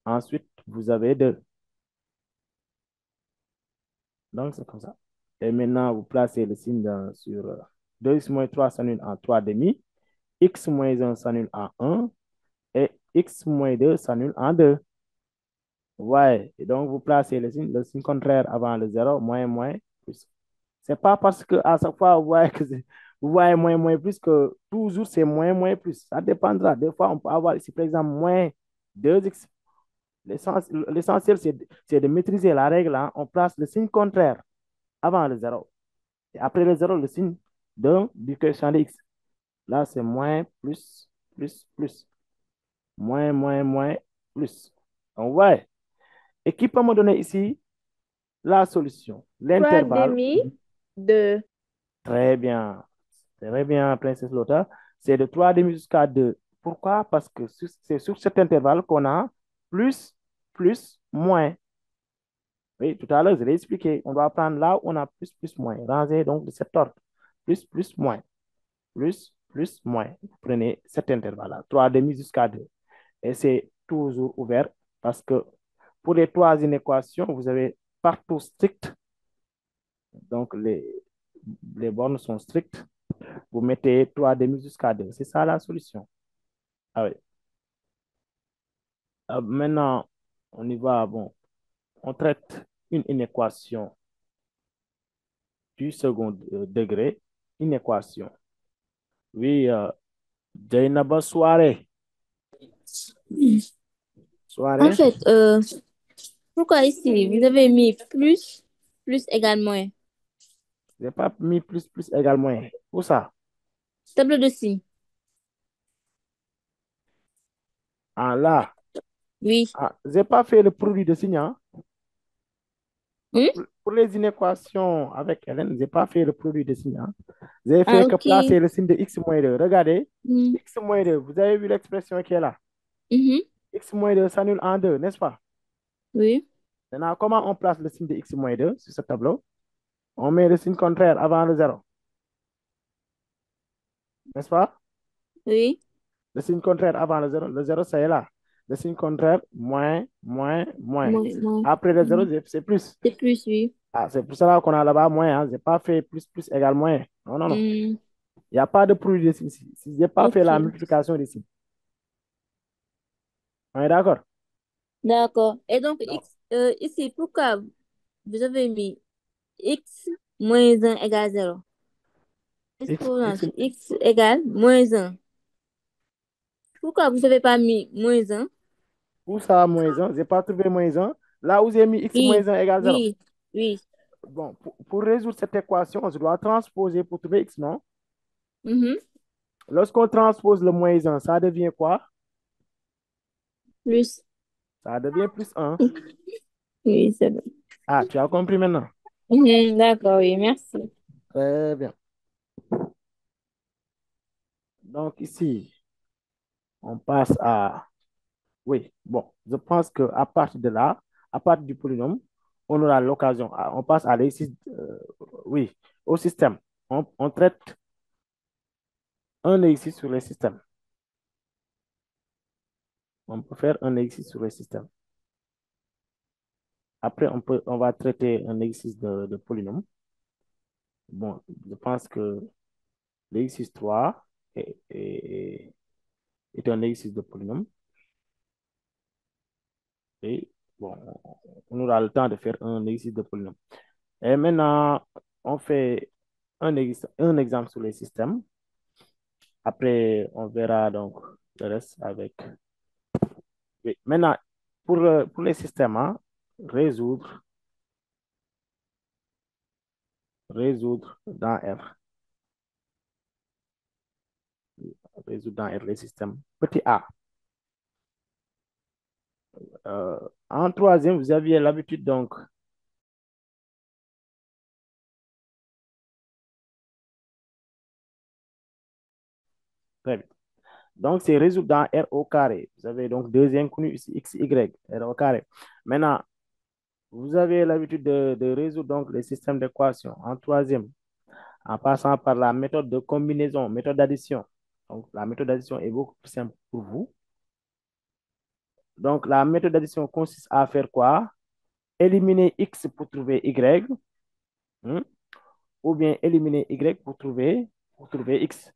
Ensuite, vous avez 2. Donc, c'est comme ça. Et maintenant, vous placez le signe sur 2x moins 3 s'annule en 3 demi. X moins 1 s'annule en 1. Et x moins 2 s'annule en 2. Ouais. Et donc, vous placez le signe contraire avant le 0, moins, moins, plus. C'est pas parce que à chaque fois, vous voyez moins, moins, plus que toujours c'est moins, moins, plus. Ça dépendra. Des fois, on peut avoir ici, par exemple, moins 2x. L'essentiel, c'est de maîtriser la règle, hein. On place le signe contraire avant le 0. Et après le 0, le signe du coefficient de x. Là, c'est moins, plus, plus, plus. Moins, moins, moins, plus. Donc, ouais. Et qui peut me donner ici la solution?
3
L'intervalle.
demi de
Très bien. Très bien, Princesse Lotta. C'est de 3 demi jusqu'à 2. Pourquoi? Parce que c'est sur cet intervalle qu'on a plus, plus, moins. Oui, tout à l'heure, je l'ai expliqué. On doit prendre là où on a plus, plus, moins. Ranger donc de cet ordre. Plus, plus, moins. Plus, plus, moins. Vous prenez cet intervalle-là. 3 demi jusqu'à 2. Et c'est toujours ouvert parce que pour les trois inéquations, vous avez partout strict. Donc, les bornes sont strictes. Vous mettez 3 demi jusqu'à 2. C'est ça la solution. Ah oui. Maintenant, on y va. Bon, on traite une inéquation du second degré. Inéquation. Oui, Jainaba Soirée.
En
Soirée.
fait, pourquoi ici, vous avez mis plus, plus égale moins?
J'ai pas mis plus égale moins. Où ça?
Tableau de signes.
Ah là.
Oui.
Ah, j'ai pas fait le produit de signe, hein.
Hmm?
Pour les inéquations avec Hélène, j'ai pas fait le produit de signe, hein. J'ai
Ah,
fait que
ok.
placer le signe de x moins 2. Regardez,
Hmm.
x moins 2, vous avez vu l'expression qui est là.
Mhm.
X moins 2 s'annule en 2, n'est-ce pas?
Oui.
Maintenant, comment on place le signe de x moins 2 sur ce tableau? On met le signe contraire avant le 0, n'est-ce pas?
Oui.
Le signe contraire avant le 0, c'est là. Le signe contraire, moins, moins, moins.
Moins.
Après le 0, c'est plus.
C'est plus, oui.
Ah, c'est pour cela qu'on a là-bas moins. Hein. Je n'ai pas fait plus égale moins. Non, non, non.
Hmm.
Il n'y a pas de produit de signes ici. Si je n'ai pas fait la
Ok.
multiplication des signes. On est d'accord?
D'accord. Et donc,
Donc,
ici, pourquoi vous avez mis x moins 1 égale 0?
x,
Exponentielle. X égale moins 1. Pourquoi vous n'avez pas mis moins 1?
où ça, moins 1? Je n'ai pas trouvé moins 1. Là où j'ai mis x
Oui.
moins 1 égale 0.
Oui. Oui.
Bon, pour résoudre cette équation, je dois transposer pour trouver x, non?
Mhm.
Lorsqu'on transpose le moins 1, ça devient quoi?
Plus.
Ça devient plus 1.
Oui, c'est bon.
Ah, tu as compris maintenant?
Mhm. D'accord, oui, merci.
Très bien. Donc ici, on passe à... Oui, bon, je pense qu'à partir de là, à partir du polynôme, on aura l'occasion, on passe à l'exercice, oui, au système. On traite un exercice sur le système. On peut faire un exercice sur le système. Après, on va traiter un exercice de polynôme. Bon, je pense que l'exercice 3 est un exercice de polynôme. Et bon, on aura le temps de faire un exercice de polynôme. Et maintenant, on fait un exemple sur les systèmes. Après, on verra donc le reste avec. Oui. Maintenant, pour les systèmes, hein, résoudre dans R. Résoudre dans R les systèmes. Petit a. En troisième, vous aviez l'habitude donc. Très bien. Donc, c'est résoudre dans R au carré. Vous avez donc deux inconnus ici, x, y, R au carré. Maintenant, vous avez l'habitude de résoudre donc les systèmes d'équation en troisième, en passant par la méthode de combinaison, méthode d'addition. Donc, la méthode d'addition est beaucoup plus simple pour vous. Donc, la méthode d'addition consiste à faire quoi? Éliminer x pour trouver y, hein, ou bien éliminer y pour trouver x.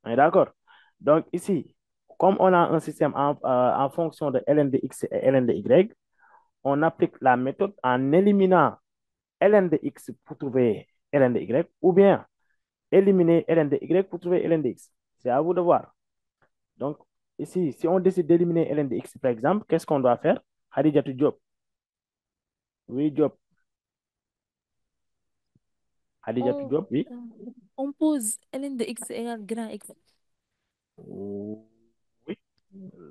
On est d'accord? Donc, ici, comme on a un système en fonction de ln de x et ln de y, on applique la méthode en éliminant ln de x pour trouver ln de y, ou bien éliminer ln de y pour trouver ln de x. C'est à vous de voir. Donc, ici, si on décide d'éliminer ln de x, par exemple, qu'est-ce qu'on doit faire? Khadijatou Diop. Oui, Diop. Khadijatou Diop, oui.
On pose ln de x égale grand X.
Oui.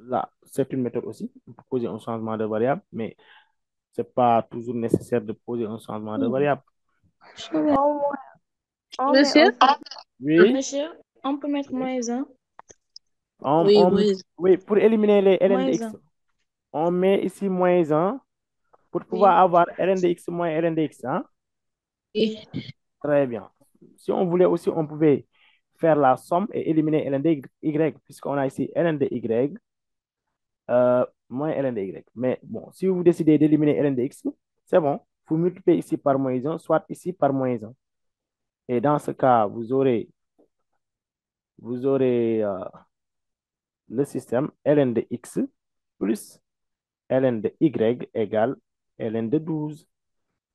Là, c'est une méthode aussi. On peut poser un changement de variable, mais ce n'est pas toujours nécessaire de poser un changement de variable.
On met
Monsieur?
aussi.
Oui.
Monsieur, on peut mettre moins 1.
Oui, oui.
Oui, pour éliminer les ln de
Moins
x,
1.
on met ici moins 1 pour pouvoir
Oui.
avoir ln de x moins ln de x. Hein?
Oui.
Très bien. Si on voulait aussi, on pouvait faire la somme et éliminer ln de y, puisqu'on a ici ln de y moins ln de y. Mais bon, si vous décidez d'éliminer ln de x, c'est bon. Vous multipliez ici par moins 1, soit ici par moins 1. Et dans ce cas, vous aurez le système ln de x plus ln de y égale ln de 12.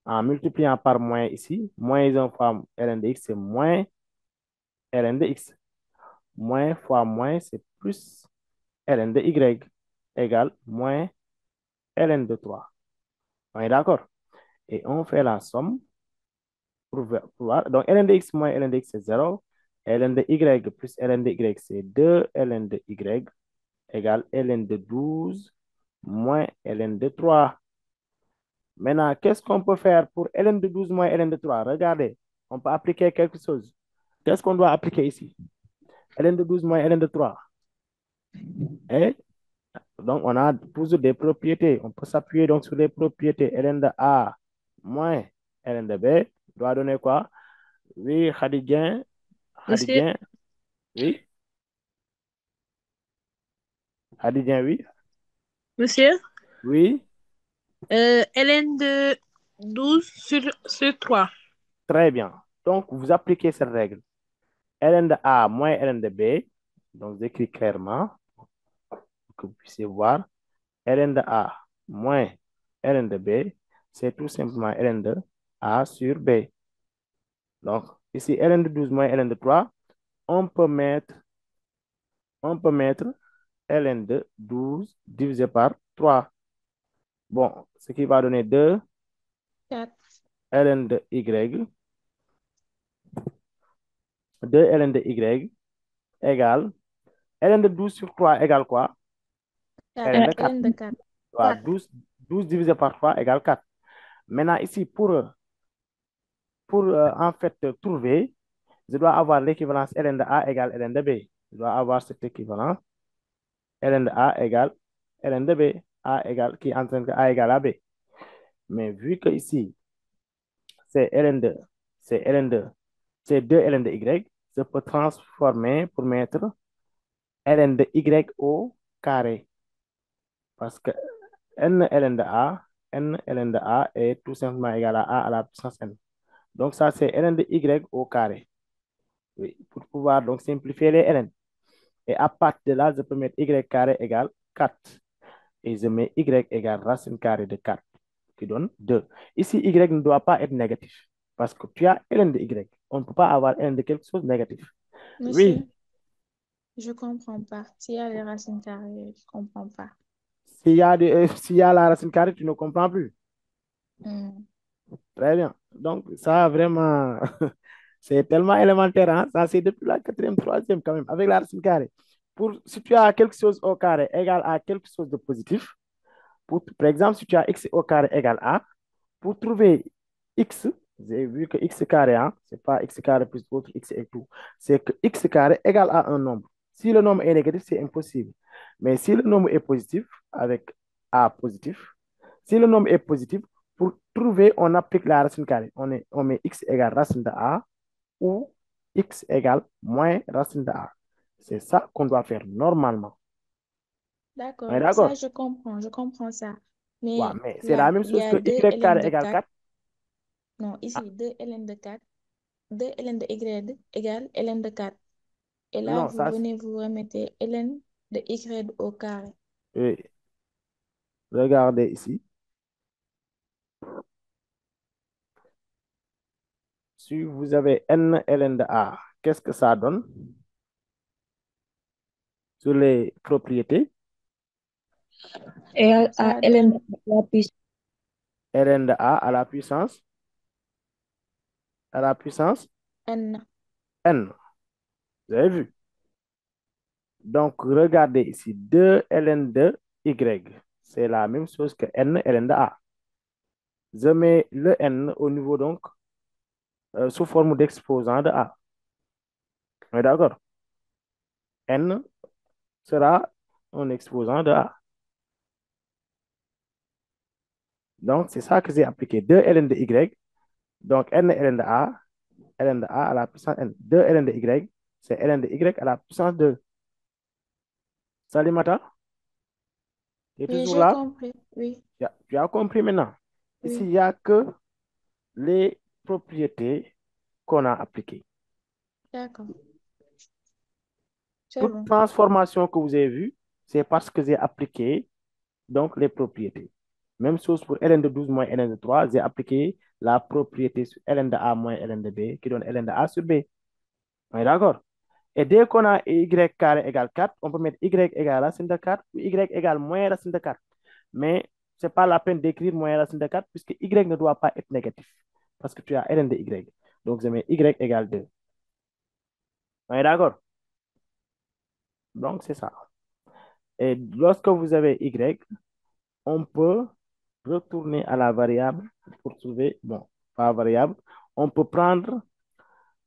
En multipliant par moins ici, moins 1 fois ln de x, c'est moins ln de x. Moins fois moins, c'est plus ln de y égale moins ln de 3. On est d'accord? Et on fait la somme pour voir. Donc, ln de x moins ln de x, c'est 0. ln de y plus ln de y, c'est 2 ln de y égale ln de 12 moins ln de 3. Maintenant, qu'est-ce qu'on peut faire pour ln de 12 moins ln de 3? Regardez, on peut appliquer quelque chose. Qu'est-ce qu'on doit appliquer ici? ln de 12 moins ln de 3. Et donc, on a toujours des propriétés. On peut s'appuyer donc sur les propriétés. Ln de A moins ln de B doit donner quoi? Oui,
Monsieur,
Khadidien, oui. Khadidien, oui.
monsieur,
Oui,
ln de 12 sur 3.
très bien. Donc, vous appliquez cette règle. Ln de A moins ln de B. Donc, j'écris clairement pour que vous puissiez voir. Ln de A moins ln de B, c'est tout simplement ln de A sur B. Donc, ici, ln de 12 moins ln de 3, on peut mettre ln de 12 divisé par 3. Bon, ce qui va donner 2
4.
ln de y, 2 ln de y égale, ln de 12 sur 3 égale quoi?
4.
ln de 4.
ln de 4.
Voilà, 12 divisé par 3 égale 4. Maintenant, ici, pour en fait trouver, je dois avoir l'équivalence ln de A égale ln de B. Je dois avoir cette équivalence ln de A égale ln de B. A égale, qui entraîne que A égale à B. Mais vu que ici, c'est ln de, c'est ln de, c'est 2 ln de y, je peux transformer pour mettre ln de y au carré. Parce que n ln de A, n ln de A est tout simplement égal à A à la puissance n. Donc ça, c'est ln de y au carré. Oui, pour pouvoir donc simplifier les ln. Et à partir de là, je peux mettre y carré égale 4. Et je mets y égale racine carrée de 4, qui donne 2. Ici, y ne doit pas être négatif, parce que tu as ln de y. On ne peut pas avoir ln de quelque chose de négatif.
Monsieur,
Oui,
je comprends pas. S'il y a les racines carrées, je comprends pas.
s'il y a la racine carrée, tu ne comprends plus.
Hmm.
Très bien. Donc, ça, vraiment, c'est tellement élémentaire. Hein? Ça, c'est depuis la quatrième, troisième, quand même, avec la racine carrée. Si tu as quelque chose au carré égal à quelque chose de positif, par exemple, si tu as x au carré égal à, pour trouver x, j'ai vu que x carré, hein, c'est pas x carré plus d'autres x et tout, c'est que x carré égale à un nombre. Si le nombre est négatif, c'est impossible. Mais si le nombre est positif, avec a positif, si le nombre est positif, pour trouver, on applique la racine carrée. On met x égale racine de a ou x égale moins racine de a. C'est ça qu'on doit faire normalement. On est
D'accord, ça
d'accord?
je comprends ça.
Ouais,
Mais
mais c'est la
là,
même
il y
chose
a
que
2
y
ln
carré
de
égale
4.
4.
Non,
Ah,
ici, 2 ln de 4. 2 ln de y égale ln de 4. Et là,
non,
vous
ça,
venez, vous remettez ln de y au carré.
regardez ici. Si vous avez n ln de a, qu'est-ce que ça donne sur les propriétés?
Et à
Ça
ln
donne
la puissance.
ln de a à la puissance
n.
n. Vous avez vu? Donc, regardez ici, 2 ln de y. C'est la même chose que n ln de a. Je mets le n au niveau, donc, sous forme d'exposant de a. On est d'accord? N sera un exposant de a. Donc, c'est ça que j'ai appliqué. 2 ln de y. Donc, n ln de a, ln de a à la puissance n. 2 ln de y, c'est ln de y à la puissance 2. Salimata, tu es
Oui,
toujours
j'ai
là?
compris. Oui,
Tu as compris maintenant. Ici,
oui,
il n'y a que les propriétés qu'on a appliquées.
d'accord. C'est
Toute
bon.
transformation que vous avez vue, c'est parce que j'ai appliqué donc les propriétés. Même chose pour ln de 12 moins ln de 3, j'ai appliqué la propriété sur ln de a moins ln de b qui donne ln de a sur b. On est d'accord? Et dès qu'on a y carré égale 4, on peut mettre y égale racine de 4 ou y égale moins racine de 4. Mais ce n'est pas la peine d'écrire moins racine de 4 puisque y ne doit pas être négatif parce que tu as ln de y. Donc, je mets y égale 2. On est d'accord? Donc, c'est ça. Et lorsque vous avez y, on peut retourner à la variable pour trouver, bon, pas variable, on peut prendre,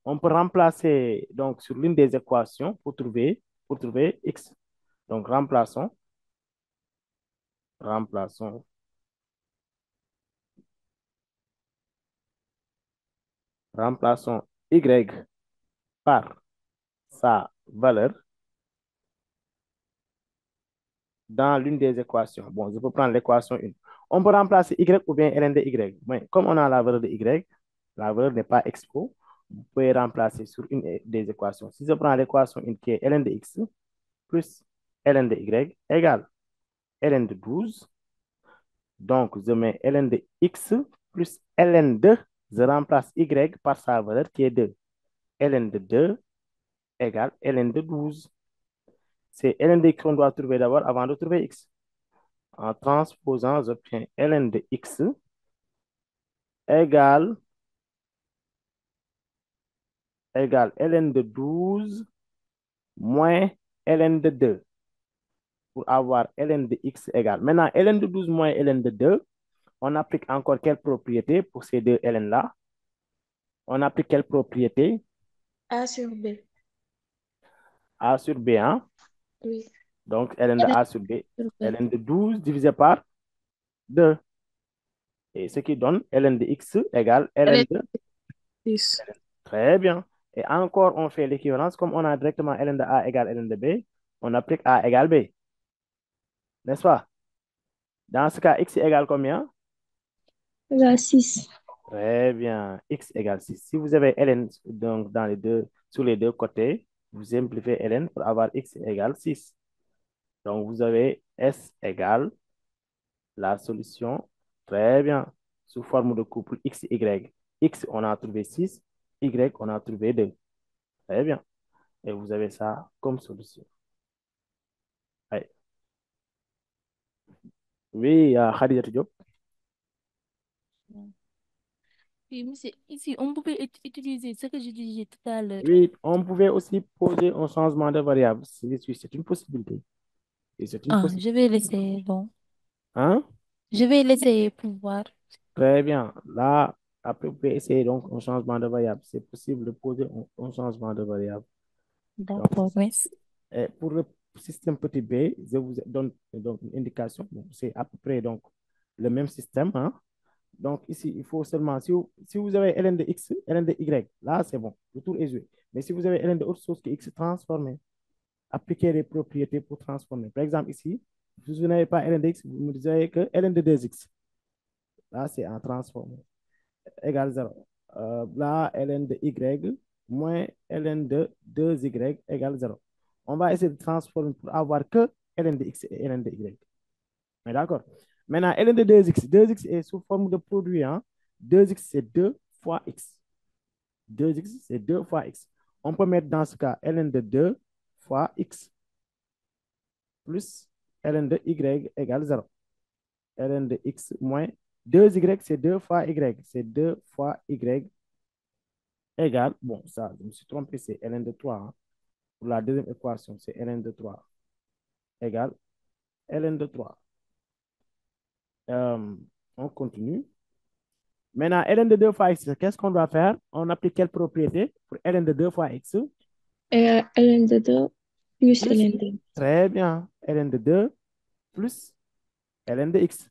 on peut remplacer donc sur l'une des équations pour trouver x. Donc, remplaçons y par sa valeur dans l'une des équations. Bon, je peux prendre l'équation 1. On peut remplacer y ou bien ln de y. Mais comme on a la valeur de y, la valeur n'est pas expo, vous pouvez remplacer sur une des équations. Si je prends l'équation 1 qui est ln de x plus ln de y égale ln de 12, donc je mets ln de x plus ln de, je remplace y par sa valeur qui est 2. ln de 2 égale ln de 12. C'est ln de x qu'on doit trouver d'abord avant de trouver x. En transposant, j'obtiens ln de x égale ln de 12 moins ln de 2 pour avoir ln de x égale. Maintenant, ln de 12 moins ln de 2, on applique encore quelle propriété pour ces deux ln-là? On applique quelle propriété?
A sur B.
A sur B, hein?
Oui.
Donc, ln de A sur B, ln de 12 divisé par 2. Et ce qui donne ln de x égale ln de
6.
Très bien. Et encore, on fait l'équivalence. Comme on a directement ln de A égale ln de B, on applique A égale B. N'est-ce pas? Dans ce cas, x égale combien?
Égale 6.
Très bien. X égale 6. Si vous avez ln donc, sur les deux côtés, vous simplifiez ln pour avoir x égale 6. Donc, vous avez S égale la solution. Très bien. Sous forme de couple x, y. X, on a trouvé 6. Y, on a trouvé 2. Très bien. Et vous avez ça comme solution. Ouais. Oui, Khadija Diop.
Oui, monsieur, ici, on pouvait utiliser ce que je disais tout à l'heure.
Oui, on pouvait aussi poser un changement de variable. C'est une possibilité. Et c'est une
Ah,
possibilité.
je vais laisser, bon.
Hein?
Je vais laisser pour voir.
Très bien. Là, après, vous pouvez essayer donc un changement de variable. C'est possible de poser un changement de variable. Donc,
D'accord, merci.
pour le système petit b, je vous donne donc une indication. Bon, c'est à peu près donc le même système, hein? Donc, ici, il faut seulement, si vous avez ln de x, ln de y, là, c'est bon. Le tour est joué. Mais si vous avez ln de autre chose que x transformé, appliquez les propriétés pour transformer. Par exemple, ici, si vous n'avez pas ln de x, vous me disiez que ln de 2x. Là, c'est en transformé. Égale 0. Là, ln de y moins ln de 2y égale 0. On va essayer de transformer pour avoir que ln de x et ln de y. Mais d'accord. Maintenant, ln de 2x. 2x est sous forme de produit. Hein? 2x, c'est 2 fois x. 2x, c'est 2 fois x. On peut mettre dans ce cas ln de 2 fois x plus ln de y égale 0. ln de x moins 2y, c'est 2 fois y. C'est 2 fois y égale, bon, ça, je me suis trompé, c'est ln de 3. Hein. Pour la deuxième équation, c'est ln de 3 égale ln de 3. On continue. Maintenant, ln de 2 fois x, qu'est-ce qu'on doit faire? On applique quelle propriété pour ln de 2 fois x?
Et ln de 2 plus ln de.
Très bien. ln de 2 plus ln de x.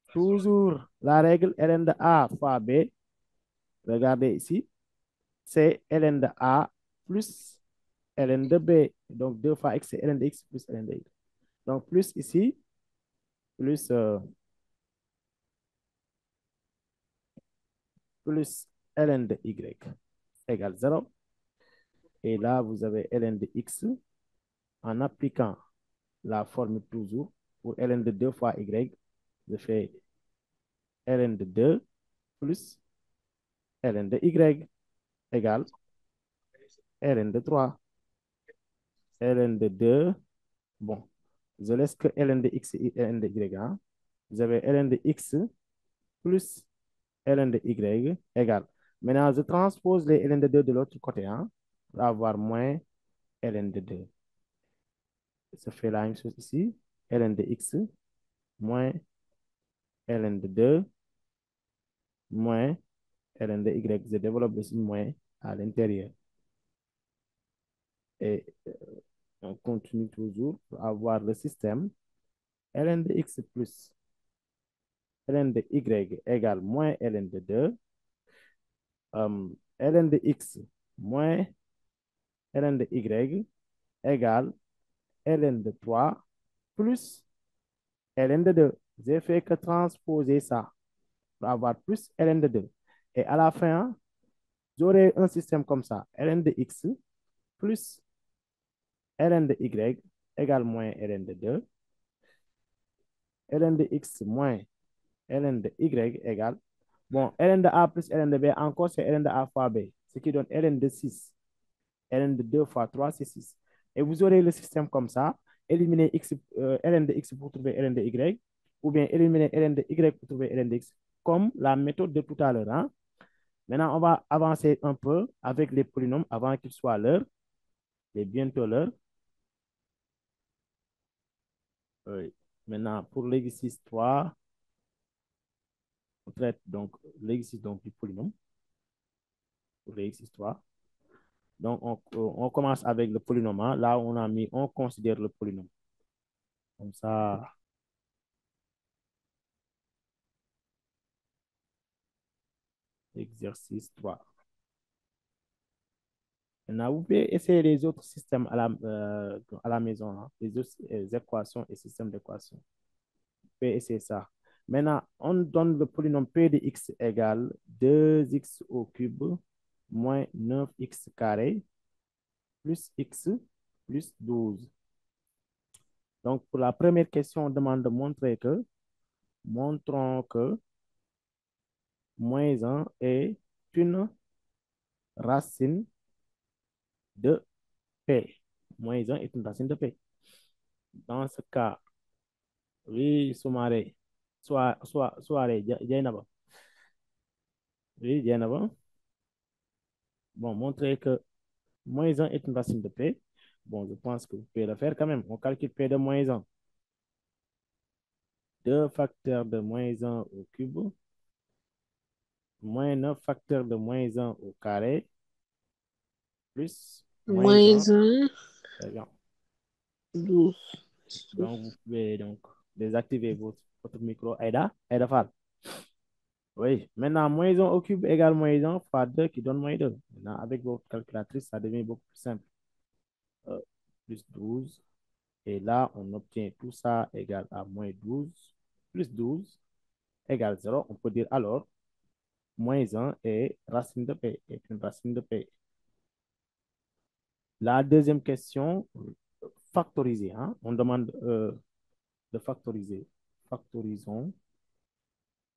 Toujours la règle ln de a fois b. Regardez ici. C'est ln de a plus ln de b. Donc, 2 fois x, c'est ln de x plus ln de y. Donc, plus ici, plus, plus ln de y égale 0. Et là, vous avez ln de x en appliquant la formule toujours pour ln de 2 fois y. Je fais ln de 2 plus ln de y égale ln de 3. ln de 2, bon, je laisse que ln de x et ln de y. Hein. Vous avez ln de x plus ln de y égale. Maintenant, je transpose les ln de 2 de l'autre côté, hein, pour avoir moins ln de 2. Ça fait la même chose ici. ln de x moins ln de 2 moins ln de y. Je développe le signe moins à l'intérieur. Et on continue toujours pour avoir le système ln de x plus ln de y égale moins ln de 2. Ln de x moins ln de y égale ln de 3 plus ln de 2. J'ai fait que transposer ça pour avoir plus ln de 2. Et à la fin, j'aurai un système comme ça. Ln de x plus ln de y égale moins ln de 2. Ln de x moins ln de y égale, bon, ln de a plus ln de b, encore c'est ln de a fois b, ce qui donne ln de 6. ln de 2 fois 3, c'est 6. Et vous aurez le système comme ça. Éliminez ln de x pour trouver ln de y, ou bien éliminer ln de y pour trouver ln de x, comme la méthode de tout à l'heure. Hein? Maintenant, on va avancer un peu avec les polynômes avant qu'il soit l'heure. Et bientôt l'heure. Oui. Maintenant, pour l'exercice 3, on traite donc l'exercice du polynôme. Pour l'exercice 3. Donc, on commence avec le polynôme. Hein. Là, on considère le polynôme. Comme ça. Exercice 3. Maintenant, vous pouvez essayer les autres systèmes à la maison, hein, les autres équations et systèmes d'équations. Vous pouvez essayer ça. Maintenant, on donne le polynôme P de x égale 2x au cube moins 9x carré plus x plus 12. Donc, pour la première question, on demande de montrer que, montrons que moins 1 est une racine de P. Moins 1 est une racine de P. Dans ce cas, oui, Soumaré, soirée, Jainaba. Oui, Jainaba. Bon, montrer que moins 1 est une racine de P. Bon, je pense que vous pouvez le faire quand même. On calcule P de moins 1. 2 facteurs de moins 1 au cube, moins 9 facteurs de moins 1 au carré, plus moins 1. Très bien.
12.
Donc, vous pouvez donc désactiver votre micro. Aïda Fall. Oui, maintenant, moins 1 au cube égale moins 1 fois 2 qui donne moins 2. Maintenant, avec votre calculatrice, ça devient beaucoup plus simple. Plus 12. Et là, on obtient tout ça égale à moins 12. Plus 12 égale 0. On peut dire alors, moins 1 est racine de P, est une racine de P. La deuxième question, factoriser. Hein? On demande de factoriser. Factorisons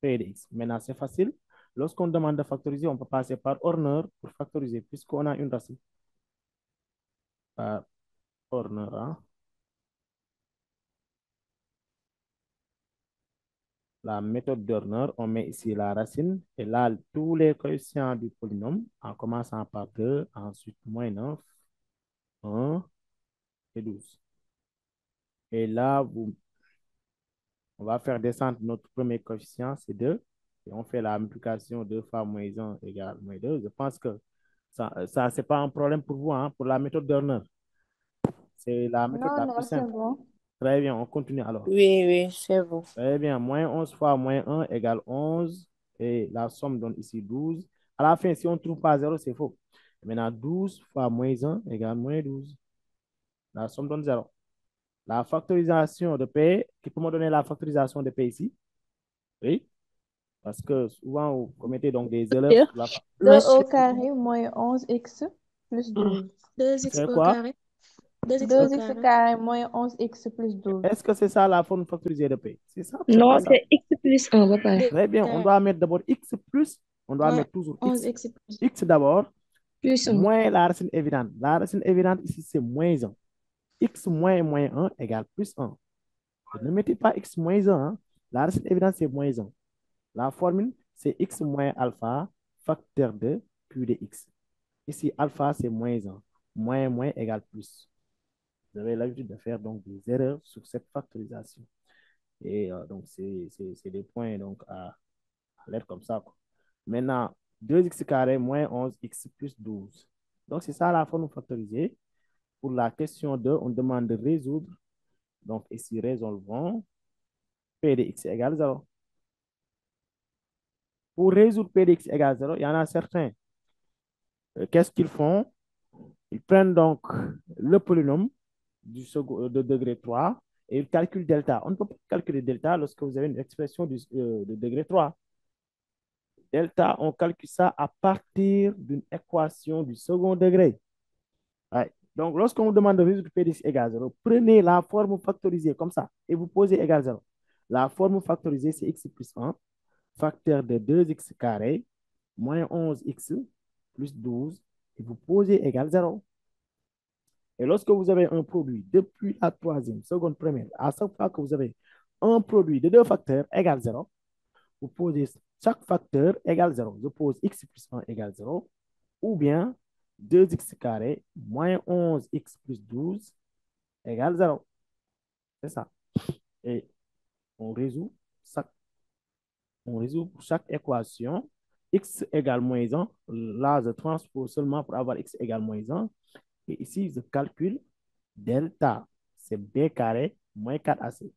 P de x. Maintenant, c'est facile. Lorsqu'on demande de factoriser, on peut passer par Horner pour factoriser, puisqu'on a une racine. Par Horner. Hein? La méthode d'Horner, on met ici la racine, et là, tous les coefficients du polynôme, en commençant par 2, ensuite moins 9, 1 et 12. Et là, on va faire descendre notre premier coefficient, c'est 2. Et on fait la multiplication 2 fois moins 1 égale moins 2. Je pense que ça c'est pas un problème pour vous, hein, pour la méthode d'Horner. C'est la méthode la
Non,
plus
c'est
simple.
bon.
Très bien, on continue alors.
Oui, c'est bon.
Très bien, moins 11 fois moins 1 égale 11. Et la somme donne ici 12. À la fin, si on ne trouve pas 0, c'est faux. Maintenant, 12 fois moins 1 égale moins 12. La somme donne 0. La factorisation de P, qui peut me donner la factorisation de P ici? Oui, parce que souvent, vous commettez donc des erreurs sur la
2 au carré moins 11x plus 12.
2x
C'est
au
quoi?
carré. 2x au
2x
carré.
carré moins 11x plus 12.
Est-ce que c'est ça la forme factorisée de P? C'est ça?
Non,
Pas ça.
c'est x plus 1, papa.
Très bien, on doit mettre d'abord x plus, on doit mettre toujours x.
11x plus.
X d'abord,
Plus 1.
moins la racine évidente. La racine évidente ici, c'est moins 1. X moins 1 égale plus 1. Ne mettez pas x moins 1. Hein. La racine évidente, c'est moins 1. La formule, c'est x moins alpha
facteur de Q de X. Ici, alpha, c'est moins 1. Moins, moins égale plus. Vous avez l'habitude de faire donc des erreurs sur cette factorisation. Et donc, c'est des points donc, à l'aide comme ça, quoi. Maintenant, 2x carré moins 11x plus 12. Donc, c'est ça la forme factorisée. Pour la question 2, on demande de résoudre. Donc, ici, résolvons. P de x égale 0. Pour résoudre P de x égale 0, il y en a certains. Qu'est-ce qu'ils font? Ils prennent donc le polynôme de degré 3 et ils calculent delta. On ne peut pas calculer delta lorsque vous avez une expression de degré 3. Delta, on calcule ça à partir d'une équation du second degré. Ouais. Donc, lorsqu'on vous demande de résoudre P de x égale 0, prenez la forme factorisée comme ça et vous posez égale 0. La forme factorisée, c'est x plus 1, facteur de 2x carré, moins 11x plus 12, et vous posez égale 0. Et lorsque vous avez un produit depuis la troisième, seconde, première, à chaque fois que vous avez un produit de deux facteurs égale 0, vous posez chaque facteur égale 0. Je pose x plus 1 égale 0, ou bien 2x carré moins 11x plus 12 égale 0. C'est ça. Et on résout pour chaque équation. X égale moins 1. Là, je transpose seulement pour avoir x égale moins 1. Et ici, je calcule delta. C'est b carré moins 4ac.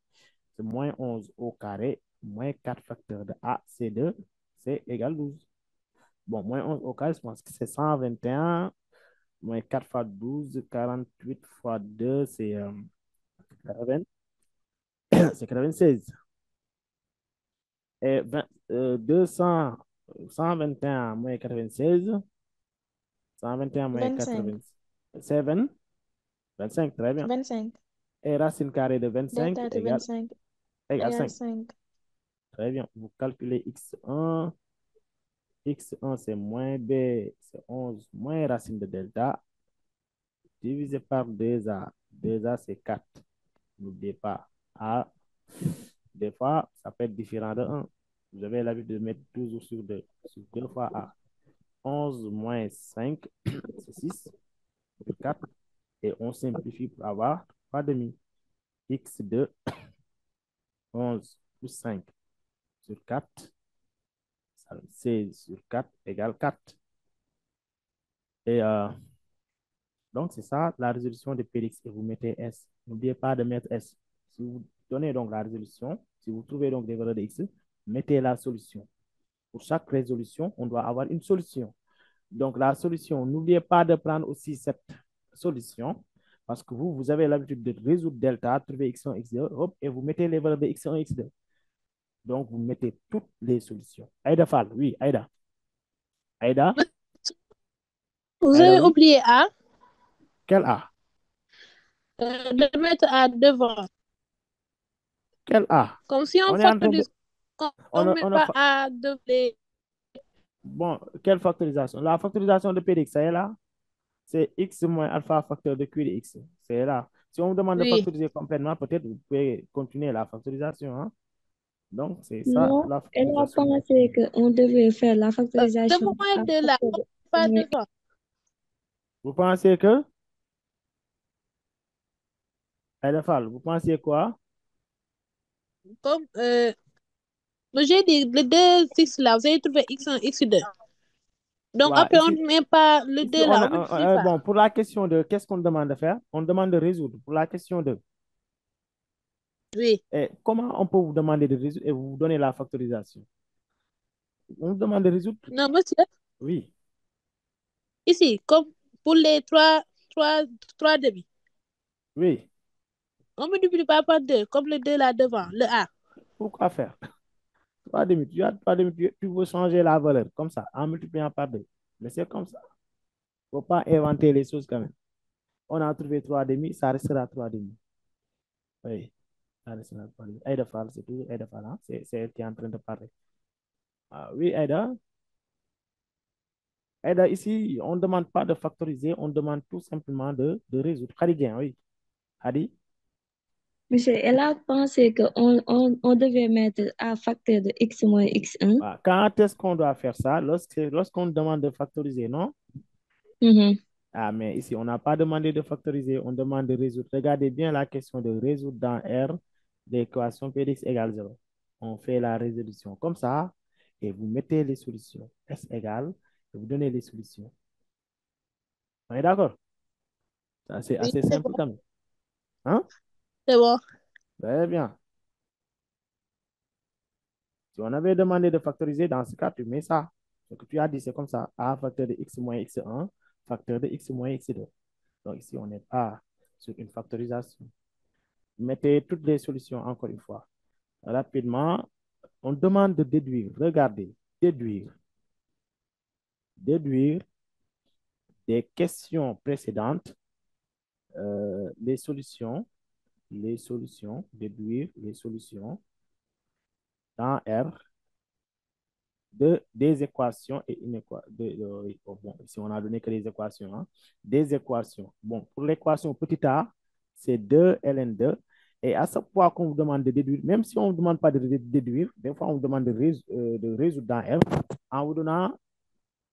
C'est moins 11 au carré moins 4 facteur de a, c'est 2, c'est égal 12. Bon, moins 11 au carré, je pense que c'est 121. Moins 4 fois 12, 48 fois 2, c'est 96. Et 200, 121 moins 96, 121 moins
25.
87, 25, très bien.
25.
Et racine carrée de 25
Delta de
égale
25
égale
égale
5.
5.
Très bien. Vous calculez x1. x1, c'est moins b, c'est 11 moins racine de delta, divisé par 2a. 2a, c'est 4. N'oubliez pas a. Des fois, ça peut être différent de 1. Vous avez l'habitude de mettre toujours sur 2. Sur 2 fois a. 11 moins 5, c'est 6 sur 4. Et on simplifie pour avoir 3 demi. x2, 11 plus 5 sur 4, 16 sur 4 égale 4. Et donc, c'est ça la résolution de Pélix et vous mettez S. N'oubliez pas de mettre S. Si vous donnez donc la résolution, si vous trouvez donc des valeurs de X, mettez la solution. Pour chaque résolution, on doit avoir une solution. Donc, la solution, n'oubliez pas de prendre aussi cette solution parce que vous avez l'habitude de résoudre delta, trouver x1, x2, hop, et vous mettez les valeurs de x1, x2. Donc, vous mettez toutes les solutions. Aïda Fall, oui, Aïda. Aïda?
Vous
Aïda,
avez
oui.
oublié A,
Quel A?
de mettre A devant.
Quel A?
Comme si on
On est en train de...
factorise, on ne met
On a
pas A de les...
Bon, quelle factorisation? La factorisation de P de x, ça est là. C'est x moins alpha facteur de Q de x. C'est là. Si on vous demande de
Oui.
factoriser complètement, peut-être vous pouvez continuer la factorisation. Hein? Donc, c'est ça
Non,
la
elle a
factorisation.
pensé qu'on devait faire la factorisation
Devant
à
et de là,
partir de
pas
moins-
devant.
Vous pensez que... Fall, vous pensez quoi?
Comme, j'ai dit, les deux X là, vous avez trouvé X1, X2. Donc
Ouais,
après, on
ici,
ne met pas le
ici
2 là, on multiplie pas.
bon, pour la question de qu'est-ce qu'on demande de faire? On demande de résoudre. Pour la question de
Oui.
comment on peut vous demander de résoudre et vous donner la factorisation? On vous demande de résoudre?
Non, monsieur,
Oui.
ici, comme pour les trois demi,
Oui.
on ne multiplie pas par 2, comme le 2 là devant, le A.
Pourquoi faire? 3 demi, tu as 3 demi, tu veux changer la valeur comme ça, en multipliant par 2. Mais c'est comme ça. Il ne faut pas inventer les choses quand même. On a trouvé 3 demi, ça restera 3 demi. Oui, ça restera 3 demi. Aïda Fall, c'est toujours Aïda Fall, hein? C'est elle qui est en train de parler. Ah, oui, Aïda. Aïda, ici, on ne demande pas de factoriser, on demande tout simplement de résoudre. Khadija, oui. Hadi?
Monsieur, elle a pensé qu'on devait mettre un facteur de x moins x1.
Voilà. Quand est-ce qu'on doit faire ça? Lorsqu'on demande de factoriser, non?
Mhm.
Ah, mais ici, on n'a pas demandé de factoriser, on demande de résoudre. Regardez bien la question de résoudre dans R l'équation P de x égale 0. On fait la résolution comme ça et vous mettez les solutions. S égale, et vous donnez les solutions. On est d'accord? C'est
Oui,
assez
c'est
simple
bon.
quand même. Hein?
C'est bon.
Très bien. Si on avait demandé de factoriser, dans ce cas, tu mets ça. Ce que tu as dit, c'est comme ça. A facteur de x moins x1, facteur de x moins x2. Donc ici, on n'est pas sur une factorisation. Mettez toutes les solutions encore une fois. Rapidement, on demande de déduire. Regardez, déduire. Déduire des questions précédentes, les solutions, déduire les solutions dans R des équations et une équation. Bon, ici, on a donné que les équations. Hein, des équations. Bon, pour l'équation petit a, c'est 2 ln2. Et à chaque fois qu'on vous demande de déduire, même si on ne vous demande pas de déduire, des fois, on vous demande de résoudre dans R en vous donnant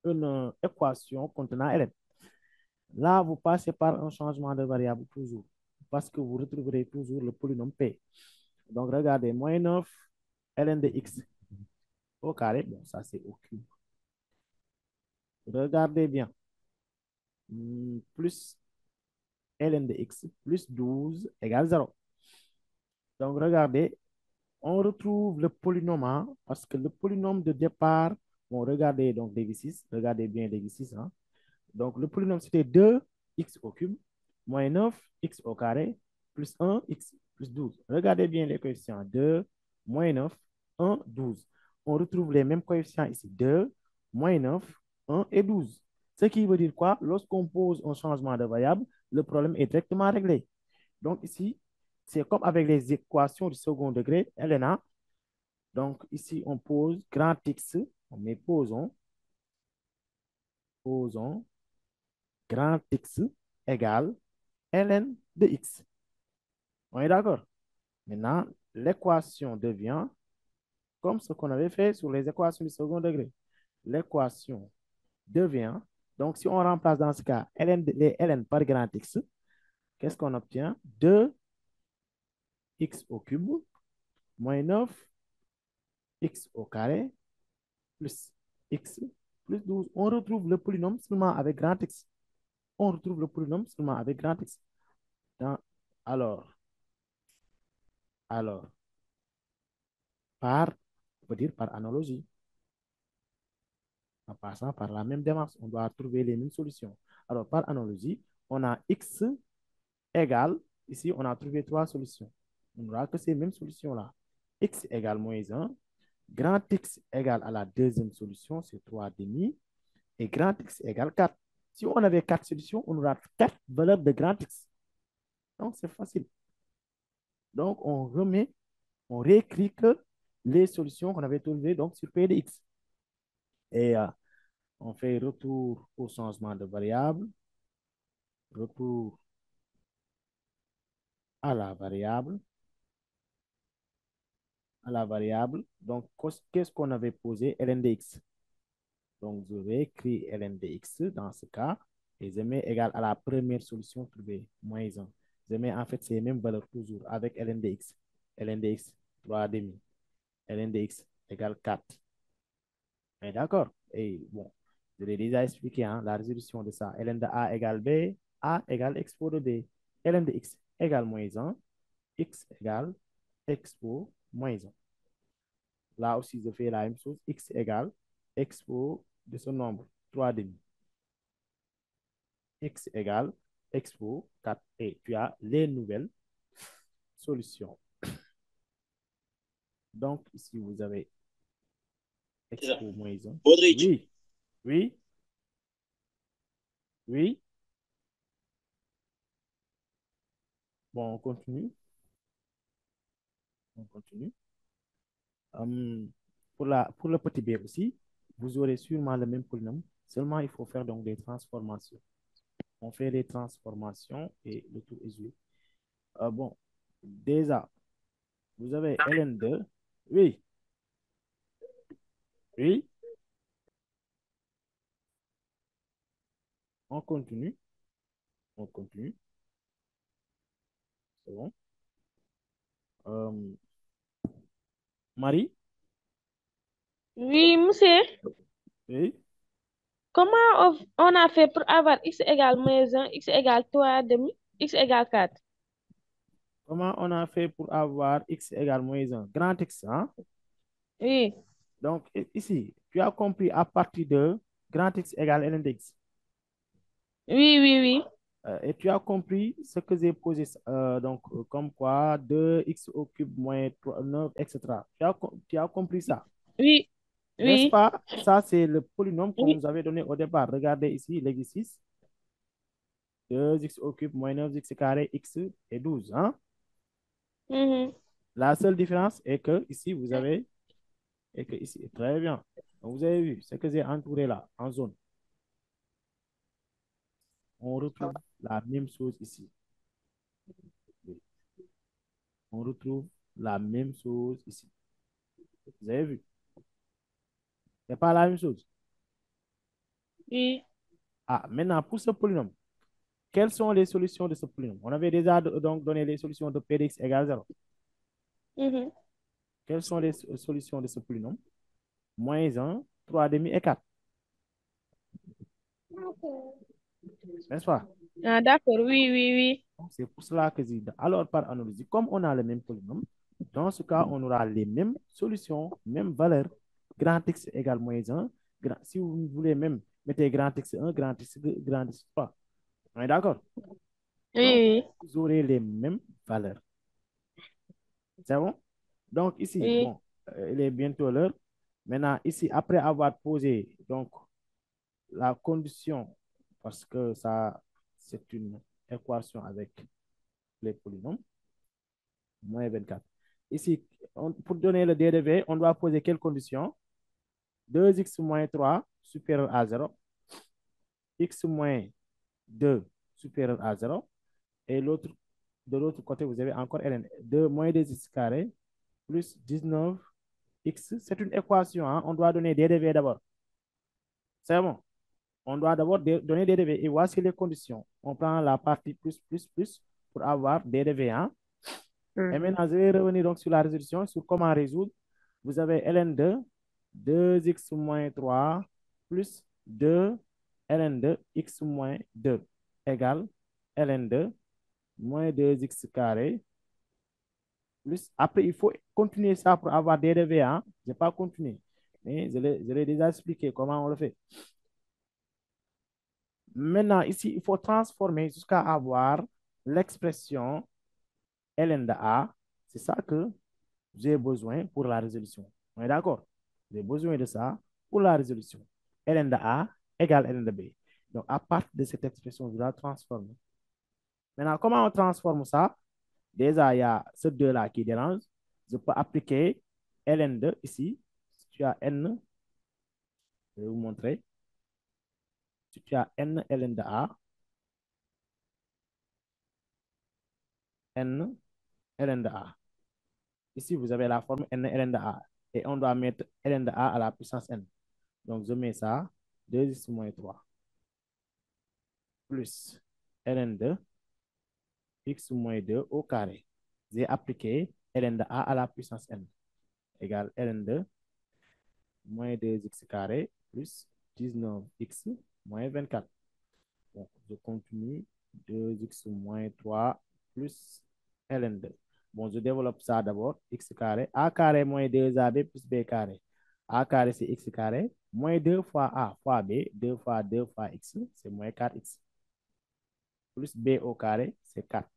une équation contenant ln. Là, vous passez par un changement de variable toujours, parce que vous retrouverez toujours le polynôme P. Donc, regardez, moins 9 ln de x au carré. Bon, ça, c'est au cube. Regardez bien. Plus ln de x plus 12 égale 0. Donc, regardez, on retrouve le polynôme, hein, parce que le polynôme de départ, bon, regardez donc dv6, regardez bien dv6, hein. Donc, le polynôme, c'était 2x au cube moins 9x au carré plus 1x plus 12. Regardez bien les coefficients. 2, moins 9, 1, 12. On retrouve les mêmes coefficients ici. 2, moins 9, 1 et 12. Ce qui veut dire quoi? Lorsqu'on pose un changement de variable, le problème est directement réglé. Donc ici, c'est comme avec les équations du second degré, LNA. Donc ici, on pose grand X, on met posons grand X égale ln de x. On est d'accord? Maintenant, l'équation devient comme ce qu'on avait fait sur les équations du second degré. L'équation devient, donc si on remplace dans ce cas les ln par grand X, qu'est-ce qu'on obtient? 2x au cube moins 9x au carré plus x plus 12. On retrouve le polynôme seulement avec grand X. On retrouve le polynôme seulement avec grand X. Dans, alors, on peut dire par analogie, en passant par la même démarche, on doit trouver les mêmes solutions. Alors, par analogie, on a x égale, ici, on a trouvé trois solutions. On n'aura que ces mêmes solutions-là. X égale moins 1, grand X égale à la deuxième solution, c'est 3 demi, et grand X égale 4. Si on avait 4 solutions, on aura 4 valeurs de grand X. Donc, c'est facile. Donc, on réécrit que les solutions qu'on avait trouvées donc, sur P de X. Et on fait retour au changement de variable, retour à la variable, Donc, qu'est-ce qu'on avait posé? ln de x. Donc, je vais écrire ln de x dans ce cas et je mets égal à la première solution trouvée, moins 1. Je mets en fait ces mêmes valeurs toujours avec ln de x. ln de x, 3 demi. ln de x égale 4. D'accord? Et bon, je l'ai déjà expliqué, hein, la résolution de ça. ln de a égale b, a égale expo de b. ln de x égale moins 1, x égale expo moins 1. Là aussi, je fais la même chose. X égale expo de ce nombre, 3 demi. X égale expo 4. Et tu as les nouvelles solutions. Donc, ici, vous avez expo moins 1. Oui, oui, oui. Bon, on continue. On continue. Pour le petit b aussi, vous aurez sûrement le même polynôme. Seulement, il faut faire donc des transformations. On fait les transformations et le tout est joué. Bon, Déjà, vous avez ln2. Oui, oui. On continue. On continue. C'est bon. Marie?
Oui, monsieur.
Oui.
Comment on a fait pour avoir x égale moins 1, x égale 3 demi, x égale 4?
Comment on a fait pour avoir x égale moins 1? Grand X, hein?
Oui,
Donc, ici, tu as compris à partir de grand X égale ln de x.
oui, oui, oui.
Et tu as compris ce que j'ai posé, donc, comme quoi 2x au cube moins 3, 9, etc. Tu as compris ça,
Oui,
n'est-ce
oui,
pas? Ça, c'est le polynôme qu'on
oui.
nous avait donné au départ. Regardez ici l'exercice. 2x au cube moins 9x carré, x et 12. Hein?
Mhm.
La seule différence est que ici, vous avez, et que ici, très bien. Donc, vous avez vu ce que j'ai entouré là, en zone. On retrouve la même chose ici. On retrouve la même chose ici. Vous avez vu? C'est pas la même chose.
Oui.
Ah, maintenant, pour ce polynôme, quelles sont les solutions de ce polynôme? On avait déjà donc donné les solutions de P de x égale 0.
Mhm.
Quelles sont les solutions de ce polynôme? Moins 1, 3 demi et 4. N'est-ce pas?
Ah, d'accord, oui, oui, oui.
C'est pour cela que j'ai dit. Alors, par analogie, comme on a le même polynôme, dans ce cas, on aura les mêmes solutions, mêmes valeurs. Grand X égale moins 1. Si vous voulez même, mettez grand X 1, grand X 2, grand X 3. On est d'accord? Donc,
Oui,
vous aurez les mêmes valeurs. C'est bon? Donc, ici,
oui,
bon, il est bientôt l'heure. Maintenant, ici, après avoir posé donc, la condition, parce que ça, c'est une équation avec les polynômes, moins 24. Ici, pour donner le d de v, on doit poser quelle condition? 2x moins 3 supérieur à 0, x moins 2 supérieur à 0, et de l'autre côté, vous avez encore ln, 2 moins 2x carré plus 19x. C'est une équation, hein? On doit donner d de v d'abord. C'est bon. On doit d'abord donner d de v. Et voici les conditions. On prend la partie plus pour avoir d de v. Hein? Et maintenant, je vais revenir donc sur la résolution, sur comment résoudre. Vous avez ln2, 2x moins 3 plus 2 ln2 x moins 2 égale ln2 moins 2x carré plus. Après, il faut continuer ça pour avoir d de v. Hein? Je n'ai pas continué, mais je l'ai déjà expliqué comment on le fait. Maintenant, ici, il faut transformer jusqu'à avoir l'expression ln de a. C'est ça que j'ai besoin pour la résolution. On est d'accord? J'ai besoin de ça pour la résolution. ln de a égale ln de b. Donc, à partir de cette expression, je dois transformer. Maintenant, comment on transforme ça? Déjà, il y a ce 2-là qui dérange. Je peux appliquer ln2 ici. Si tu as n, je vais vous montrer. Si tu as n ln de a, n ln de a. Ici, vous avez la forme n ln de a. Et on doit mettre ln de a à la puissance n. Donc, je mets ça, 2x moins 3 plus ln2 x moins 2 au carré. J'ai appliqué ln de a à la puissance n égale ln2 moins 2x carré plus 19x moins 24. Donc, je continue 2x moins 3 plus ln2. Bon, je développe ça d'abord. X carré. A carré moins 2AB plus B carré. A carré, c'est X carré. Moins 2 fois A fois B. 2 fois 2 fois X, c'est moins 4X. Plus B au carré, c'est 4.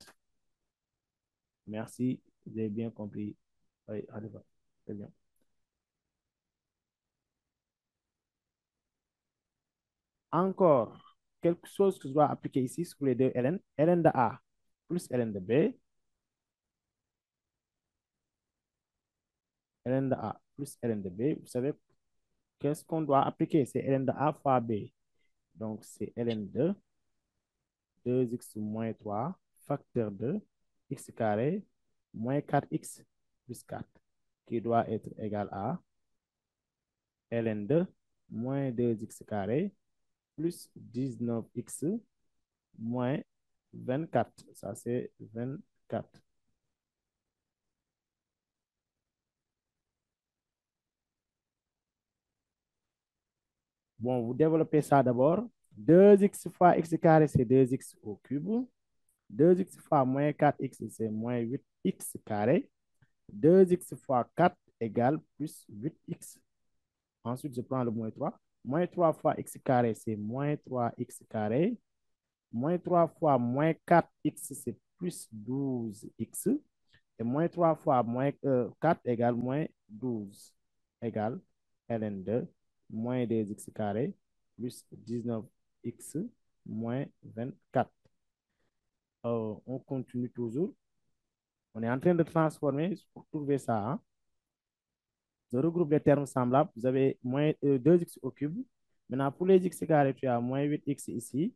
Merci, vous avez bien compris. Oui, allez, très bien. Encore, quelque chose que je dois appliquer ici sur les deux ln. ln de A plus ln de B. ln de A plus ln de B. Vous savez, qu'est-ce qu'on doit appliquer? C'est ln de A fois B. Donc, c'est ln de 2x moins 3 facteur de x carré moins 4x plus 4, qui doit être égal à ln2 moins 2x carré plus 19x moins 24. Ça, c'est 24. Bon, vous développez ça d'abord. 2x fois x carré, c'est 2x au cube. 2x fois moins 4x, c'est moins 8x carré. 2x fois 4 égale plus 8x. Ensuite, je prends le moins 3. Moins 3 fois x carré, c'est moins 3x carré. Moins 3 fois moins 4x, c'est plus 12x. Et moins 3 fois moins 4 égale moins 12 égale ln2 moins 2x carré plus 19x moins 24. On continue toujours. On est en train de transformer pour trouver ça. Hein. Je regroupe les termes semblables. Vous avez moins 2x au cube. Maintenant, pour les x carrés, tu as moins 8x ici,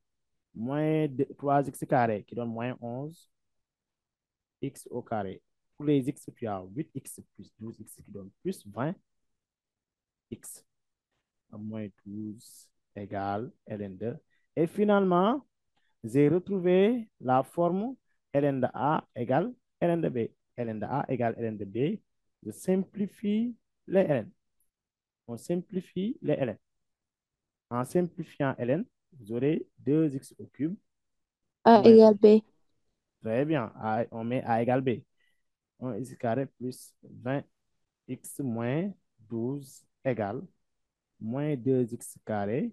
moins 3x carré qui donne moins 11x au carré. Pour les x, tu as 8x plus 12x qui donne plus 20x. Moins 12 égale ln2. Et finalement, j'ai retrouvé la forme ln de A égale ln de B. ln de A égale ln de B. Je simplifie les ln. On simplifie les ln. En simplifiant ln, vous aurez 2x au cube.
A
moins-
égale B.
Très bien. On met A égale B. 1x carré plus 20x moins 12 égale moins 2x carré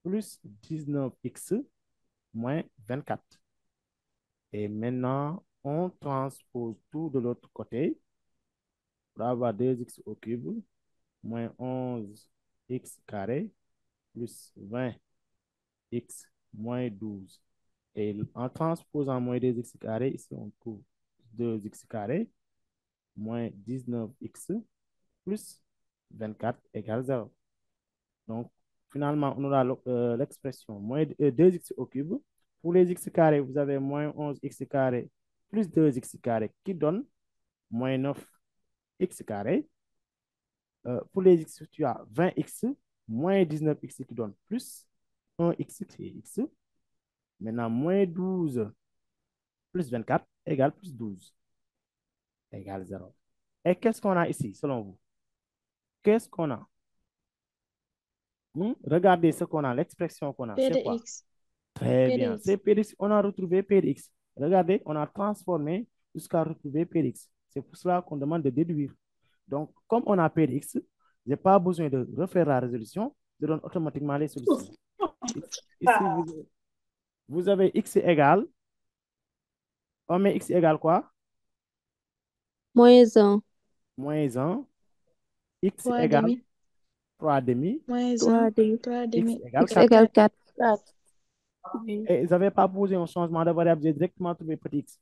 plus 19x moins 24. Et maintenant, on transpose tout de l'autre côté pour avoir 2x au cube moins 11x carré plus 20x moins 12. Et en transposant moins 2x carré, ici on trouve 2x carré moins 19x plus 24 égale 0. Donc, finalement, on aura l'expression moins 2x au cube. Pour les x carrés, vous avez moins 11x carré plus 2x carré qui donne moins 9x carré. Pour les x, tu as 20x moins 19x qui donne plus 1x qui est x. Maintenant, moins 12 plus 24 égale plus 12 égale 0. Et qu'est-ce qu'on a ici, selon vous? Qu'est-ce qu'on a? Regardez ce qu'on a, l'expression qu'on a.
P de
C'est quoi?
X.
Très
P de
bien.
X.
C'est P de X. On a retrouvé P de X. Regardez, on a transformé jusqu'à retrouver P de X. C'est pour cela qu'on demande de déduire. Donc, comme on a P de X, je n'ai pas besoin de refaire la résolution. Je donne automatiquement les solutions. Ici, vous avez X égale. On met X égale quoi?
Moins 1.
Moins 1. X
3
égale
demi.
3 demi.
Moins
3
1.
demi.
3
X
demi.
égale
X
4.
égale 4.
Et ils n'avaient pas posé un changement de variable. J'ai directement trouvé petit x.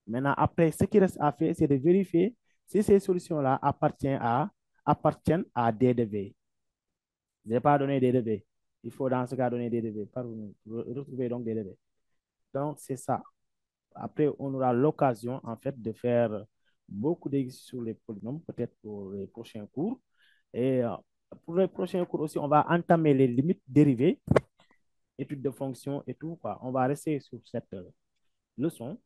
Maintenant, après, ce qui reste à faire, c'est de vérifier si ces solutions-là appartiennent à D de V. Je n'ai pas donné D de V. Il faut dans ce cas donner D de V. Retrouver donc D de V. Donc, c'est ça. Après, on aura l'occasion, en fait, de faire beaucoup d'exercices sur les polynômes, peut-être pour les prochains cours. Et pour les prochains cours aussi, on va entamer les limites dérivées, études de fonctions et tout, quoi. On va rester sur cette leçon.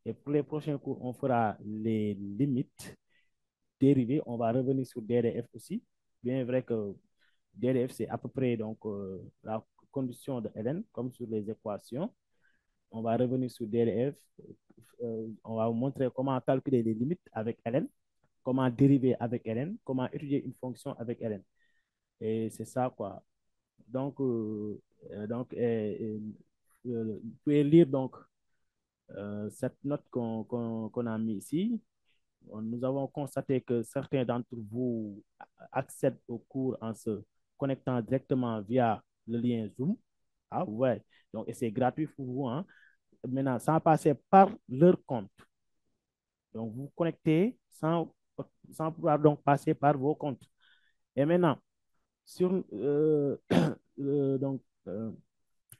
Et pour les prochains cours, on fera les limites dérivées. On va revenir sur DDF aussi. Bien vrai que DDF, c'est à peu près donc, la condition de Ln, comme sur les équations. On va revenir sur DDF. On va vous montrer comment calculer les limites avec Ln, comment dériver avec Ln, comment étudier une fonction avec Ln. Et c'est ça, quoi. Donc, vous pouvez lire donc cette note qu'on a mise ici. Nous avons constaté que certains d'entre vous accèdent au cours en se connectant directement via le lien Zoom. Ah ouais, donc c'est gratuit pour vous. Hein. Maintenant, sans passer par leur compte. Donc, vous connectez sans pouvoir donc passer par vos comptes. Et maintenant, sur, donc,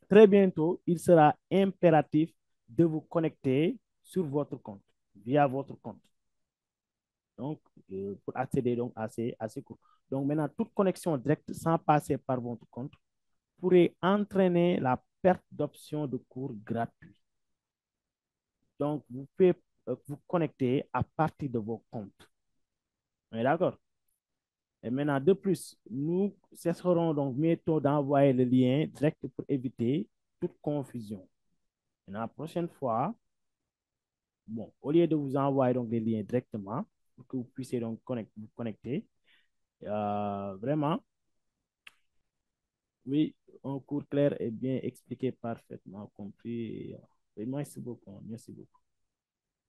très bientôt, il sera impératif de vous connecter sur votre compte via votre compte. Donc, pour accéder donc à ces cours. Donc, maintenant, toute connexion directe sans passer par votre compte pourrait entraîner la perte d'options de cours gratuits. Donc, vous pouvez vous connecter à partir de vos comptes. On est d'accord? Et maintenant, de plus, nous cesserons donc bientôt d'envoyer le lien direct pour éviter toute confusion. Et la prochaine fois, bon, au lieu de vous envoyer donc les liens directement, pour que vous puissiez donc vous connecter, vraiment, oui, un cours clair et bien expliqué, parfaitement compris. Et merci beaucoup, merci beaucoup.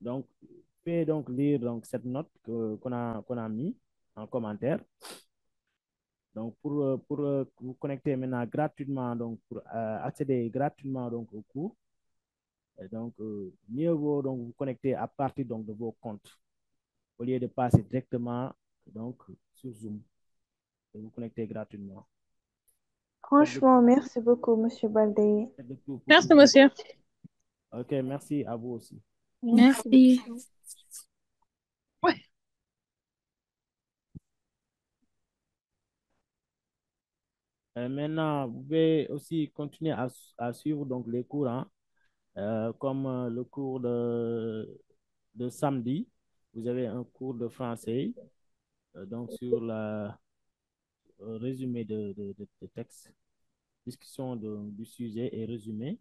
Donc, vous pouvez donc lire donc, cette note qu'on a mis en commentaire. Donc, pour vous connecter maintenant gratuitement, donc pour accéder gratuitement donc, au cours, et donc, mieux vaut donc vous connecter à partir donc, de vos comptes au lieu de passer directement donc, sur Zoom et vous connecter gratuitement.
Franchement, merci beaucoup, Monsieur Baldé.
Merci, monsieur.
Ok, merci à vous aussi.
Merci.
Maintenant, vous pouvez aussi continuer à suivre donc, les cours, hein, comme le cours de samedi. Vous avez un cours de français donc sur le résumé de texte, discussion du sujet et résumé.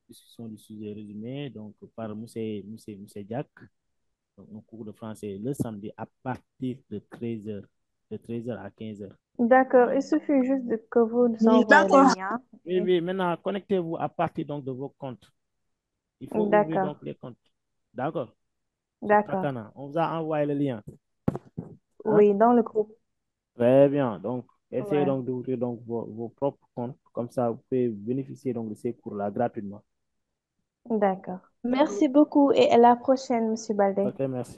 Discussion du sujet et résumé donc, par M. Jack. Donc, un cours de français le samedi à partir de 13h, de 13h à 15h.
D'accord, il suffit juste que vous nous envoyez le lien.
Oui, oui, maintenant, connectez-vous à partir donc, de vos comptes. Il faut ouvrir donc les comptes. D'accord?
D'accord.
On vous a envoyé le lien.
Oui, dans le groupe.
Très bien. Donc, essayez
Ouais.
donc d'ouvrir donc vos propres comptes. Comme ça, vous pouvez bénéficier donc de ces cours-là gratuitement.
D'accord. Merci beaucoup et à la prochaine, Monsieur Baldé.
Ok, merci.